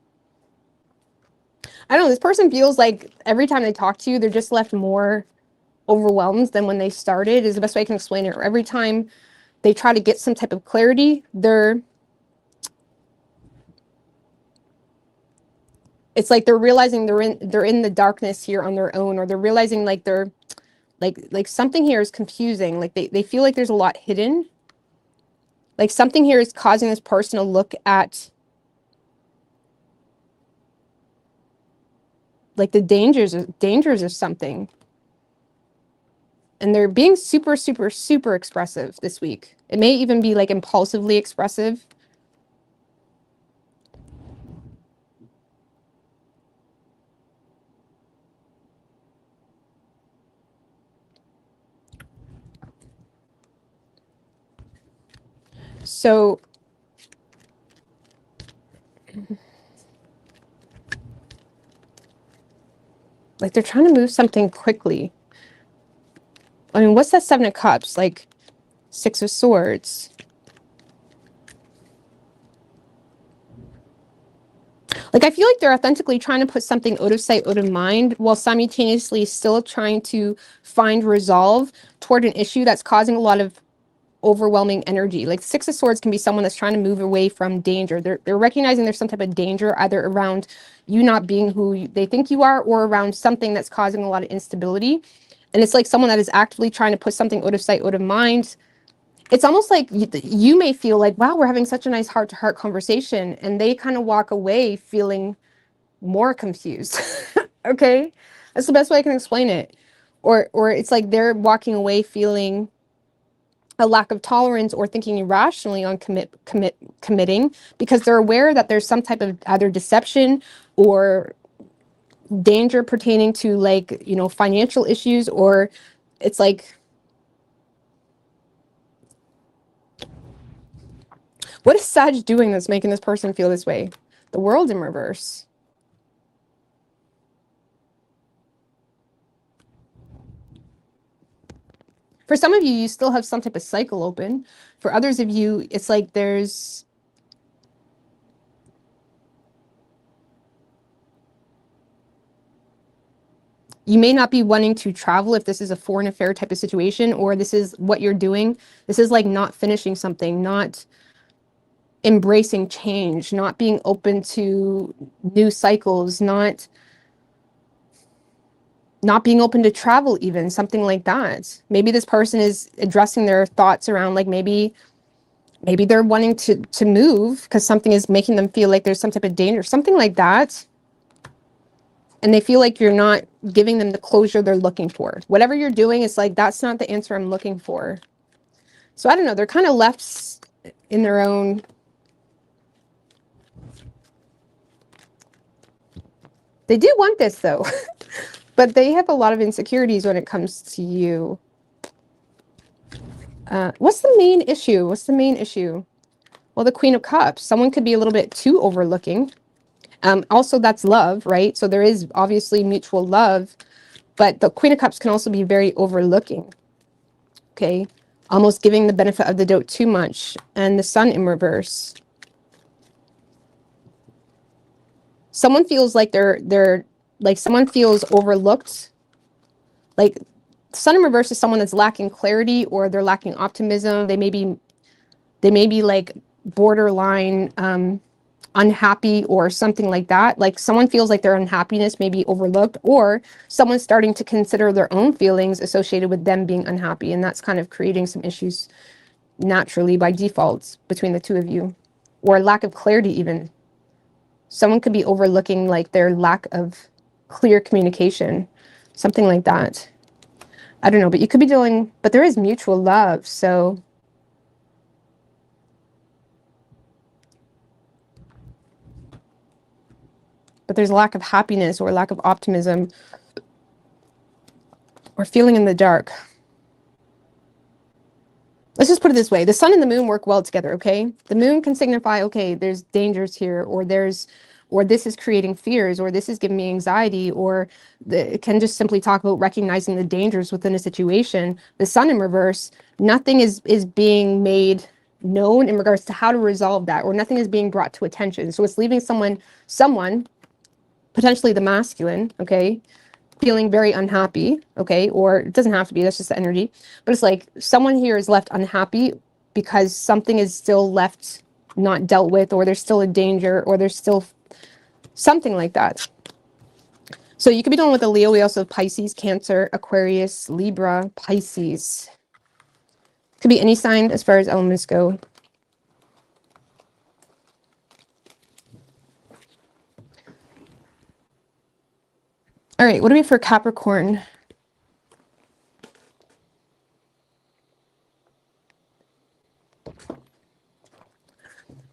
I don't know, this person feels like every time they talk to you, they're just left more overwhelmed than when they started, is the best way I can explain it. Or every time they try to get some type of clarity, it's like they're realizing they're in the darkness here on their own, or they're realizing like they're Like something here is confusing. Like they feel like there's a lot hidden. Like something here is causing this person to look at like the dangers of something. And they're being super, super, super expressive this week. It may even be like impulsively expressive. So like they're trying to move something quickly. I mean, what's that 7 of Cups? Like 6 of Swords. Like, I feel like they're authentically trying to put something out of sight, out of mind, while simultaneously still trying to find resolve toward an issue that's causing a lot of overwhelming energy. Like 6 of Swords can be someone that's trying to move away from danger. They're recognizing there's some type of danger either around you not being who they think you are or around something that's causing a lot of instability. And it's like someone that is actively trying to put something out of sight, out of mind. It's almost like you may feel like, wow, we're having such a nice heart-to-heart conversation. And they kind of walk away feeling more confused. Okay? That's the best way I can explain it. Or it's like they're walking away feeling a lack of tolerance or thinking irrationally on committing because they're aware that there's some type of either deception or danger pertaining to like, you know, financial issues, or it's like, what is Sag doing that's making this person feel this way? The World in reverse. For some of you, you still have some type of cycle open. For others of you, it's like there's you may not be wanting to travel if this is a foreign affair type of situation, or this is what you're doing. This is like not finishing something, not embracing change, not being open to new cycles, not being open to travel, even something like that. Maybe this person is addressing their thoughts around like maybe they're wanting to move because something is making them feel like there's some type of danger, something like that. And they feel like you're not giving them the closure they're looking for. Whatever you're doing, it's like, that's not the answer I'm looking for. So I don't know. They're kind of left in their own. They do want this though, but they have a lot of insecurities when it comes to you. What's the main issue? What's the main issue? Well, the Queen of Cups. Someone could be a little bit too overlooking. Also, that's love, right? So there is obviously mutual love, but the Queen of Cups can also be very overlooking. Okay, almost giving the benefit of the doubt too much. And the Sun in reverse. Someone feels like they're like someone feels overlooked. Like Sun in reverse is someone that's lacking clarity, or they're lacking optimism. They may be like borderline unhappy or something like that. Like someone feels like their unhappiness may be overlooked, or someone's starting to consider their own feelings associated with them being unhappy, and that's kind of creating some issues naturally by default between the two of you, or lack of clarity even. Someone could be overlooking like their lack of clear communication, something like that. I don't know, but you could be dealing, but there is mutual love, so but there's a lack of happiness or lack of optimism or feeling in the dark. Let's just put it this way. The sun and the moon work well together, okay? The moon can signify, okay, there's dangers here, or this is creating fears, or this is giving me anxiety, or it can just simply talk about recognizing the dangers within a situation. The sun in reverse, nothing is being made known in regards to how to resolve that, or nothing is being brought to attention. So it's leaving someone, potentially the masculine, okay, feeling very unhappy, okay, or it doesn't have to be, that's just the energy, but it's like someone here is left unhappy because something is still left not dealt with, or there's still a danger, or there's still something like that. So you could be dealing with a Leo. We also have Pisces, Cancer, Aquarius, Libra, Pisces. Could be any sign as far as elements go. All right, what do we have for Capricorn?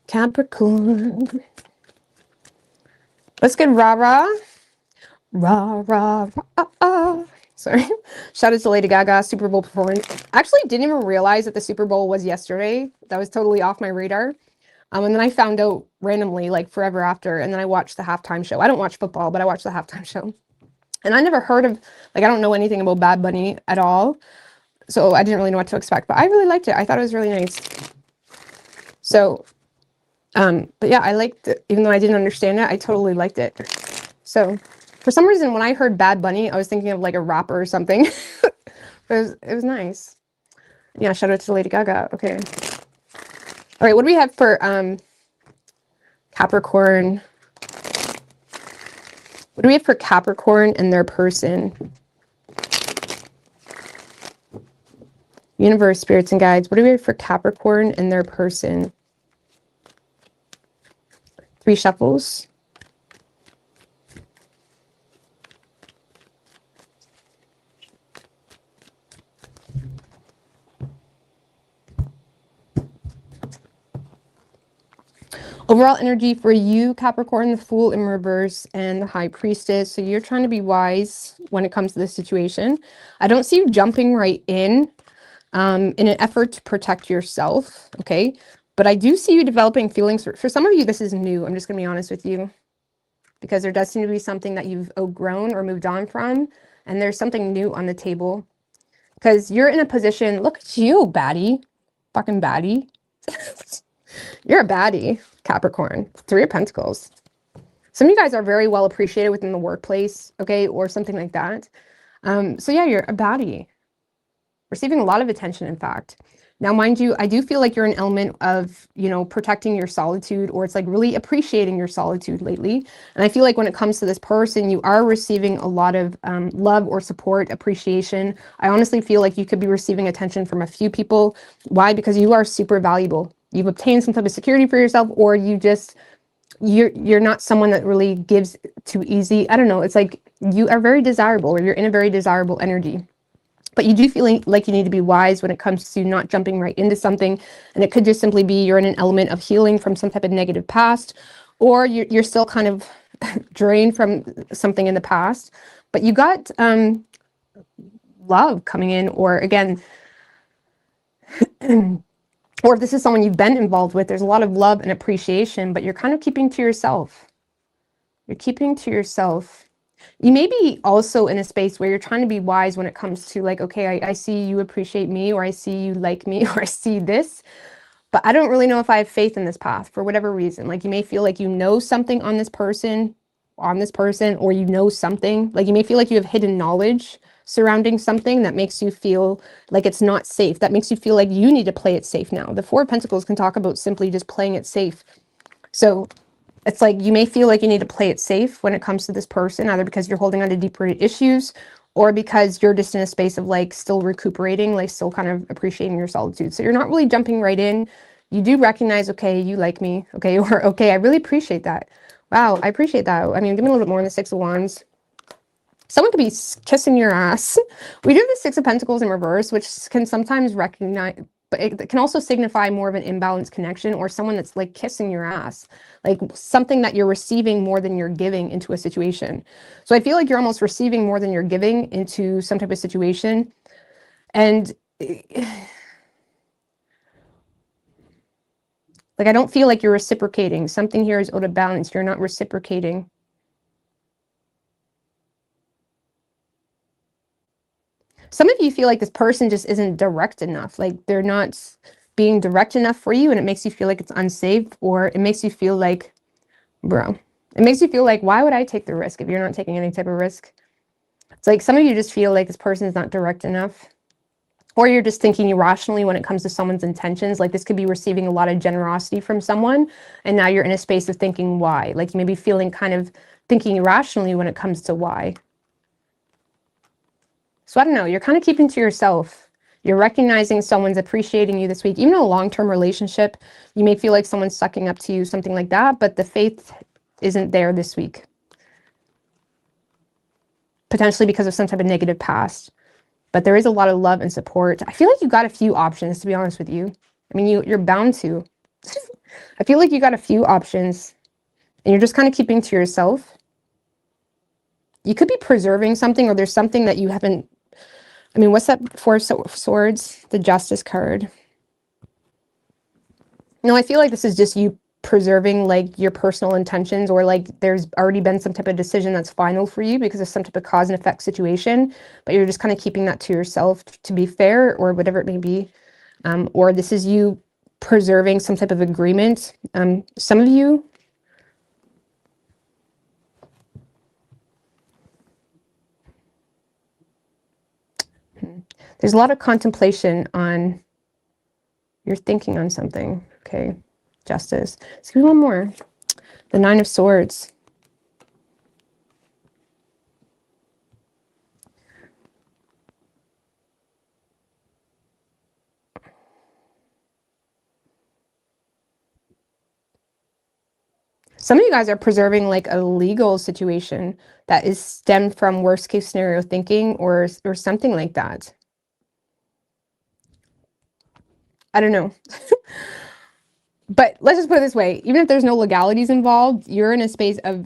Capricorn. Let's get rah-rah. Rah-rah, rah-ah. Sorry. Shout out to Lady Gaga, Super Bowl performance. I actually didn't even realize that the Super Bowl was yesterday. That was totally off my radar. And then I found out randomly, like forever after, and then I watched the halftime show. I don't watch football, but I watched the halftime show. And I never heard of, like, I don't know anything about Bad Bunny at all. So I didn't really know what to expect, but I really liked it. I thought it was really nice. So, but yeah, I liked it. Even though I didn't understand it, I totally liked it. So for some reason, when I heard Bad Bunny, I was thinking of like a rapper or something. It was nice. Yeah, shout out to Lady Gaga. Okay. All right, what do we have for Capricorn? What do we have for Capricorn and their person? Universe, spirits, and guides. What do we have for Capricorn and their person? 3 shuffles. Overall energy for you, Capricorn, the Fool in reverse and the High Priestess. So you're trying to be wise when it comes to this situation. I don't see you jumping right in an effort to protect yourself, okay? But I do see you developing feelings. For some of you, this is new. I'm just going to be honest with you. Because there does seem to be something that you've outgrown or moved on from. And there's something new on the table. Because you're in a position, look at you, baddie. Fucking baddie. You're a baddie, Capricorn. 3 of Pentacles. Some of you guys are very well appreciated within the workplace, okay, or something like that. So yeah, you're a baddie. Receiving a lot of attention, in fact. Now, mind you, I do feel like you're an element of, you know, protecting your solitude, or it's like really appreciating your solitude lately. And I feel like when it comes to this person, you are receiving a lot of love or support, appreciation. I honestly feel like you could be receiving attention from a few people. Why? Because you are super valuable. You've obtained some type of security for yourself, or you're not someone that really gives too easy. I don't know. It's like you are very desirable, or you're in a very desirable energy. But you do feel like you need to be wise when it comes to not jumping right into something. And it could just simply be you're in an element of healing from some type of negative past, or you're still kind of drained from something in the past. But you got love coming in, or again, or if this is someone you've been involved with, there's a lot of love and appreciation, but you're kind of keeping to yourself. You're keeping to yourself. You may be also in a space where you're trying to be wise when it comes to like, okay, I see you appreciate me, or I see you like me, or I see this, but I don't really know if I have faith in this path for whatever reason. Like you may feel like you know something on this person, or you know something. Like you may feel like you have hidden knowledge surrounding something that makes you feel like it's not safe. That makes you feel like you need to play it safe now. The 4 of Pentacles can talk about simply just playing it safe. So it's like you may feel like you need to play it safe when it comes to this person, either because you're holding on to deep-rooted issues, or because you're just in a space of like still recuperating, like still kind of appreciating your solitude. So you're not really jumping right in. You do recognize, okay, you like me, okay, or okay, I really appreciate that. Wow, I appreciate that. I mean, give me a little bit more in the 6 of Wands. Someone could be kissing your ass. We do have the 6 of Pentacles in reverse, which can sometimes recognize, but it can also signify more of an imbalanced connection, or someone that's like kissing your ass, like something that you're receiving more than you're giving into a situation. So I feel like you're almost receiving more than you're giving into some type of situation. And like, I don't feel like you're reciprocating. Something here is out of balance. You're not reciprocating. Some of you feel like this person just isn't direct enough. Like they're not being direct enough for you, and it makes you feel like it's unsafe, or it makes you feel like, bro, it makes you feel like, why would I take the risk if you're not taking any type of risk? It's like some of you just feel like this person is not direct enough, or you're just thinking irrationally when it comes to someone's intentions. Like this could be receiving a lot of generosity from someone, and now you're in a space of thinking why. Like you may be feeling kind of thinking irrationally when it comes to why. So I don't know, you're kind of keeping to yourself. You're recognizing someone's appreciating you this week. Even in a long-term relationship, you may feel like someone's sucking up to you, something like that, but the faith isn't there this week. Potentially because of some type of negative past. But there is a lot of love and support. I feel like you got a few options, to be honest with you. I mean, you're bound to. I feel like you got a few options, and you're just kind of keeping to yourself. You could be preserving something, or there's something that you haven't. I mean, what's that Four of Swords? The Justice card. No, I feel like this is just you preserving like your personal intentions, or like there's already been some type of decision that's final for you because of some type of cause and effect situation, but you're just kind of keeping that to yourself to be fair, or whatever it may be. Or this is you preserving some type of agreement. Some of you, there's a lot of contemplation on, you're thinking on something. Okay, Justice. Let's give me one more. The Nine of Swords. Some of you guys are preserving like a legal situation that is stemmed from worst case scenario thinking, or something like that. I don't know. But let's just put it this way. Even if there's no legalities involved, you're in a space of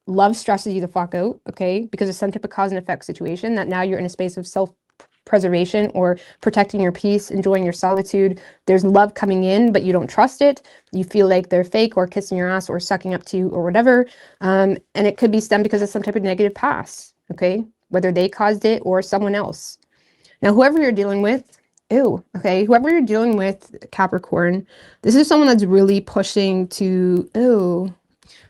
love stresses you the fuck out, okay? Because of some type of cause and effect situation, that now you're in a space of self-preservation or protecting your peace, enjoying your solitude. There's love coming in, but you don't trust it. You feel like they're fake, or kissing your ass, or sucking up to you, or whatever. And it could be stemmed because of some type of negative past, okay? Whether they caused it or someone else. Now, whoever you're dealing with, whoever you're dealing with, Capricorn, this is someone that's really pushing to,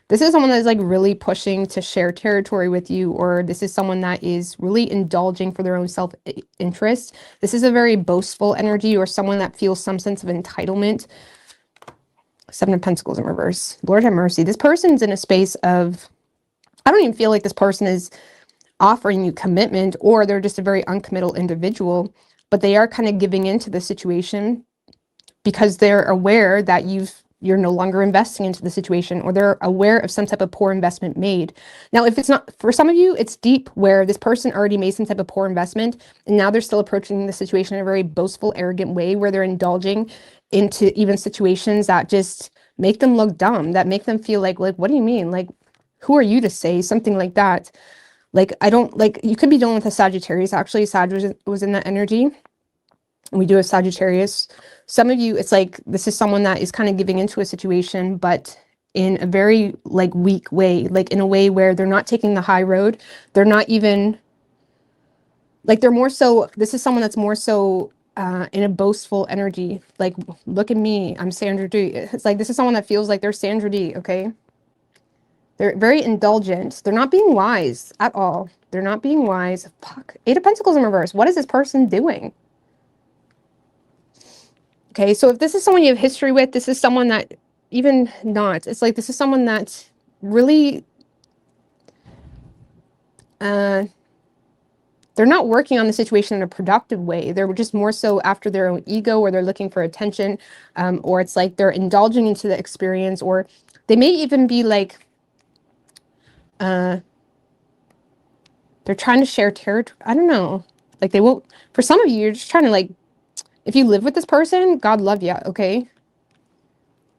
this is someone that's like really pushing to share territory with you, or this is someone that is really indulging for their own self-interest. This is a very boastful energy, or someone that feels some sense of entitlement. Seven of Pentacles in reverse. Lord have mercy. This person's in a space of, I don't even feel like this person is offering you commitment, or they're just a very uncommittal individual, but they are kind of giving into the situation because they're aware that you're no longer investing into the situation, or they're aware of some type of poor investment made. Now, if it's not, for some of you, it's deep, where this person already made some type of poor investment, and now they're still approaching the situation in a very boastful, arrogant way, where they're indulging into even situations that just make them look dumb, that make them feel like, what do you mean? Like, who are you to say something like that? Like, I don't, like, you could be dealing with a Sagittarius. Actually, Sag was in that energy. And we do have Sagittarius. Some of you, it's like, this is someone that is kind of giving into a situation, but in a very, like, weak way. Like, in a way where they're not taking the high road. They're not even, like, they're more so, this is someone that's more so in a boastful energy. Like, look at me, I'm Sandra D. It's like, this is someone that feels like they're Sandra D, okay? They're very indulgent. They're not being wise at all. They're not being wise. Fuck. Eight of Pentacles in reverse. What is this person doing? Okay, so if this is someone you have history with, this is someone that, even not, it's like this is someone that really, they're not working on the situation in a productive way. They're just more so after their own ego, or they're looking for attention, or it's like they're indulging into the experience, or they may even be like, they're trying to share territory. I don't know. Like, they won't, for some of you, you're just trying to, like, if you live with this person, God love ya, okay?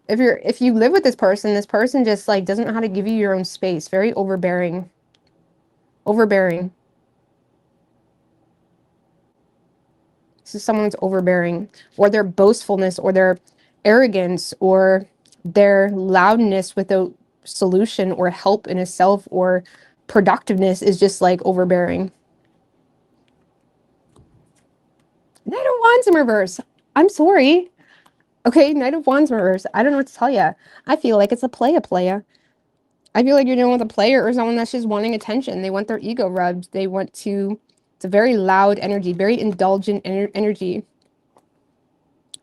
If you live with this person just like doesn't know how to give you your own space. Very overbearing. Overbearing. This is someone's overbearing, or their boastfulness, or their arrogance, or their loudness without solution or help in itself, or productiveness is just like overbearing. Knight of Wands in reverse. I'm sorry. Okay, Knight of Wands in reverse. I don't know what to tell you. I feel like it's a playa. I feel like you're dealing with a player, or someone that's just wanting attention. They want their ego rubbed. They want to, it's a very loud energy, very indulgent energy.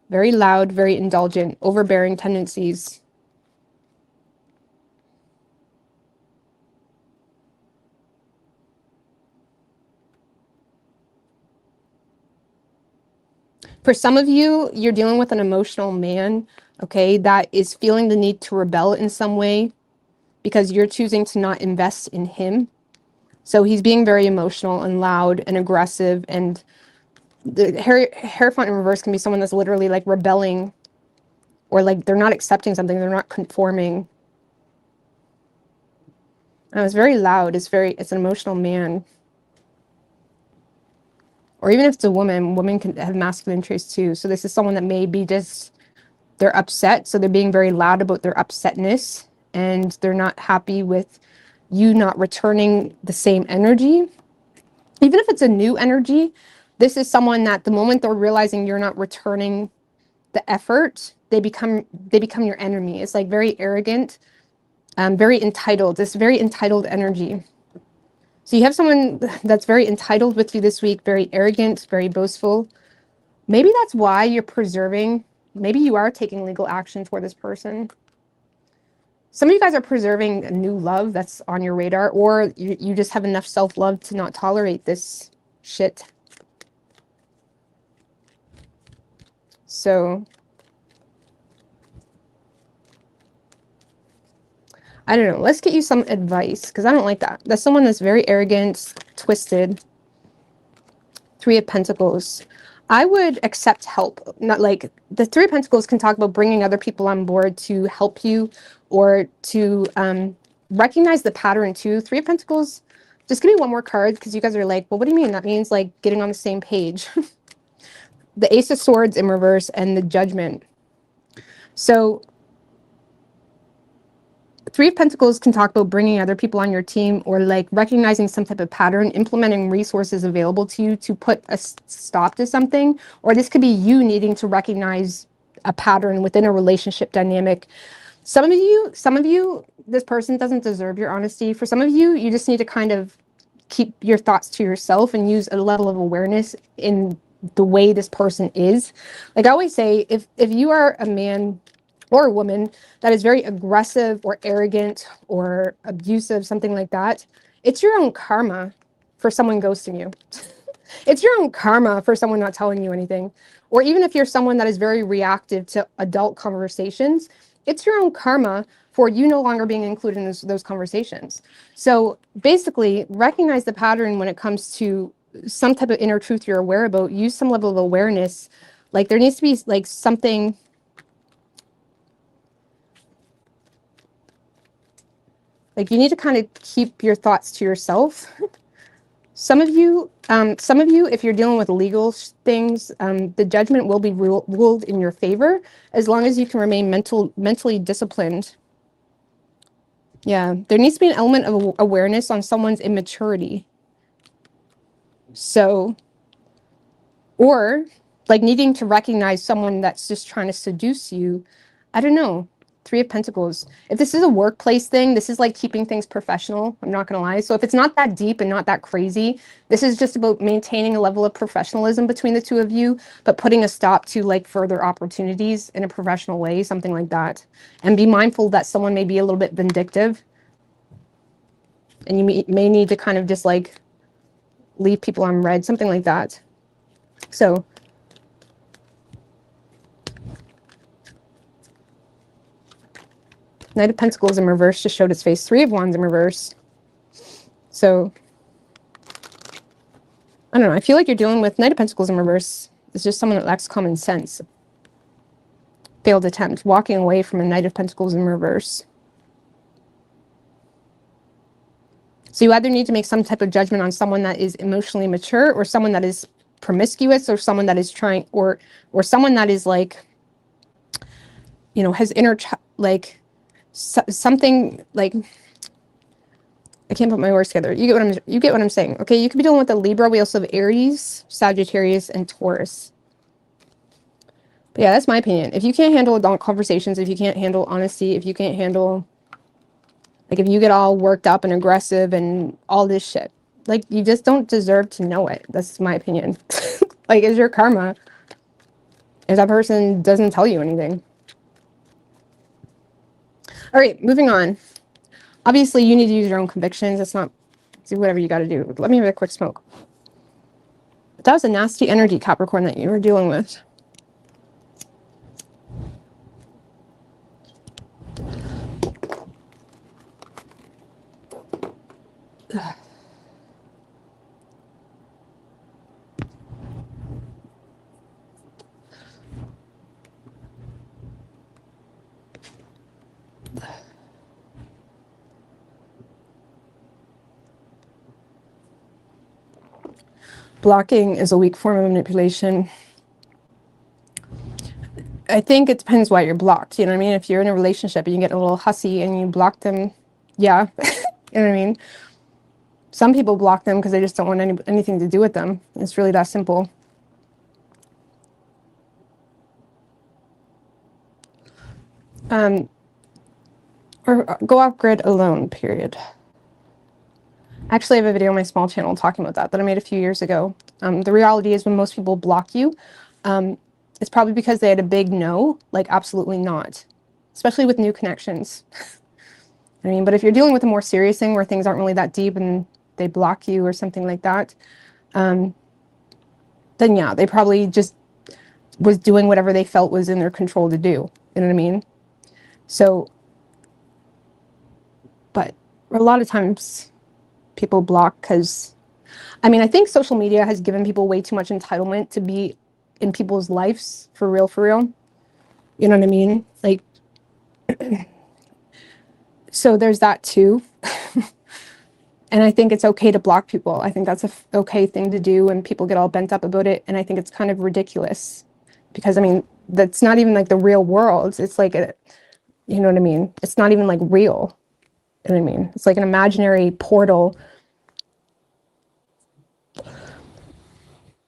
Very loud, very indulgent, overbearing tendencies. For some of you, you're dealing with an emotional man, okay, that is feeling the need to rebel in some way because you're choosing to not invest in him. So he's being very emotional and loud and aggressive, and the Hierophant in reverse can be someone that's literally like rebelling, or like they're not accepting something, they're not conforming. And it's very loud, it's an emotional man. Or even if it's a woman, women can have masculine traits too. So this is someone that may be just, they're upset, so they're being very loud about their upsetness, and they're not happy with you not returning the same energy. Even if it's a new energy, this is someone that the moment they're realizing you're not returning the effort, they become your enemy. It's like very arrogant, very entitled. It's very entitled energy. So you have someone that's very entitled with you this week, very arrogant, very boastful. Maybe that's why you're preserving, maybe you are taking legal action toward this person. Some of you guys are preserving a new love that's on your radar, or you just have enough self-love to not tolerate this shit. So I don't know. Let's get you some advice, because I don't like that. That's someone that's very arrogant, twisted. Three of Pentacles. I would accept help. Not like the Three of Pentacles can talk about bringing other people on board to help you, or to recognize the pattern too. Three of Pentacles. Just give me one more card, because you guys are like, well, what do you mean? That means like getting on the same page. The Ace of Swords in reverse and the Judgment. So Three of Pentacles can talk about bringing other people on your team, or like recognizing some type of pattern, implementing resources available to you to put a stop to something. Or this could be you needing to recognize a pattern within a relationship dynamic. Some of you, this person doesn't deserve your honesty. For some of you, you just need to kind of keep your thoughts to yourself and use a level of awareness in the way this person is. Like I always say, if you are a man or a woman that is very aggressive or arrogant or abusive, something like that, it's your own karma for someone ghosting you. It's your own karma for someone not telling you anything. Or even if you're someone that is very reactive to adult conversations, it's your own karma for you no longer being included in those conversations. So basically, recognize the pattern when it comes to some type of inner truth you're aware about. Use some level of awareness. Like there needs to be like something. Like you need to kind of keep your thoughts to yourself. Some of you, if you're dealing with legal things, the judgment will be ruled in your favor as long as you can remain mentally disciplined. Yeah, there needs to be an element of awareness on someone's immaturity. So, or like needing to recognize someone that's just trying to seduce you. I don't know. Three of Pentacles. If this is a workplace thing, this is like keeping things professional. I'm not going to lie. So if it's not that deep and not that crazy, this is just about maintaining a level of professionalism between the two of you, but putting a stop to like further opportunities in a professional way, something like that. And be mindful that someone may be a little bit vindictive. And you may need to kind of just like leave people on red, something like that. So Knight of Pentacles in reverse just showed its face. Three of Wands in reverse. So, I don't know. I feel like you're dealing with Knight of Pentacles in reverse. It's just someone that lacks common sense. Failed attempt. Walking away from a Knight of Pentacles in reverse. So you either need to make some type of judgment on someone that is emotionally mature, or someone that is promiscuous, or someone that is trying, or someone that is like, you know, has inner, like, something like, I can't put my words together. You get what I'm saying. Okay, you could be dealing with a Libra. We also have Aries, Sagittarius, and Taurus. But yeah, that's my opinion. If you can't handle adult conversations, if you can't handle honesty, if you can't handle, like if you get all worked up and aggressive and all this shit, like you just don't deserve to know it. That's my opinion. Like, it's your karma if that person doesn't tell you anything. All right, moving on. Obviously, you need to use your own convictions. It's not, do whatever you got to do. Let me have a quick smoke. That was a nasty energy, Capricorn, that you were dealing with. Blocking is a weak form of manipulation. I think it depends why you're blocked. You know what I mean? If you're in a relationship and you get a little hussy and you block them, yeah. You know what I mean? Some people block them because they just don't want anything to do with them. It's really that simple. Or go off grid alone, period. Actually, I have a video on my small channel talking about that I made a few years ago. The reality is when most people block you, it's probably because they had a big no, like absolutely not, especially with new connections. I mean, but if you're dealing with a more serious thing where things aren't really that deep and they block you or something like that, then yeah, they probably just was doing whatever they felt was in their control to do. You know what I mean? So, but a lot of times people block because, I mean, I think social media has given people way too much entitlement to be in people's lives, for real, for real. You know what I mean? Like, so there's that too. And I think it's okay to block people. I think that's a okay thing to do, and people get all bent up about it. And I think it's kind of ridiculous because, I mean, that's not even like the real world. It's like, you know what I mean? It's not even like real. You know what I mean? It's like an imaginary portal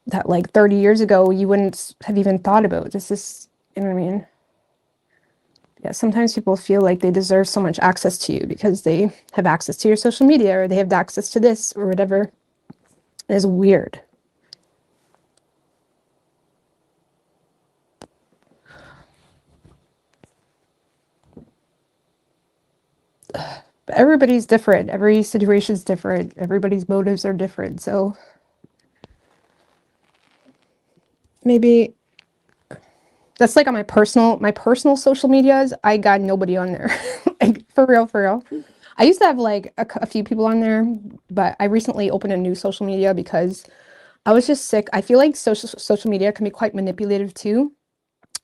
that like 30 years ago you wouldn't have even thought about. This is, you know what I mean? Yeah, sometimes people feel like they deserve so much access to you because they have access to your social media or they have access to this or whatever. It is weird. But everybody's different. Every situation is different. Everybody's motives are different. So maybe that's like on my personal social medias. I got nobody on there. Like, for real, for real. I used to have like a few people on there, but I recently opened a new social media because I was just sick. I feel like social media can be quite manipulative too,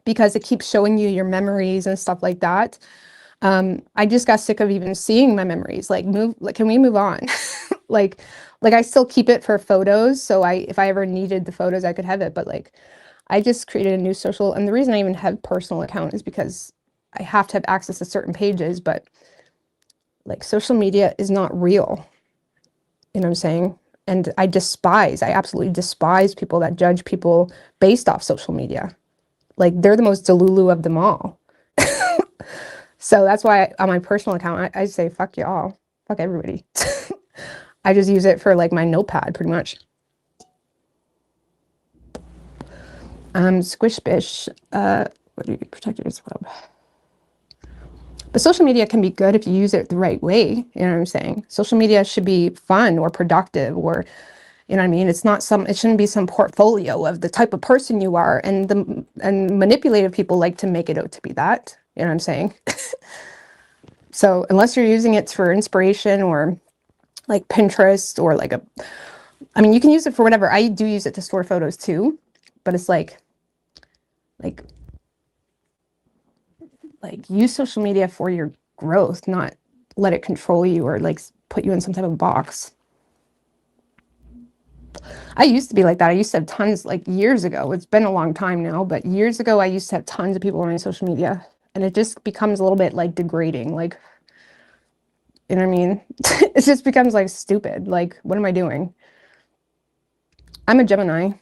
because it keeps showing you your memories and stuff like that. I just got sick of even seeing my memories. Like, can we move on? like I still keep it for photos, so if I ever needed the photos, I could have it. But like, I just created a new social, and the reason I even have personal account is because I have to have access to certain pages. But like, social media is not real. You know what I'm saying? And I absolutely despise people that judge people based off social media. Like, they're the most delulu of them all. So that's why on my personal account, I say, fuck y'all, fuck everybody. I just use it for like my notepad pretty much. Squish bish, what do you protect yourself? But social media can be good if you use it the right way. You know what I'm saying? Social media should be fun or productive, or, you know what I mean? It shouldn't be some portfolio of the type of person you are. And manipulative people like to make it out to be that. You know what I'm saying? So unless you're using it for inspiration or like Pinterest or like I mean, you can use it for whatever. I do use it to store photos too, but it's like use social media for your growth, not let it control you or like put you in some type of box. I used to be like that. I used to have tons, like years ago. It's been a long time now, but years ago, I used to have tons of people on my social media, and it just becomes a little bit like degrading. Like, you know what I mean? It just becomes like stupid. Like, what am I doing? I'm a Gemini.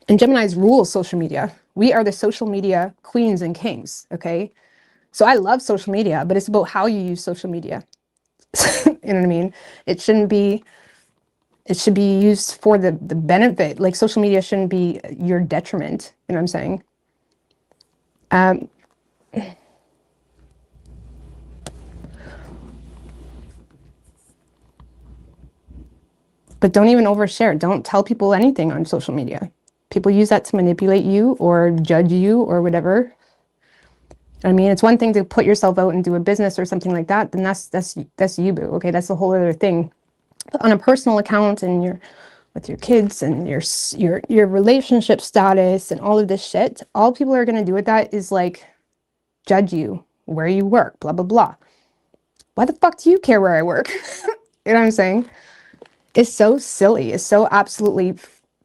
And Geminis rule social media. We are the social media queens and kings, okay? So I love social media, but it's about how you use social media. You know what I mean? It should be used for the benefit. Like, social media shouldn't be your detriment. You know what I'm saying? But don't even overshare. Don't tell people anything on social media. People use that to manipulate you or judge you or whatever. I mean, it's one thing to put yourself out and do a business or something like that, then that's you, boo. Okay, that's a whole other thing. But on a personal account and your with your kids and your relationship status and all of this shit, all people are gonna do with that is like judge you, where you work, blah blah blah. Why the fuck do you care where I work? You know what I'm saying? It's so silly. It's so absolutely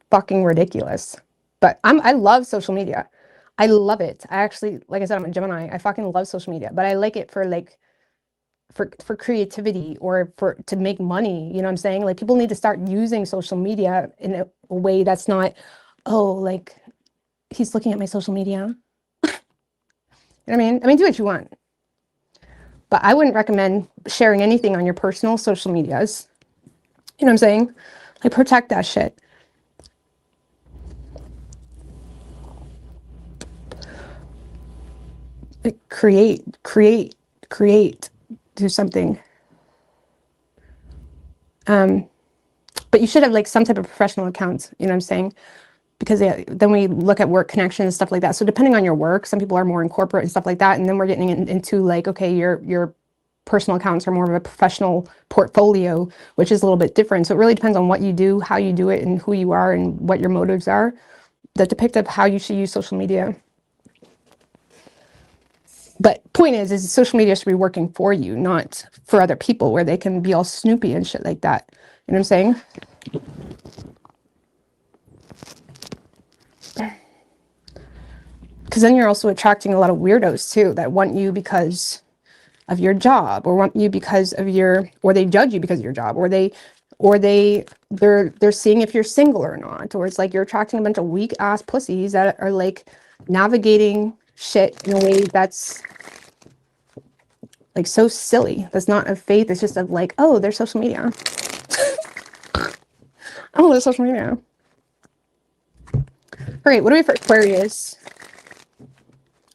fucking ridiculous. But I love social media. I love it. I actually, like I said, I'm a Gemini. I fucking love social media, but I like it for like for creativity or for to make money. You know what I'm saying? Like people need to start using social media in a way that's not, oh, like he's looking at my social media. You know what I mean? I mean, do what you want. But I wouldn't recommend sharing anything on your personal social medias. You know what I'm saying? Like protect that shit. Like create, do something. But you should have like some type of professional accounts, you know what I'm saying? Because then we look at work connections and stuff like that. So depending on your work, some people are more in corporate and stuff like that. And then we're getting into like, okay, your personal accounts are more of a professional portfolio, which is a little bit different. So it really depends on what you do, how you do it, and who you are and what your motives are that depict of how you should use social media. But point is social media should be working for you, not for other people where they can be all snoopy and shit like that. You know what I'm saying? Because then you're also attracting a lot of weirdos too that want you because of your job, or want you because of your, or they judge you because of your job, or they're seeing if you're single or not, or it's like you're attracting a bunch of weak ass pussies that are like navigating shit in a way that's like so silly. That's not of faith. It's just of like, oh, there's social media. Oh, there's social media. All right, what do we have for Aquarius?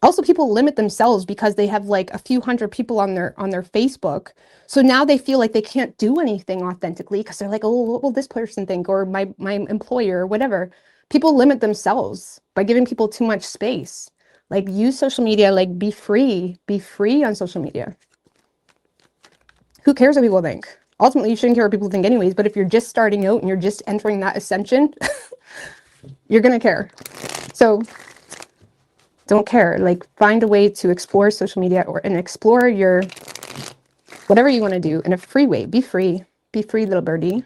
Also, people limit themselves because they have like a few hundred people on their Facebook. So now they feel like they can't do anything authentically because they're like, oh, what will this person think? Or my employer or whatever. People limit themselves by giving people too much space. Like use social media, like be free on social media. Who cares what people think? Ultimately, you shouldn't care what people think anyways, but if you're just starting out and you're just entering that ascension, you're gonna care. So don't care. Like find a way to explore social media and explore your whatever you want to do in a free way. Be free, little birdie.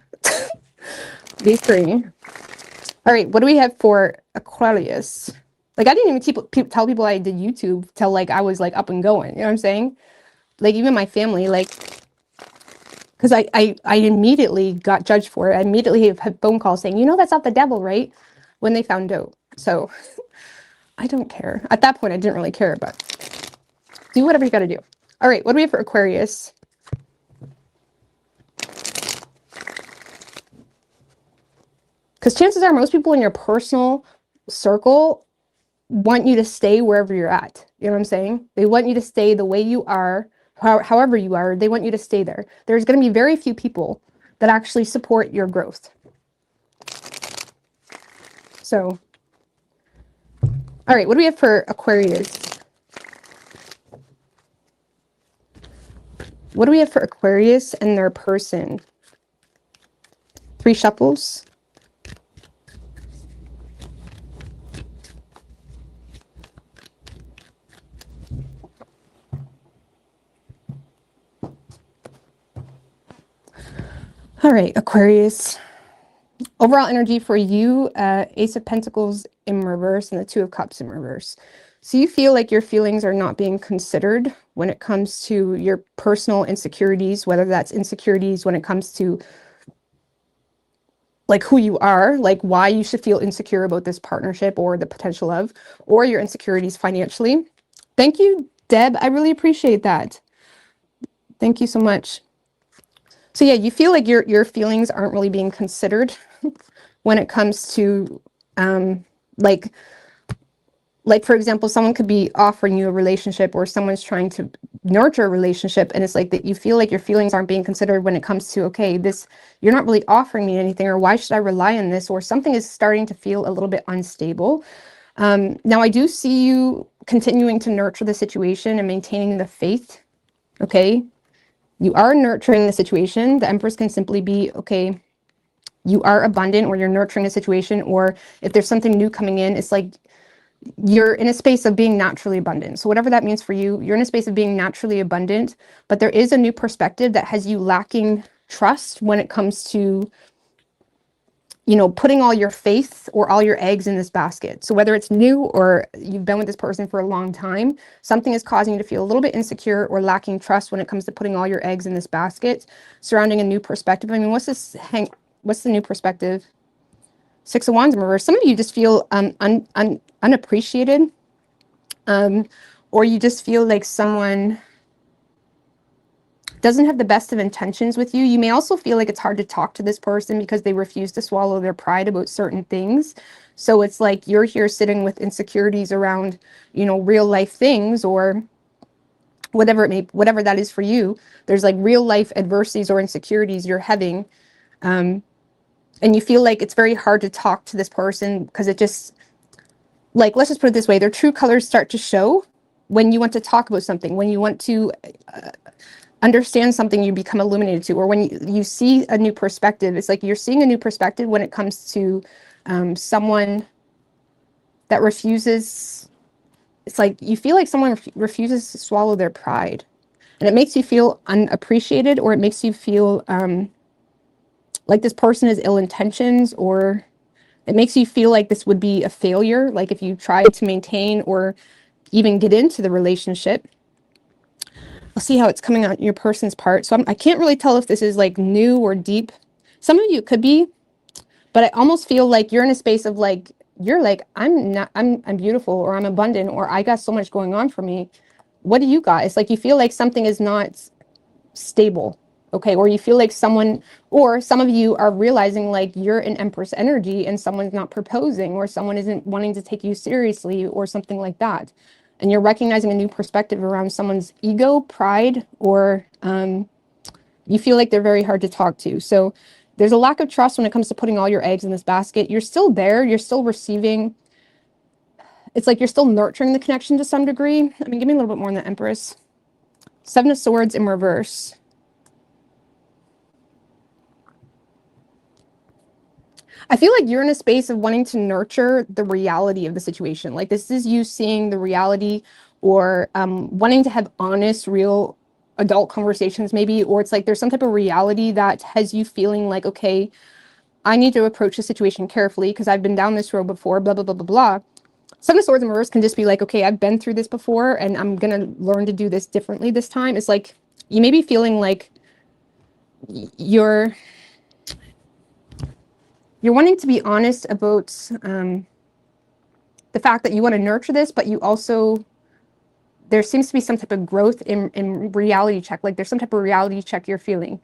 Be free. All right, what do we have for Aquarius? Like I didn't even tell people I did YouTube till like I was like up and going. You know what I'm saying? Like even my family, like, because I immediately got judged for it. I immediately had phone calls saying, you know, that's not the devil, right? When they found out. So I don't care. At that point, I didn't really care, but do whatever you got to do. All right, what do we have for Aquarius? Because chances are most people in your personal circle want you to stay wherever you're at. You know what I'm saying? They want you to stay the way you are, however you are. They want you to stay there. There's going to be very few people that actually support your growth. So, all right, what do we have for Aquarius? What do we have for Aquarius and their person? 3 shuffles. All right, Aquarius. Overall energy for you, Ace of Pentacles in reverse and the 2 of Cups in reverse. So you feel like your feelings are not being considered when it comes to your personal insecurities, whether that's insecurities when it comes to like who you are, like why you should feel insecure about this partnership or the potential of, or your insecurities financially. Thank you, Deb. I really appreciate that. Thank you so much. So yeah, you feel like your feelings aren't really being considered when it comes to like for example, someone could be offering you a relationship or someone's trying to nurture a relationship, and it's like that you feel like your feelings aren't being considered when it comes to, okay, this, you're not really offering me anything, or why should I rely on this, or something is starting to feel a little bit unstable. Now I do see you continuing to nurture the situation and maintaining the faith. Okay. You are nurturing the situation. The Empress can simply be, okay, you are abundant, or you're nurturing a situation, or if there's something new coming in, it's like you're in a space of being naturally abundant. So whatever that means for you, you're in a space of being naturally abundant, but there is a new perspective that has you lacking trust when it comes to, you know, putting all your faith or all your eggs in this basket. So whether it's new or you've been with this person for a long time, something is causing you to feel a little bit insecure or lacking trust when it comes to putting all your eggs in this basket surrounding a new perspective. I mean, what's the new perspective? Six of Wands in reverse. Some of you just feel unappreciated, or you just feel like someone doesn't have the best of intentions with you. You may also feel like it's hard to talk to this person because they refuse to swallow their pride about certain things. So it's like you're here sitting with insecurities around, you know, real life things, or whatever that is for you. There's like real life adversities or insecurities you're having. And you feel like it's very hard to talk to this person because it just, like, let's just put it this way, their true colors start to show when you want to talk about something, when you want to understand something you become illuminated to, or when you see a new perspective. It's like you're seeing a new perspective when it comes to someone that refuses. It's like you feel like someone refuses to swallow their pride, and it makes you feel unappreciated, or it makes you feel like this person has ill intentions, or it makes you feel like this would be a failure, like if you try to maintain or even get into the relationship. I'll see how it's coming out your person's part. So I can't really tell if this is like new or deep. Some of you could be, but I almost feel like you're in a space of like, you're like, I'm beautiful, or I'm abundant, or I got so much going on for me. What do you got? It's like you feel like something is not stable. Okay, or you feel like someone, or some of you are realizing like you're an Empress energy and someone's not proposing, or someone isn't wanting to take you seriously, or something like that. And you're recognizing a new perspective around someone's ego, pride, or you feel like they're very hard to talk to. So there's a lack of trust when it comes to putting all your eggs in this basket. You're still there. You're still receiving. It's like you're still nurturing the connection to some degree. I mean, give me a little bit more on the Empress. Seven of Swords in reverse. I feel like you're in a space of wanting to nurture the reality of the situation. Like this is you seeing the reality, or wanting to have honest, real adult conversations maybe, or it's like there's some type of reality that has you feeling like, okay, I need to approach the situation carefully because I've been down this road before, blah, blah, blah, blah, blah. Seven of Swords in reverse can just be like, okay, I've been through this before and I'm going to learn to do this differently this time. It's like you may be feeling like you're wanting to be honest about the fact that you want to nurture this, but you also, there seems to be some type of growth in reality check. Like there's some type of reality check you're feeling.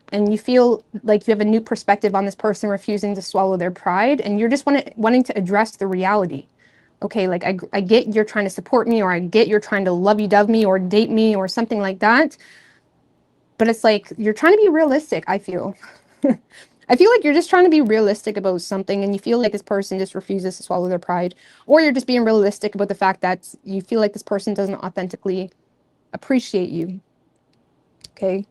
And you feel like you have a new perspective on this person refusing to swallow their pride. And you're just wanting to address the reality. Okay, like I get you're trying to support me, or I get you're trying to lovey-dove me or date me or something like that. But it's like you're trying to be realistic, I feel. I feel like you're just trying to be realistic about something, and you feel like this person just refuses to swallow their pride, or you're just being realistic about the fact that you feel like this person doesn't authentically appreciate you. Okay.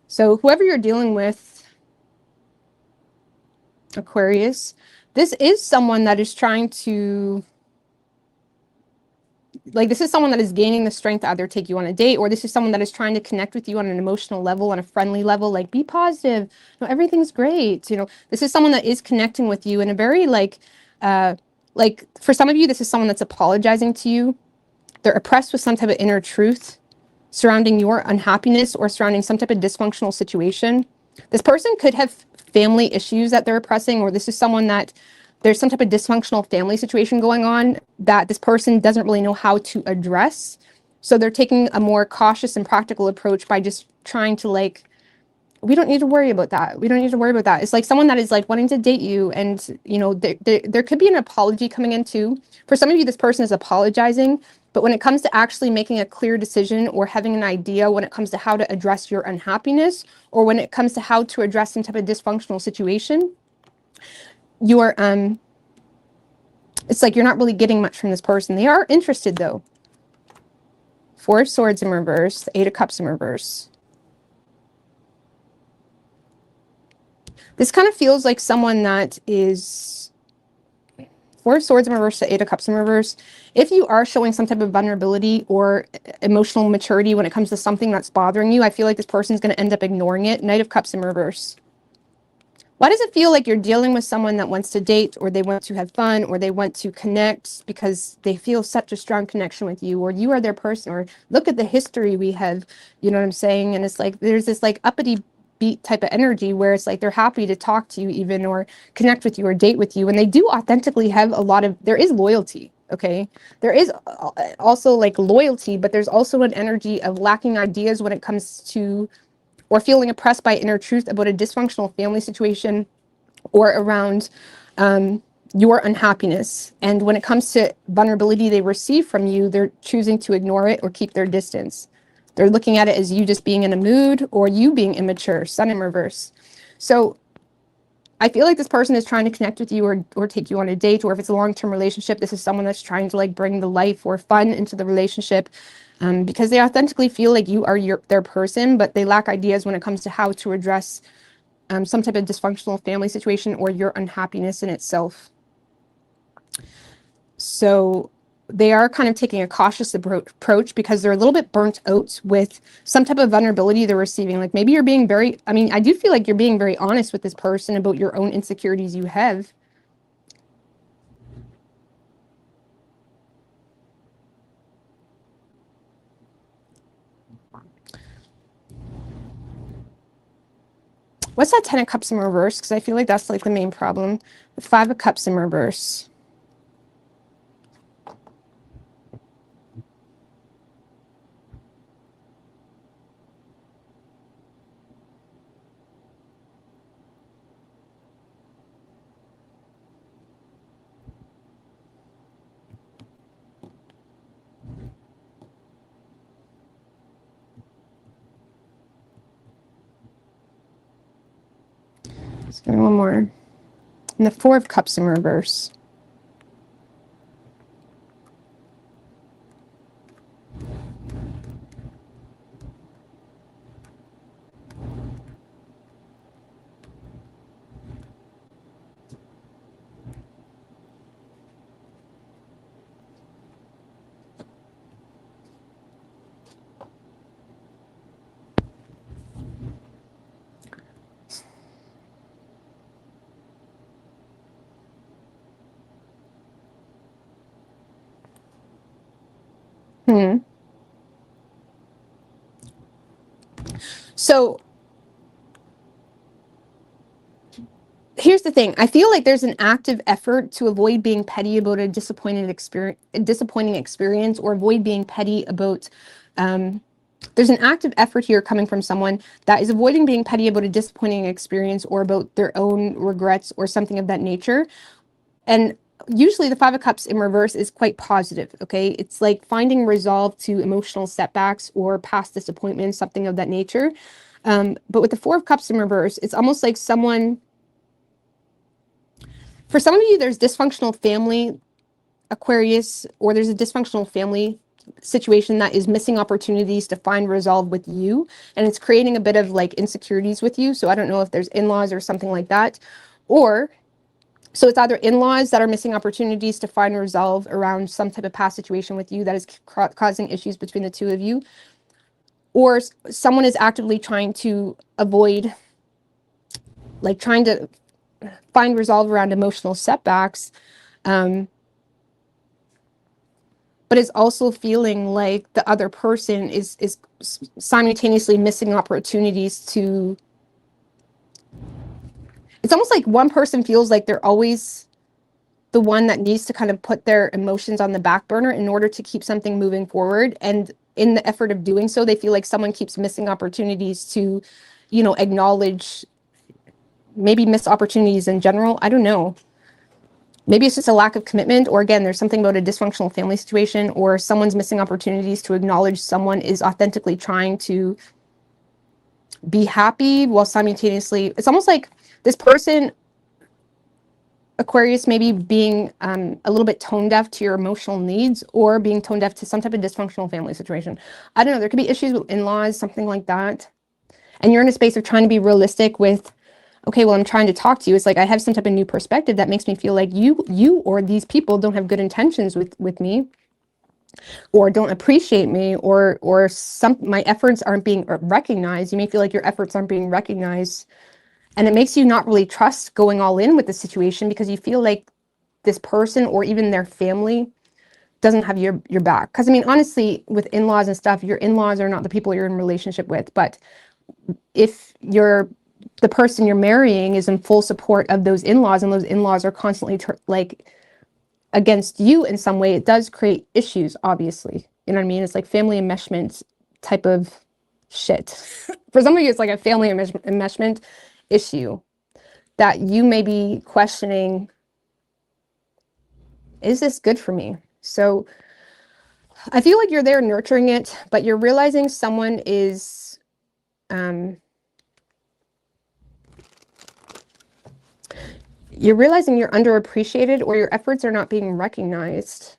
So whoever you're dealing with, Aquarius, this is someone that is trying to, like, this is someone that is gaining the strength to either take you on a date, or this is someone that is trying to connect with you on an emotional level, on a friendly level, like, be positive, you know, everything's great. You know, this is someone that is connecting with you in a very, like for some of you, this is someone that's apologizing to you. They're oppressed with some type of inner truth surrounding your unhappiness or surrounding some type of dysfunctional situation. This person could have family issues that they're oppressing, or this is someone that there's some type of dysfunctional family situation going on that this person doesn't really know how to address. So they're taking a more cautious and practical approach by just trying to, like, we don't need to worry about that. We don't need to worry about that. It's like someone that is like wanting to date you, and, you know, there could be an apology coming in too. For some of you, this person is apologizing, but when it comes to actually making a clear decision or having an idea when it comes to how to address your unhappiness, or when it comes to how to address some type of dysfunctional situation, you are, it's like you're not really getting much from this person. They are interested though. Four of Swords in reverse, Eight of Cups in reverse. This kind of feels like someone that is Four of Swords in reverse to Eight of Cups in reverse. If you are showing some type of vulnerability or emotional maturity when it comes to something that's bothering you, I feel like this person's going to end up ignoring it. Knight of Cups in reverse. Why does it feel like you're dealing with someone that wants to date, or they want to have fun, or they want to connect because they feel such a strong connection with you, or you are their person, or look at the history we have, you know what I'm saying? And it's like there's this like uppity beat type of energy where it's like they're happy to talk to you even, or connect with you, or date with you. And they do authentically have a lot of, there is loyalty, okay? There is also like loyalty, but there's also an energy of lacking ideas when it comes to, or feeling oppressed by inner truth about a dysfunctional family situation or around your unhappiness. And when it comes to vulnerability they receive from you, they're choosing to ignore it or keep their distance. They're looking at it as you just being in a mood or you being immature, Sun in reverse. So I feel like this person is trying to connect with you or take you on a date, or if it's a long-term relationship, this is someone that's trying to like bring the life or fun into the relationship. Because they authentically feel like you are their person, but they lack ideas when it comes to how to address some type of dysfunctional family situation or your unhappiness in itself. So they are kind of taking a cautious approach because they're a little bit burnt out with some type of vulnerability they're receiving. Like maybe you're being very, I mean, I do feel like you're being very honest with this person about your own insecurities you have. What's that 10 of Cups in reverse? Because I feel like that's like the main problem. The 5 of Cups in reverse. Let's go one more. And the 4 of Cups in reverse. So here's the thing. I feel like there's an active effort to avoid being petty about a disappointing experience, or avoid being petty about, there's an active effort here coming from someone that is avoiding being petty about a disappointing experience or about their own regrets or something of that nature. And usually the 5 of Cups in reverse is quite positive, okay? It's like finding resolve to emotional setbacks or past disappointments, something of that nature. But with the 4 of Cups in reverse, it's almost like someone, for some of you, there's dysfunctional family, Aquarius, or there's a dysfunctional family situation that is missing opportunities to find resolve with you, and it's creating a bit of like insecurities with you. So I don't know if there's in-laws or something like that, or so it's either in-laws that are missing opportunities to find resolve around some type of past situation with you that is causing issues between the two of you, or someone is actively trying to avoid, like trying to find resolve around emotional setbacks, but is also feeling like the other person is simultaneously missing opportunities to, it's almost like one person feels like they're always the one that needs to kind of put their emotions on the back burner in order to keep something moving forward. And in the effort of doing so, they feel like someone keeps missing opportunities to, you know, acknowledge, maybe miss opportunities in general. I don't know. Maybe it's just a lack of commitment, or again, there's something about a dysfunctional family situation, or someone's missing opportunities to acknowledge someone is authentically trying to be happy while simultaneously, it's almost like this person Aquarius maybe being a little bit tone deaf to your emotional needs, or being tone deaf to some type of dysfunctional family situation. I don't know. There could be issues with in-laws, something like that. And you're in a space of trying to be realistic with, okay, well, I'm trying to talk to you. It's like I have some type of new perspective that makes me feel like you or these people don't have good intentions with me, or don't appreciate me, or some my efforts aren't being recognized. You may feel like your efforts aren't being recognized. And it makes you not really trust going all in with the situation, because you feel like this person or even their family doesn't have your back. Because I mean, honestly, with in-laws and stuff, your in-laws are not the people you're in a relationship with. But if the person you're marrying is in full support of those in-laws, and those in-laws are constantly like against you in some way, it does create issues, obviously. You know what I mean? It's like family enmeshment type of shit. For some of you, it's like a family enmeshment issue that you may be questioning, is this good for me? So I feel like you're there nurturing it, but you're realizing someone is you're realizing you're underappreciated, or your efforts are not being recognized.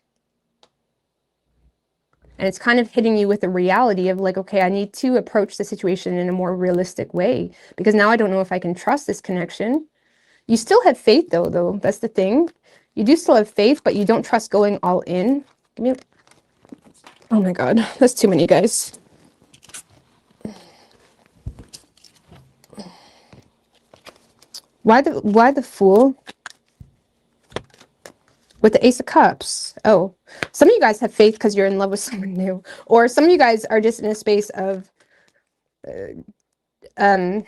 And it's kind of hitting you with the reality of like, okay, I need to approach the situation in a more realistic way, because now I don't know if I can trust this connection. You still have faith though. That's the thing. You do still have faith, but you don't trust going all in. Oh my God, that's too many, guys. Why the Fool? With the Ace of Cups. Oh, some of you guys have faith because you're in love with someone new. Or some of you guys are just in a space of, some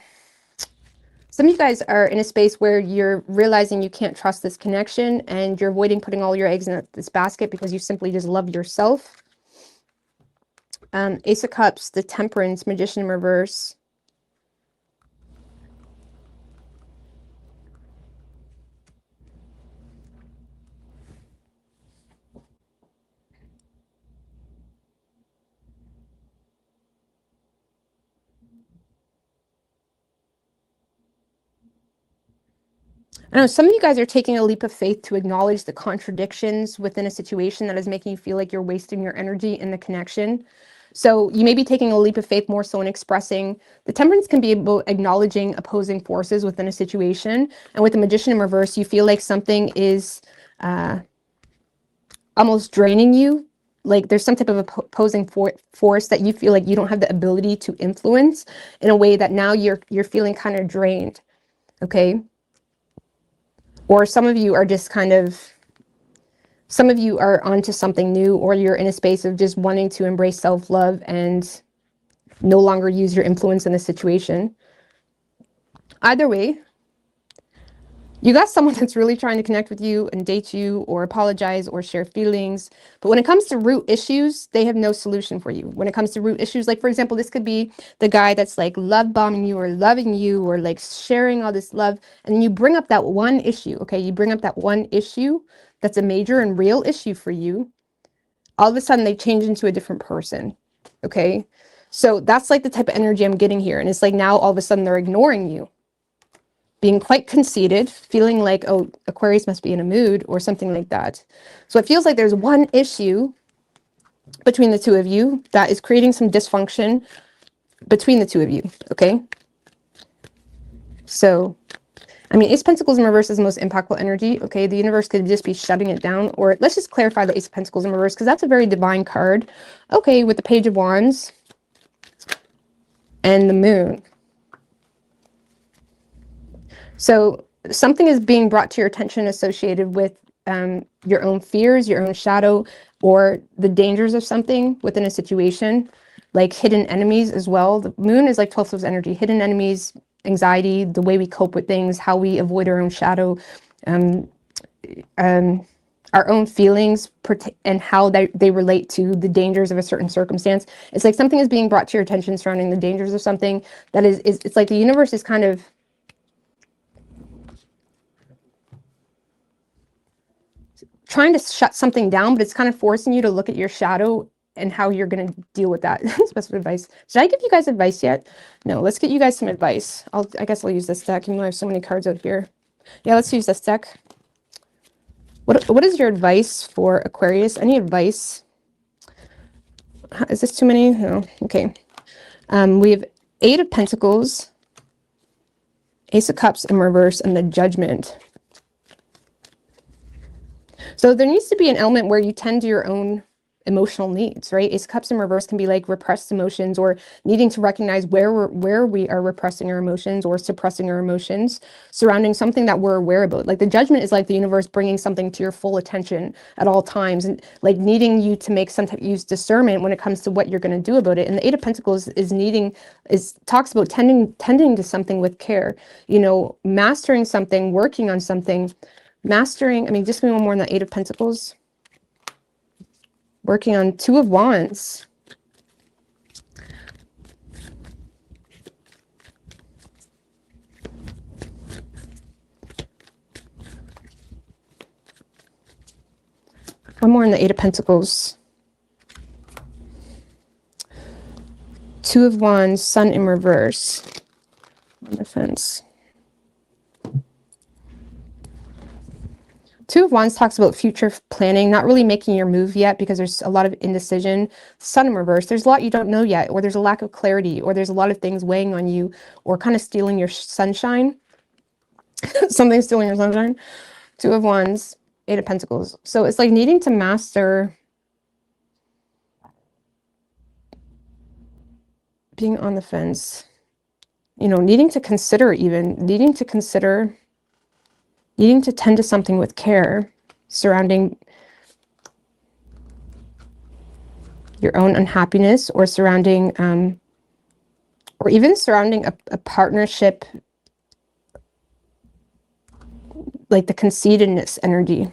of you guys are in a space where you're realizing you can't trust this connection, and you're avoiding putting all your eggs in this basket because you simply just love yourself. Ace of Cups, the Temperance, Magician in reverse. I know some of you guys are taking a leap of faith to acknowledge the contradictions within a situation that is making you feel like you're wasting your energy in the connection. So you may be taking a leap of faith more so in expressing. The Temperance can be about acknowledging opposing forces within a situation. And with the Magician in reverse, you feel like something is almost draining you. Like there's some type of opposing force that you feel like you don't have the ability to influence, in a way that now you're feeling kind of drained. Okay. Or some of you are just some of you are onto something new, or you're in a space of just wanting to embrace self-love and no longer use your influence in the situation. Either way, you got someone that's really trying to connect with you and date you, or apologize, or share feelings. But when it comes to root issues, they have no solution for you. When it comes to root issues, like for example, this could be the guy that's like love bombing you, or loving you, or like sharing all this love. And you bring up that one issue, okay? You bring up that one issue that's a major and real issue for you. All of a sudden, they change into a different person, okay? So that's like the type of energy I'm getting here. And it's like now all of a sudden they're ignoring you, being quite conceited, feeling like, oh, Aquarius must be in a mood or something like that. So it feels like there's one issue between the two of you that is creating some dysfunction between the two of you, okay? So, I mean, Ace of Pentacles in reverse is the most impactful energy, okay? The universe could just be shutting it down, or let's just clarify the Ace of Pentacles in reverse, because that's a very divine card. Okay, with the Page of Wands and the Moon. So something is being brought to your attention associated with your own fears, your own shadow, or the dangers of something within a situation, like hidden enemies as well. The Moon is like 12th house energy, hidden enemies, anxiety, the way we cope with things, how we avoid our own shadow, our own feelings, and how they relate to the dangers of a certain circumstance. It's like something is being brought to your attention surrounding the dangers of something that it's like the universe is kind of trying to shut something down, but it's kind of forcing you to look at your shadow and how you're going to deal with that. Special advice. Did I give you guys advice yet? No, let's get you guys some advice. I guess I'll use this deck, even though I have so many cards out here. Yeah, let's use this deck. What is your advice for Aquarius? Any advice? Is this too many? No. Okay. We have 8 of Pentacles, Ace of Cups in reverse, and the Judgment. So there needs to be an element where you tend to your own emotional needs, right? Ace of Cups in reverse can be like repressed emotions, or needing to recognize where we are repressing our emotions or suppressing our emotions surrounding something that we're aware about. Like the Judgment is like the universe bringing something to your full attention at all times, and like needing you to make some type use discernment when it comes to what you're going to do about it. And the 8 of Pentacles talks about tending to something with care, you know, mastering something, working on something, mastering. I mean, just give me one more on the 8 of Pentacles. Working on 2 of Wands. One more in the 8 of Pentacles. 2 of Wands, Sun in reverse. On the fence. 2 of Wands talks about future planning, not really making your move yet because there's a lot of indecision. Sun in reverse, there's a lot you don't know yet, or there's a lack of clarity, or there's a lot of things weighing on you, or kind of stealing your sunshine. Something stealing your sunshine. 2 of Wands, 8 of Pentacles. So it's like needing to master being on the fence. You know, needing to consider, needing to tend to something with care surrounding your own unhappiness, or surrounding, or even surrounding a partnership, like the conceitedness energy.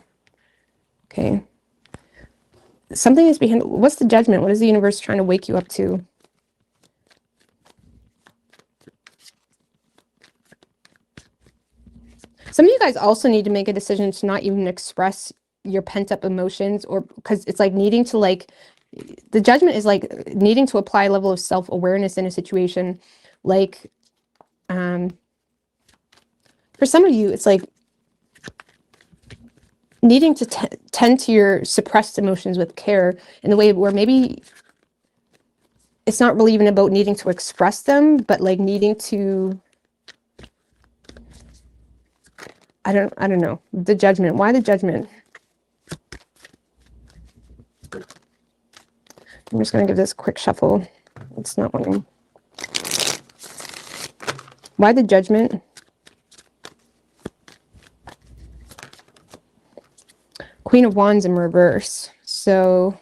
Okay. Something is behind. What's the Judgment? What is the universe trying to wake you up to? Some of you guys also need to make a decision to not even express your pent-up emotions, or because it's like needing to, like, the Judgment is like needing to apply a level of self-awareness in a situation. Like, for some of you, it's like needing to tend to your suppressed emotions with care in the way where maybe it's not really even about needing to express them, but like needing to, I don't know. The Judgment. Why the Judgment? I'm just going to give this a quick shuffle. It's not wanting. Why the Judgment? Queen of Wands in reverse. So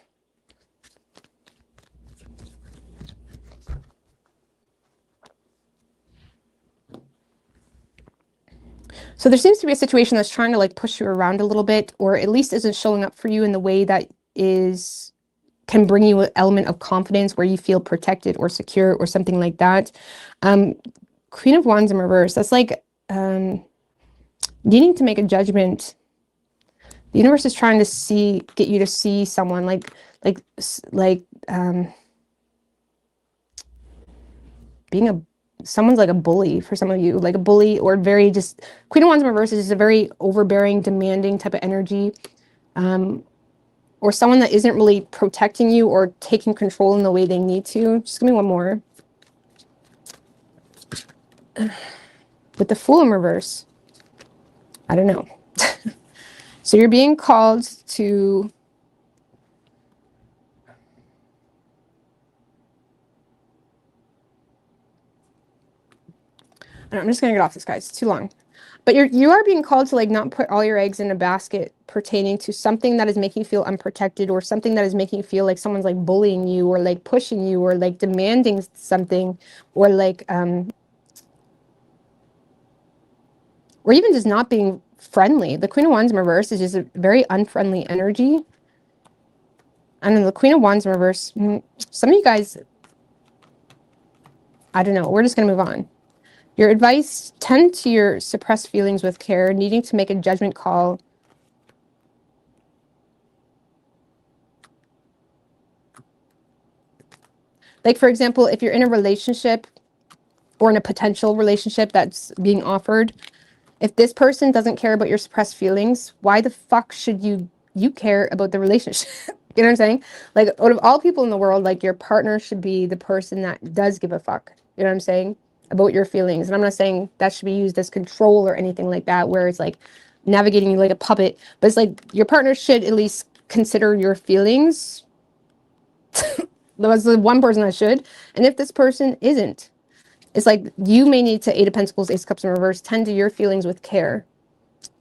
there seems to be a situation that's trying to like push you around a little bit, or at least isn't showing up for you in the way that can bring you an element of confidence where you feel protected or secure or something like that. Queen of Wands in reverse. That's like needing to make a judgment. The universe is trying to get you to see someone someone's like a bully for some of you, like a bully, or very just, Queen of Wands in reverse is just a very overbearing, demanding type of energy, or someone that isn't really protecting you or taking control in the way they need to. Just give me one more. With the Fool in reverse, I don't know. So you're being called to I'm just gonna get off this, guys. It's too long. But you are being called to like not put all your eggs in a basket pertaining to something that is making you feel unprotected, or something that is making you feel like someone's like bullying you, or like pushing you, or like demanding something, or like or even just not being friendly. The Queen of Wands in reverse is just a very unfriendly energy. And then the Queen of Wands in reverse, some of you guys, I don't know, we're just gonna move on. Your advice: tend to your suppressed feelings with care, needing to make a judgment call. Like, for example, if you're in a relationship or in a potential relationship that's being offered, If this person doesn't care about your suppressed feelings, why the fuck should you care about the relationship? You know what I'm saying? Like, out of all people in the world, like, your partner should be the person that does give a fuck. You know what I'm saying? About your feelings. And I'm not saying that should be used as control or anything like that, where it's like navigating you like a puppet, but it's like your partner should at least consider your feelings. That's the one person that should. And if this person isn't, it's like you may need to Eight of Pentacles, Ace of Cups in reverse, tend to your feelings with care,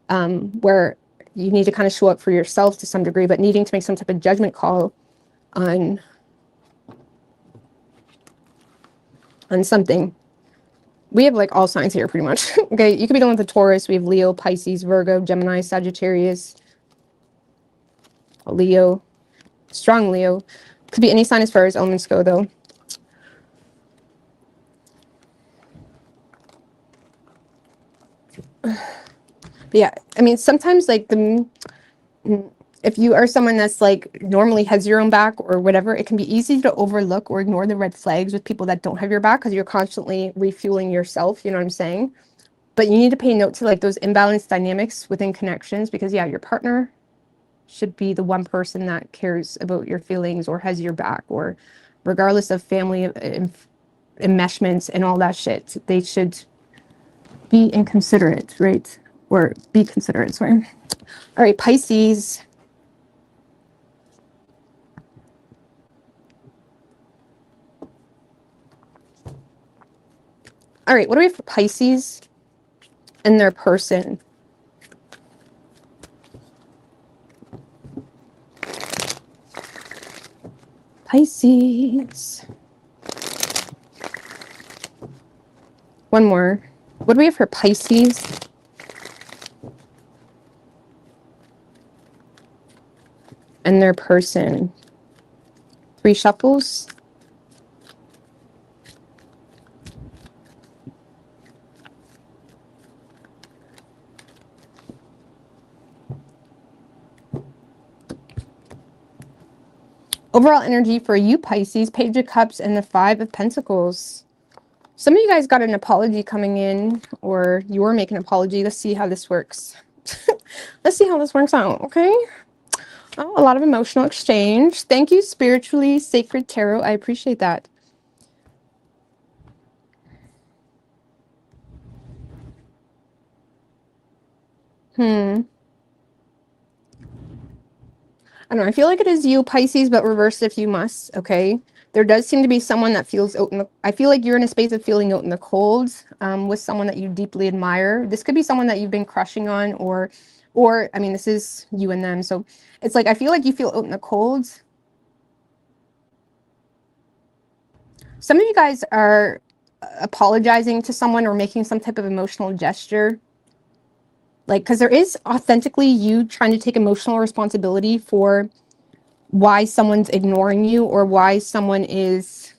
where you need to kind of show up for yourself to some degree, but needing to make some type of judgment call on something. We have like all signs here pretty much. Okay, you could be dealing with a Taurus. We have Leo, Pisces, Virgo, Gemini, Sagittarius, Leo, strong Leo. Could be any sign as far as elements go though. But yeah, I mean, sometimes like if you are someone that's like normally has your own back or whatever, it can be easy to overlook or ignore the red flags with people that don't have your back because you're constantly refueling yourself. You know what I'm saying? But you need to pay note to like those imbalanced dynamics within connections, because yeah, your partner should be the one person that cares about your feelings or has your back, or regardless of family enmeshments and all that shit, they should be inconsiderate, right? Or be considerate, sorry. All right, Pisces. All right, what do we have for Pisces and their person? Pisces. One more. What do we have for Pisces? And their person. 3 shuffles. Overall energy for you, Pisces, Page of Cups and the 5 of Pentacles. Some of you guys got an apology coming in, or you're making an apology. Let's see how this works. Let's see how this works out, okay? Oh, a lot of emotional exchange. Thank you, Spiritually Sacred Tarot. I appreciate that. I don't know, I feel like it is you, Pisces, but reverse if you must, okay? There does seem to be someone that feels out in the... I feel like you're in a space of feeling out in the cold with someone that you deeply admire. This could be someone that you've been crushing on, or, I mean, this is you and them. So it's like, I feel like you feel out in the cold. Some of you guys are apologizing to someone or making some type of emotional gesture. Like, because there is authentically you trying to take emotional responsibility for why someone's ignoring you, or why someone is,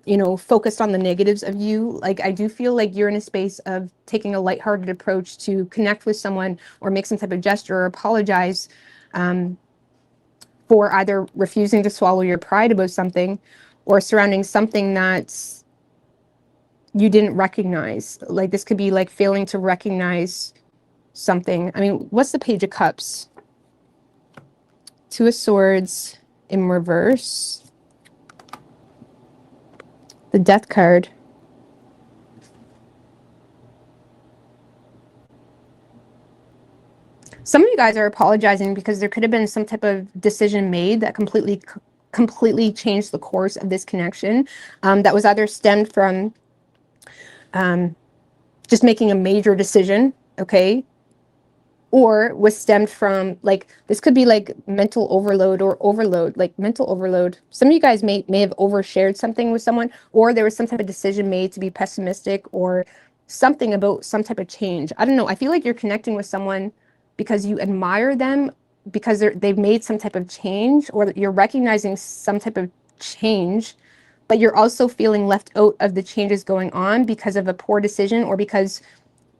you know, focused on the negatives of you. Like, I do feel like you're in a space of taking a lighthearted approach to connect with someone or make some type of gesture or apologize for either refusing to swallow your pride about something, or surrounding something that you didn't recognize. Like, this could be like failing to recognize something. I mean, what's the Page of Cups? 2 of Swords in reverse. The Death card. Some of you guys are apologizing because there could have been some type of decision made that completely changed the course of this connection. That was either stemmed from just making a major decision, okay? Or was stemmed from, like, this could be like mental overload or overload, like mental overload. Some of you guys may have overshared something with someone, or there was some type of decision made to be pessimistic or something about some type of change. I don't know. I feel like you're connecting with someone because you admire them, because they've made some type of change, or you're recognizing some type of change, but you're also feeling left out of the changes going on because of a poor decision, or because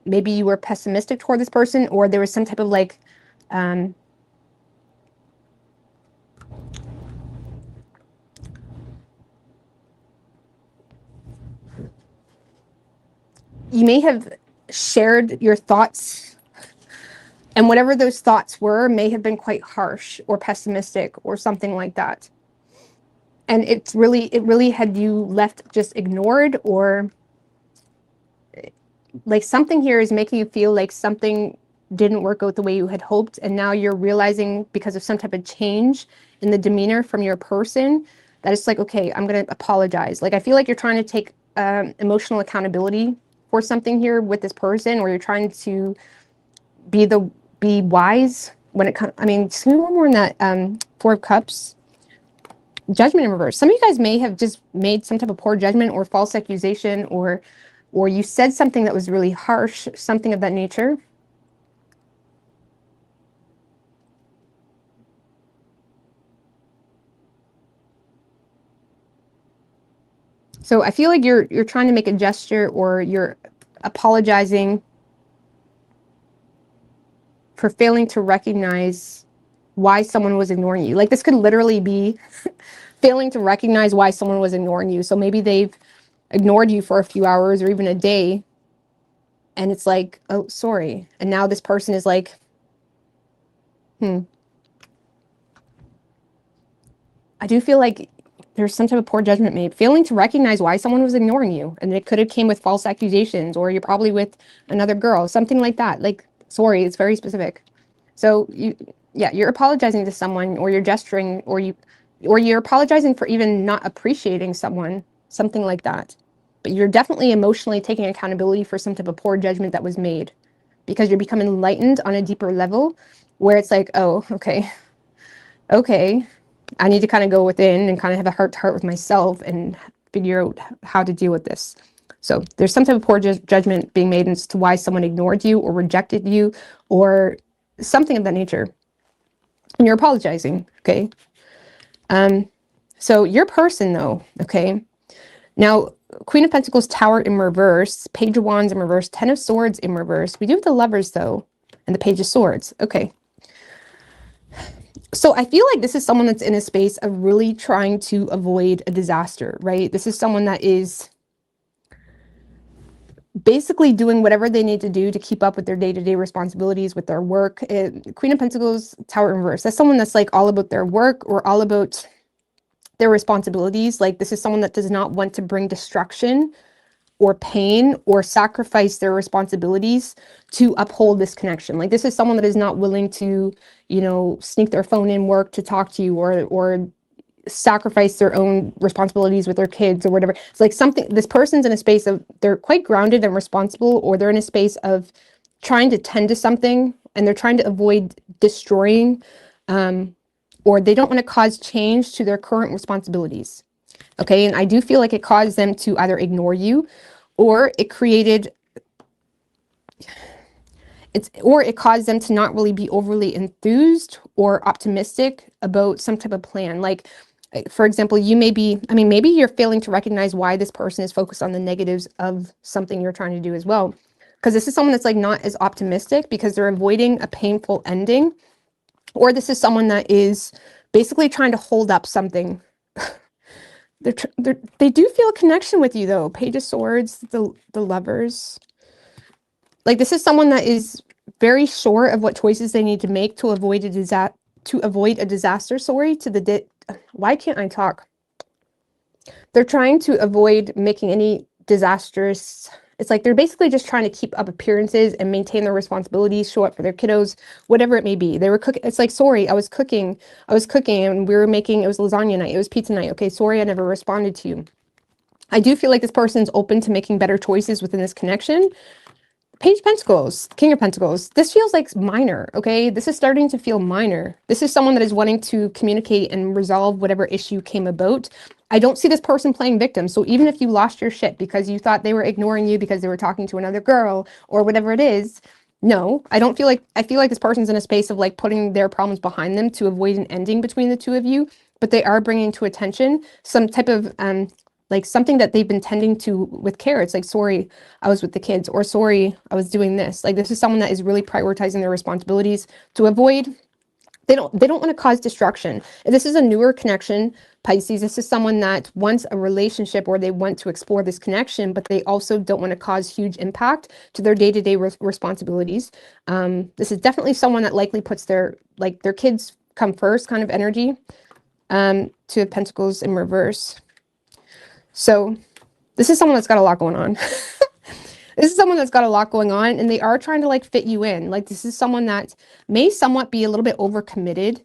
maybe you were pessimistic toward this person, or there was some type of like, you may have shared your thoughts, and whatever those thoughts were may have been quite harsh or pessimistic or something like that. And it really had you left just ignored, or like something here is making you feel like something didn't work out the way you had hoped, and now you're realizing because of some type of change in the demeanor from your person that it's like, okay, I'm going to apologize. Like I feel like you're trying to take emotional accountability for something here with this person, or you're trying to be wise when it comes. I mean, just give me one more in that Four of Cups. Judgment in reverse. Some of you guys may have just made some type of poor judgment or false accusation, or you said something that was really harsh, something of that nature. So I feel like you're trying to make a gesture, or you're apologizing for failing to recognize why someone was ignoring you. Like this could literally be failing to recognize why someone was ignoring you. So maybe they've ignored you for a few hours or even a day, and it's like, oh, sorry. And now this person is like, I do feel like there's some type of poor judgment made, failing to recognize why someone was ignoring you. And it could have came with false accusations, or you're probably with another girl, something like that. Like, sorry, it's very specific. So you're apologizing to someone, or you're gesturing, or you're apologizing for even not appreciating someone, something like that. But you're definitely emotionally taking accountability for some type of poor judgment that was made, because you're becoming enlightened on a deeper level where it's like, oh, okay. I need to kind of go within and kind of have a heart-to-heart with myself and figure out how to deal with this. So there's some type of poor judgment being made as to why someone ignored you or rejected you or something of that nature. And you're apologizing, okay? So your person, though, okay? Now, Queen of Pentacles, Tower in reverse, Page of Wands in reverse, Ten of Swords in reverse. We do have the Lovers, though, and the Page of Swords. Okay. So I feel like this is someone that's in a space of really trying to avoid a disaster, right? This is someone that is basically doing whatever they need to do to keep up with their day-to-day responsibilities, with their work. Queen of Pentacles, Tower in reverse. That's someone that's like all about their work or all about their responsibilities. Like this is someone that does not want to bring destruction or pain or sacrifice their responsibilities to uphold this connection. Like this is someone that is not willing to, sneak their phone in work to talk to you, or sacrifice their own responsibilities with their kids or whatever. It's like this person's in a space of, they're quite grounded and responsible, or they're in a space of trying to tend to something, and they're trying to avoid destroying, or they don't want to cause change to their current responsibilities. Okay, and I do feel like it caused them to either ignore you, or it caused them to not really be overly enthused or optimistic about some type of plan. Like, for example, maybe you're failing to recognize why this person is focused on the negatives of something you're trying to do as well. Because this is someone that's like not as optimistic because they're avoiding a painful ending, or this is someone that is basically trying to hold up something. They do feel a connection with you, though. Page of Swords, the Lovers. Like this is someone that is very sure of what choices they need to make to avoid a disaster. Sorry, why can't I talk? They're trying to avoid making any disastrous. It's like they're basically just trying to keep up appearances and maintain their responsibilities, show up for their kiddos, whatever it may be. They were cooking. It's like, sorry, I was cooking and it was lasagna night. It was pizza night. Okay, sorry, I never responded to you. I do feel like this person's open to making better choices within this connection. Page of Pentacles, King of Pentacles. This feels like minor, okay? This is starting to feel minor. This is someone that is wanting to communicate and resolve whatever issue came about. I don't see this person playing victim. So even if you lost your shit because you thought they were ignoring you because they were talking to another girl or whatever it is, no, I feel like this person's in a space of like putting their problems behind them to avoid an ending between the two of you, but they are bringing to attention some type of like something that they've been tending to with care. It's like, sorry, I was with the kids, or sorry, I was doing this. Like this is someone that is really prioritizing their responsibilities to avoid They don't want to cause destruction. And this is a newer connection, Pisces. This is someone that wants a relationship, or they want to explore this connection, but they also don't want to cause huge impact to their day-to-day responsibilities. This is definitely someone that likely puts their kids come first kind of energy. Two of Pentacles in reverse. So this is someone that's got a lot going on. This is someone that's got a lot going on, and they are trying to like fit you in. Like, this is someone that may somewhat be a little bit overcommitted.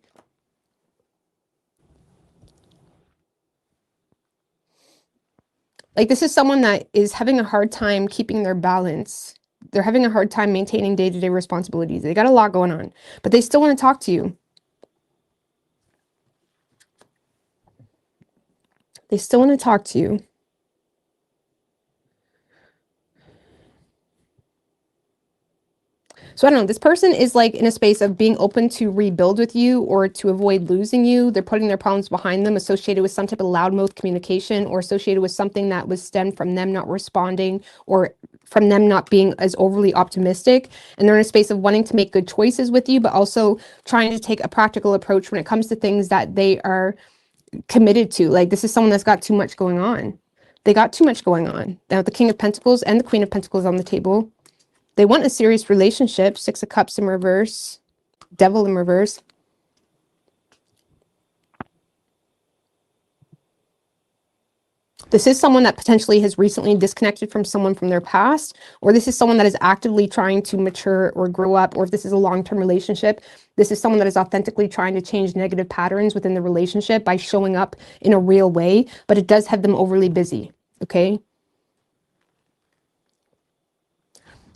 Like, this is someone that is having a hard time keeping their balance. They're having a hard time maintaining day-to-day responsibilities. They got a lot going on, but they still want to talk to you. They still want to talk to you. So I don't know, this person is like in a space of being open to rebuild with you or to avoid losing you. They're putting their problems behind them, associated with some type of loudmouth communication, or associated with something that was stemmed from them not responding, or from them not being as overly optimistic. And they're in a space of wanting to make good choices with you, but also trying to take a practical approach when it comes to things that they are committed to. Like, this is someone that's got too much going on. They got too much going on. Now, the King of Pentacles and the Queen of Pentacles on the table. They want a serious relationship. Six of Cups in reverse. Devil in reverse. This is someone that potentially has recently disconnected from someone from their past, or this is someone that is actively trying to mature or grow up, or if this is a long-term relationship, this is someone that is authentically trying to change negative patterns within the relationship by showing up in a real way, but it does have them overly busy, okay?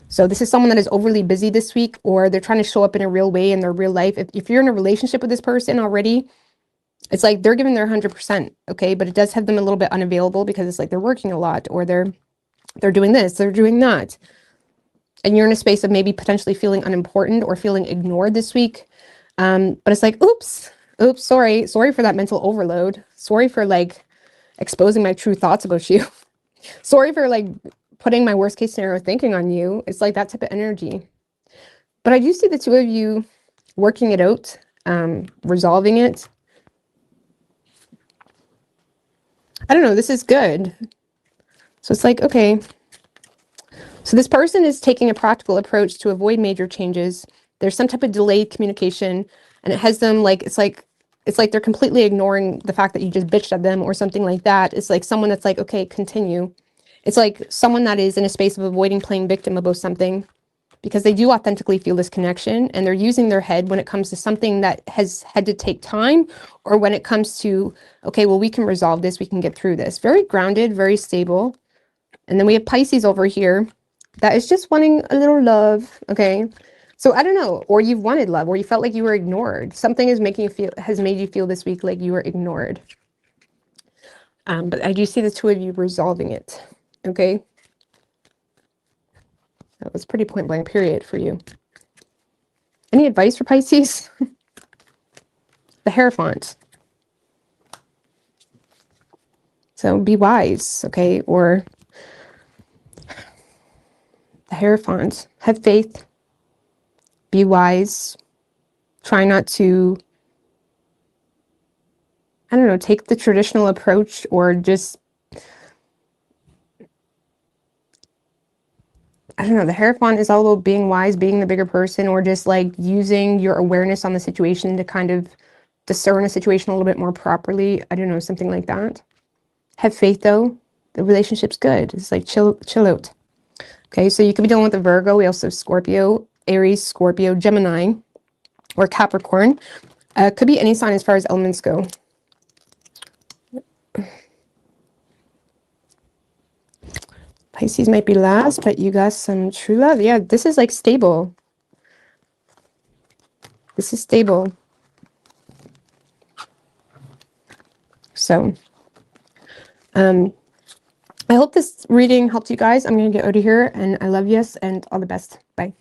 So this is someone that is overly busy this week, or they're trying to show up in a real way in their real life. If you're in a relationship with this person already, it's like they're giving their 100%, okay? But it does have them a little bit unavailable, because it's like they're working a lot, or they're doing this, they're doing that. And you're in a space of maybe potentially feeling unimportant or feeling ignored this week. But it's like, oops, sorry for that mental overload. Sorry for like exposing my true thoughts about you. Sorry for like putting my worst case scenario thinking on you. It's like that type of energy. But I do see the two of you working it out, resolving it. I don't know, this is good. So it's like, okay. So this person is taking a practical approach to avoid major changes. There's some type of delayed communication, and it has them like, it's like they're completely ignoring the fact that you just bitched at them or something like that. It's like someone that's like, okay, continue. It's like someone that is in a space of avoiding playing victim about something, because they do authentically feel this connection, and they're using their head when it comes to something that has had to take time, or when it comes to, okay, well, we can resolve this, we can get through this. Very grounded, very stable. And then we have Pisces over here that is just wanting a little love, okay? So I don't know, or you've wanted love, or you felt like you were ignored. Something is has made you feel this week like you were ignored. But I do see the two of you resolving it. Okay. That was pretty point blank period for you. Any advice for Pisces? The Hierophant. So be wise, okay? Or the Hierophant. Have faith. Be wise. Try not to, I don't know, take the traditional approach, or just, I don't know, the Hierophant is all about being wise, being the bigger person, or just like using your awareness on the situation to kind of discern a situation a little bit more properly. I don't know, something like that. Have faith though. The relationship's good. It's like chill out. Okay, so you could be dealing with a Virgo. We also have Scorpio, Aries, Scorpio, Gemini, or Capricorn. Could be any sign as far as elements go. Pisces might be last, but you got some true love. Yeah, this is like stable. This is stable. So, I hope this reading helped you guys. I'm going to get out of here, and I love you, and all the best. Bye.